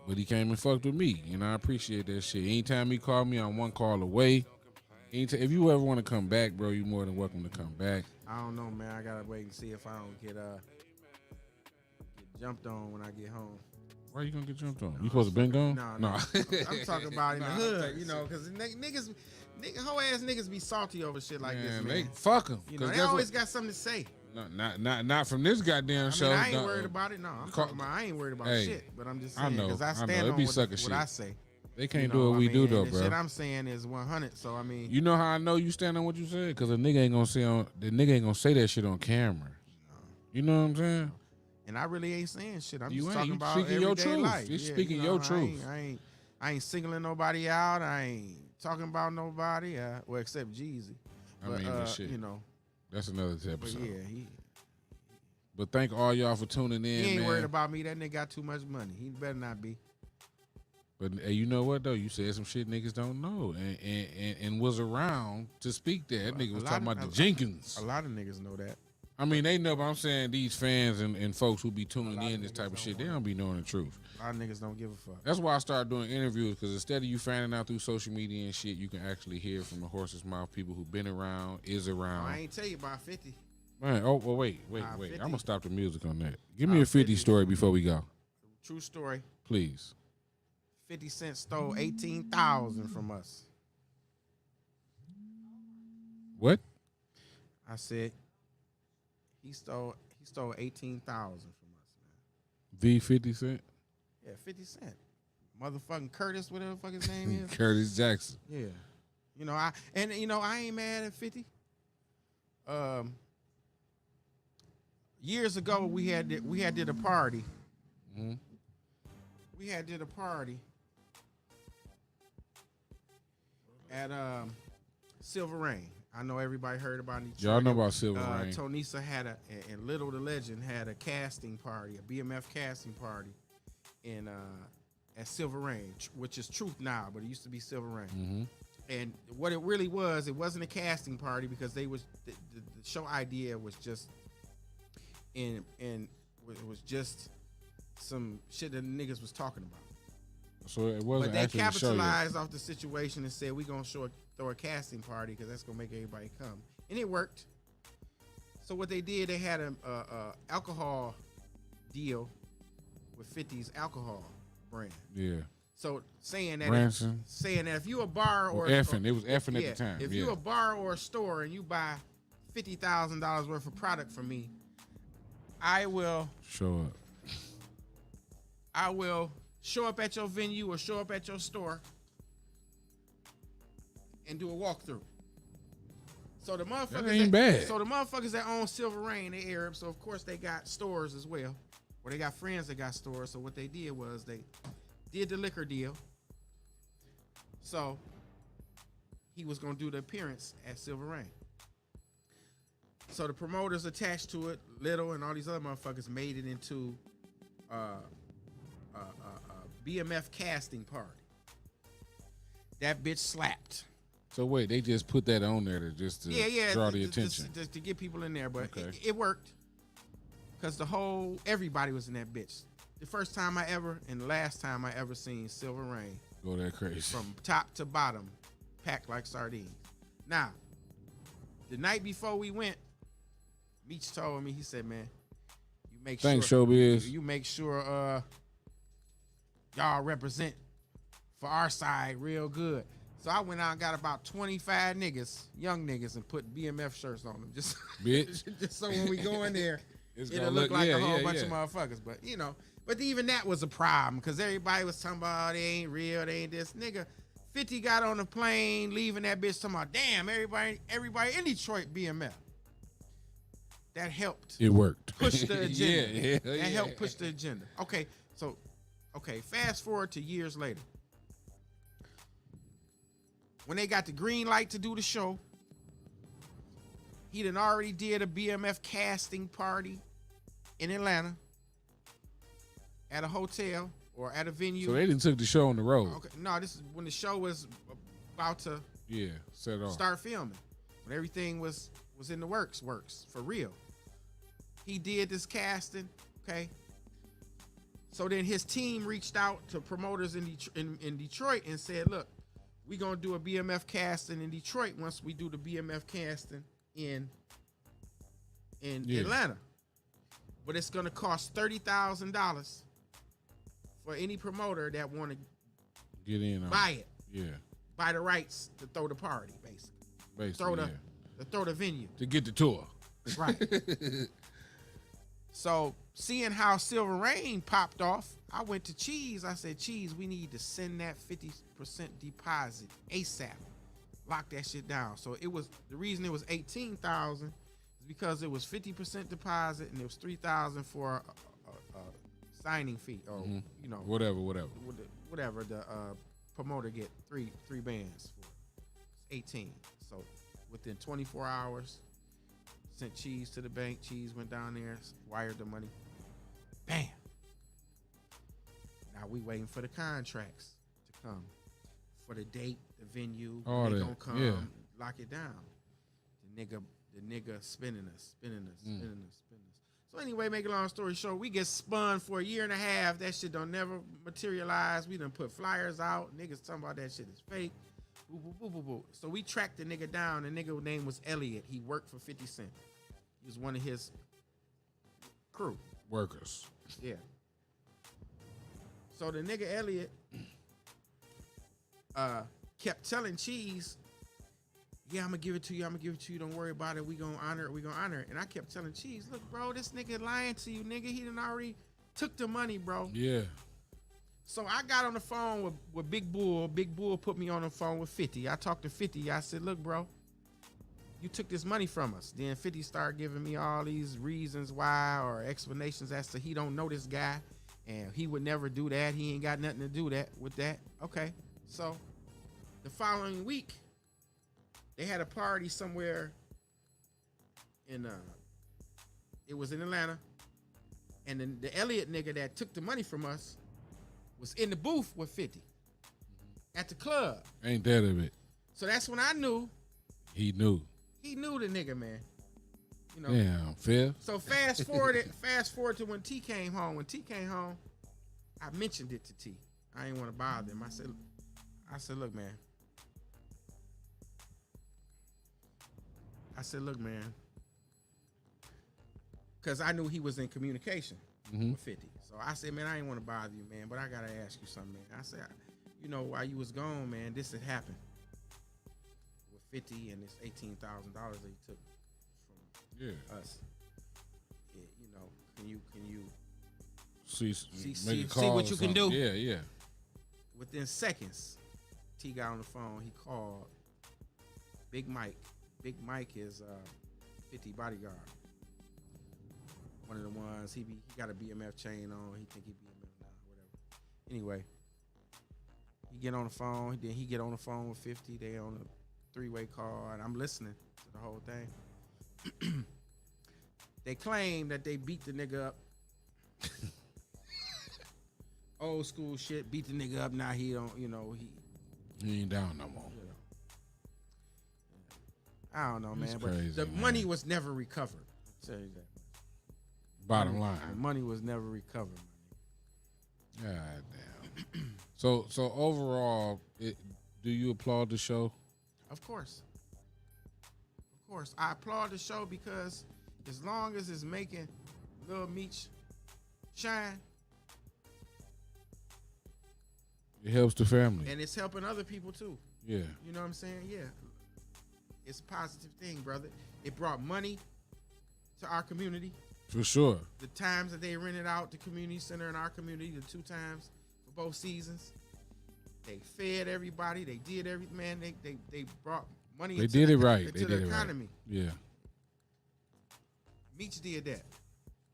but he came and fucked with me. You know, I appreciate that shit. Anytime he called me, I'm one call away. If you ever want to come back, bro, you're more than welcome to come back. I don't know, man. I gotta wait and see if I don't get jumped on when I get home. Why are you gonna get jumped on? You supposed to been gone? No. I'm talking about in the hood, you know, because hoe ass niggas be salty over shit like this, man. They fuck them. You know, they always got something to say. No, not from this goddamn show. I ain't worried about it. No, I ain't worried about shit. But I'm just saying because I stand on what I say. They can't do what we do though, bro. The shit I'm saying is 100. So I mean, you know how I know you stand on what you said? Because a nigga ain't gonna say that shit on camera. No. You know what I'm saying? And I really ain't saying shit. I'm you just ain't. talking You about speaking your everyday truth. life. You're speaking your truth. I ain't singling nobody out. I ain't talking about nobody. Well, except Jeezy. But, but shit. You know. That's another episode. But yeah, But thank all y'all for tuning in. He ain't man. worried about me. That nigga got too much money. He better not be. But hey, you know what though? You said some shit niggas don't know, and was around to speak that. That nigga was talking about the Jenkins. A lot of niggas know that. I mean, they know, but I'm saying these fans and folks who be tuning in this type of shit, they don't be knowing the truth. A lot of niggas don't give a fuck. That's why I started doing interviews, because instead of you finding out through social media and shit, you can actually hear from the horse's mouth people who been around, is around. I ain't tell you about 50. Man, oh, well, wait. 50. I'm gonna stop the music on that. Give me a 50 story before we go, True story. please. 50 Cent stole 18,000 from us. What? I said he stole 18,000 from us, man. The 50 Cent? Yeah, 50 Cent. Motherfucking Curtis, whatever the fuck his name is. Curtis Jackson. Yeah. I ain't mad at 50. Years ago we had did a party. Mm-hmm. We had did a party at Silver Rain. I know everybody heard about it. Y'all know about Silver Rain. Tonisa had and Little the Legend had a casting party, a BMF casting party in at Silver Rain, which is Truth now, but it used to be Silver Rain. Mm-hmm. And what it really was, it wasn't a casting party because they was the show idea was just it was just some shit that the niggas was talking about. So it wasn't. But they actually a show yet. capitalized off the situation and said we gonna throw a casting party because that's gonna make everybody come, and it worked. So what they did, they had a alcohol deal with 50's alcohol brand. Yeah. So saying that if you a bar or effing, it was effing at the time. If you a bar or a store and you buy $50,000 worth of product from me, I will show up at your venue or show up at your store and do a walkthrough. So the motherfuckers that ain't bad. So the motherfuckers that own Silver Rain, they Arab, so of course they got stores as well. Or they got friends that got stores. So what they did was they did the liquor deal. So he was gonna do the appearance at Silver Rain. So the promoters attached to it, Little and all these other motherfuckers, made it into BMF casting party. That bitch slapped. So wait, they just put that on there to draw the attention. Just to get people in there, but Okay. it worked. Because everybody was in that bitch. The first time I ever, and the last time I ever seen Silver Rain. Go that crazy. From top to bottom, packed like sardines. Now, the night before we went, Meech told me, he said, man, you make Thanks, sure. Showbiz. You make sure y'all represent for our side real good. So I went out and got about 25 niggas, young niggas, and put BMF shirts on them. Just so when we go in there, it'll look like a whole bunch of motherfuckers. But, but even that was a problem because everybody was talking about, they ain't real, they ain't this. Nigga, 50 got on the plane, leaving that bitch talking about, damn, everybody in Detroit BMF. That helped. It worked. Push the agenda. That helped push the agenda. Okay, fast forward to years later. When they got the green light to do the show, he done already did a BMF casting party in Atlanta at a hotel or at a venue. So they didn't took the show on the road. Okay, no, this is when the show was about to set off. Start filming. When everything was in the works for real. He did this casting, okay? So then his team reached out to promoters in Detroit and said, look, we're going to do a BMF casting in Detroit once we do the BMF casting in Atlanta. But it's going to cost $30,000 for any promoter that want to get in on buy it. Yeah. Buy the rights to throw the party, basically. Throw the venue. To get the tour. Right. So seeing how Silver Rain popped off, I went to Cheese. I said, Cheese, we need to send that 50% deposit ASAP. Lock that shit down. So the reason it was 18,000 is because it was 50% deposit and it was 3,000 for a signing fee or whatever the promoter get three bands for. It's 18. So within 24 hours, sent Cheese to the bank. Cheese went down there, wired the money. Bam. Now we waiting for the contracts to come. For the date, the venue, they gonna come, lock it down. The nigga spinning us. So anyway, make a long story short, we get spun for a year and a half. That shit don't never materialize. We done put flyers out. Niggas talking about that shit is fake. Boo, boo, boo, boo, boo. So we tracked the nigga down. The nigga name was Elliot. He worked for 50 Cent. He was one of his crew. Workers. Yeah. So the nigga Elliot kept telling Cheese, yeah, I'm gonna give it to you. I'm gonna give it to you. Don't worry about it. We gonna honor it. We gonna honor it. And I kept telling Cheese, look, bro, this nigga lying to you, nigga. He done already took the money, bro. Yeah. So I got on the phone with Big Bull. Big Bull put me on the phone with 50. I talked to 50. I said, look, bro, you took this money from us. Then 50 started giving me all these reasons why or explanations as to he don't know this guy and he would never do that. He ain't got nothing to do with that. Okay. So the following week, they had a party somewhere in it was in Atlanta. And then the Elliott nigga that took the money from us was in the booth with 50 at the club. Ain't that of it? So that's when I knew He knew. he knew the nigga, man. You know. Damn, Phil. So fast forward to when T came home. When T came home, I mentioned it to T. I didn't want to bother him. I said, look, man. Because I knew he was in communication with 50. So I said, man, I ain't want to bother you, man, but I got to ask you something, man. I said, you know, while you was gone, man, this had happened with 50 and this $18,000 that he took from us. Yeah, you know, can you see what you can do? Yeah, yeah. Within seconds, T got on the phone. He called Big Mike. Big Mike is 50 bodyguard. One of the ones, he got a BMF chain on. He think he BMF now, whatever. Anyway, he get on the phone. Then he get on the phone with 50. They on a three-way call, and I'm listening to the whole thing. They claim that they beat the nigga up. Old school shit. Beat the nigga up. Now he don't, you know, He ain't down no more. You know. I don't know, man. That's But crazy, the man. money was never recovered. I'll tell you that. Bottom line. The money was never recovered. God damn. So overall, do you applaud the show? Of course. I applaud the show because as long as it's making Lil Meech shine It helps the family. and it's helping other people too. Yeah. You know what I'm saying? Yeah. It's a positive thing, brother. It brought money to our community. For sure. The times that they rented out the community center in our community, the 2 times for both seasons, they fed everybody. They did everything, man. They brought money. They into did the, it right. into They the did it right. economy. Yeah. Meech did that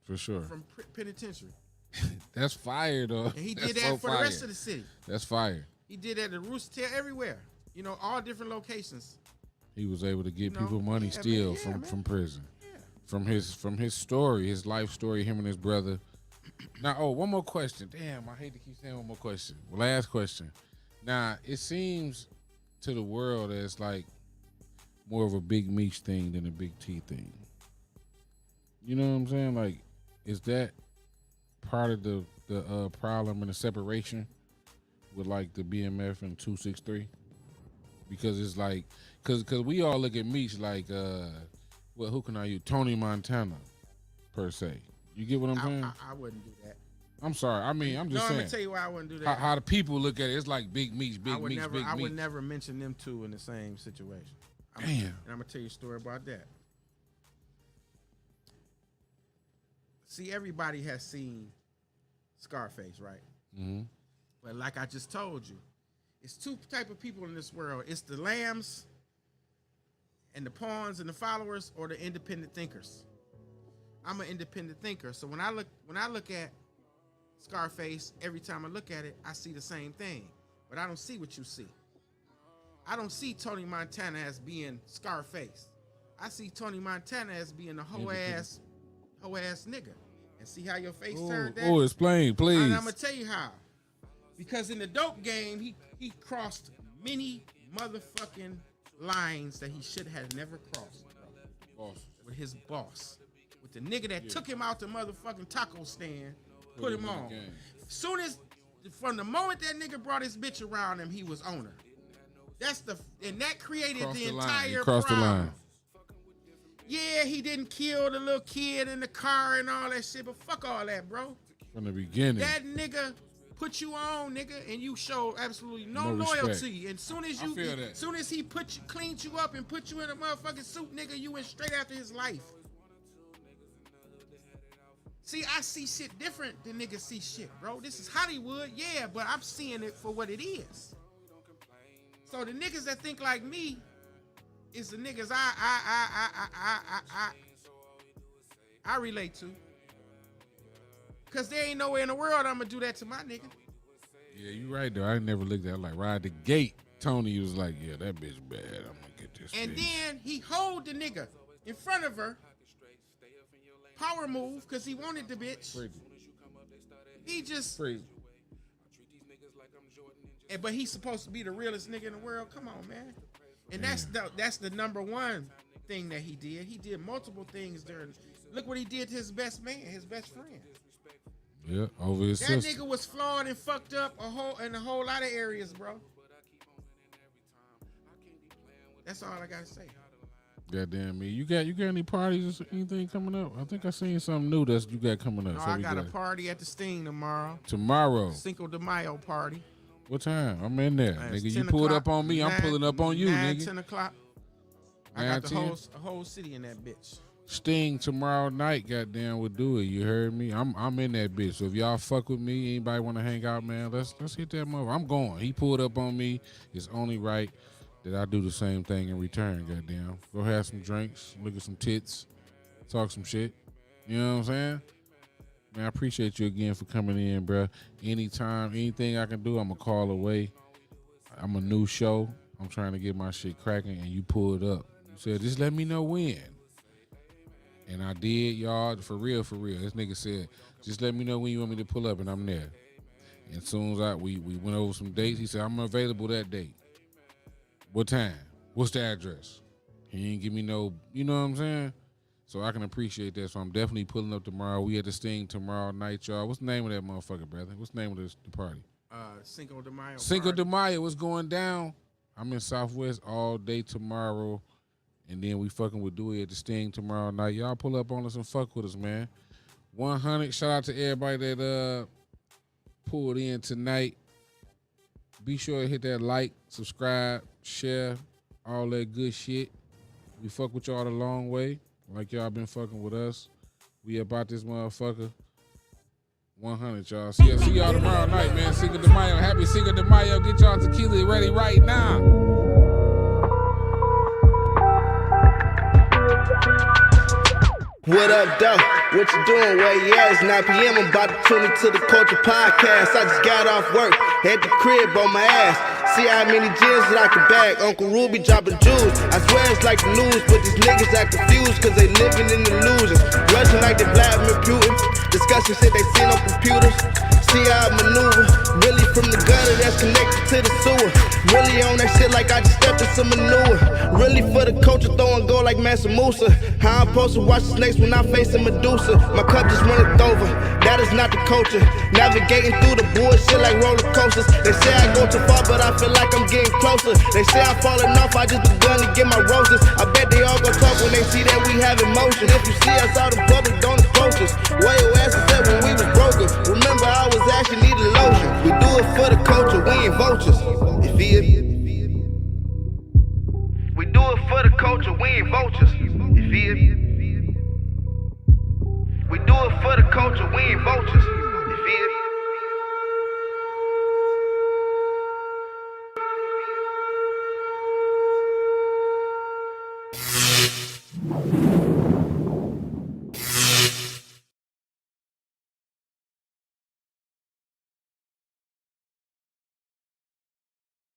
For sure. from penitentiary, That's fire though. and he did That's that so for fire. the rest of the city. That's fire. He did that at Rooster Tail, everywhere. You know, all different locations. He was able to get You know? people money Yeah, still man. Yeah, man. from prison. Yeah. From his story, his life story, him and his brother. Now, one more question. Damn, I hate to keep saying one more question. Last question. Now, it seems to the world as like more of a Big Meech thing than a Big T thing. You know what I'm saying? Like, is that part of the problem and the separation with like the BMF and 263? Because it's like, cause we all look at Meech like, well, who can I use? Tony Montana, per se. You get what I'm saying? I wouldn't do that. I'm sorry. I mean, I'm just I'm saying. gonna tell you why I wouldn't do that. How the people look at it, it's like Big Meech, Big Meech, Big Meech. I would never mention them two in the same situation. Damn. And I'm gonna tell you a story about that. See, everybody has seen Scarface, right? Mm-hmm. But like I just told you, it's 2 type of people in this world. It's the lambs and the pawns and the followers, or the independent thinkers. I'm an independent thinker. So when I look at Scarface, every time I look at it, I see the same thing. But I don't see what you see. I don't see Tony Montana as being Scarface. I see Tony Montana as being a hoe ass nigga. And see how your face turned that? Oh, explain, please. And I'm gonna tell you how. Because in the dope game, he crossed many motherfucking lines that he should have never crossed, bro. With his boss. With the nigga that took him out the motherfucking taco stand, put him on. From the moment that nigga brought his bitch around him, he was on her. And that created the entire Crossed the problem. line. Yeah, he didn't kill the little kid in the car and all that shit, but fuck all that, bro. From the beginning. That nigga put you on, nigga, and you showed absolutely no respect. loyalty. And soon as you, feel that. soon as he cleaned you up and put you in a motherfucking suit, nigga, you went straight after his life. See, I see shit different than niggas see shit, bro. This is Hollywood, yeah, but I'm seeing it for what it is. So the niggas that think like me is the niggas I relate to. Cause there ain't nowhere in the world I'm gonna do that to my nigga. Yeah, you right though. I never looked at it like ride the gate. Tony was like, yeah, that bitch bad. I'm gonna get this And bitch. then he hold the nigga in front of her. Power move, cause he wanted the bitch. Freaky. He just Freaky. but he's supposed to be the realest nigga in the world. Come on, man. And that's the number one thing that he did. He did multiple things during. Look what he did to his best man, his best friend. Yeah, over his That sister. nigga was flawed and fucked up in a whole lot of areas, bro. That's all I gotta say. Goddamn me. You got any parties or anything coming up? I think I seen something new that you got coming up. No, So I we got a party at the Sting tomorrow. Tomorrow. Cinco de Mayo party. What time? I'm in there. Man, Nigga, it's you 10 pulled o'clock, up on me. I'm 9 pulling up on you, 9, nigga. 10 o'clock. I 9, got the 10? whole city in that bitch. Sting tomorrow night, goddamn, will do it. You heard me? I'm in that bitch. So if y'all fuck with me, anybody want to hang out, man, let's hit that mother. I'm going. He pulled up on me. It's only right that I do the same thing in return, goddamn. Go have some drinks, look at some tits, talk some shit. You know what I'm saying? Man, I appreciate you again for coming in, bro. Anytime, anything I can do, I'm a call away. I'm a new show. I'm trying to get my shit cracking, and you pulled up. You said, just let me know when. And I did, y'all, for real. This nigga said, just let me know when you want me to pull up, and I'm there. And as soon as we went over some dates, he said, I'm available that date. What time? What's the address? He ain't give me no, you know what I'm saying? So I can appreciate that. So I'm definitely pulling up tomorrow. We at the Sting tomorrow night, y'all. What's the name of that motherfucker, brother? What's the name of the party? Cinco de Mayo. Cinco de Mayo. What's going down? I'm in Southwest all day tomorrow. And then we fucking with Dewy at the Sting tomorrow night. Y'all pull up on us and fuck with us, man. 100. Shout out to everybody that pulled in tonight. Be sure to hit that like, subscribe, share, all that good shit. We fuck with y'all the long way, like y'all been fucking with us. We about this motherfucker. 100, y'all. See y'all tomorrow night, man. Cinco de Mayo. Happy Cinco de Mayo. Get y'all tequila ready right now. What up, though? What you doing? Where you at? It's 9 p.m. I'm about to tune into the Culture Podcast. I just got off work, had the crib on my ass. See how many gems that I can bag. Uncle Ruby dropping jewels. I swear it's like the news, but these niggas act confused cause they living in illusions. Rushing like they Vladimir Putin. Discussing shit they seen on computers. See how I maneuver. Really from the gutter that's connected to the sewer. Really on that shit like I just stepped in some manure. Really for the culture, throwing gold like Mansa Musa. How I'm supposed to watch the snakes when I'm facing Medusa. My cup just runneth over. That is not the culture. Navigating through the bullshit like roller coasters. They say I go too far, but I feel like I'm getting closer. They say I'm falling off, I just begun to get my roses. I bet they all gon' talk when they see that we have emotion. If you see us out in public, don't approach us. Where your ass is at when we was broken. Remember I was actually needing lotion. We do it for the culture, we ain't vultures. You feel me? We do it for the culture, we ain't vultures. You feel me? We do it for the culture, we ain't vultures. You feel me?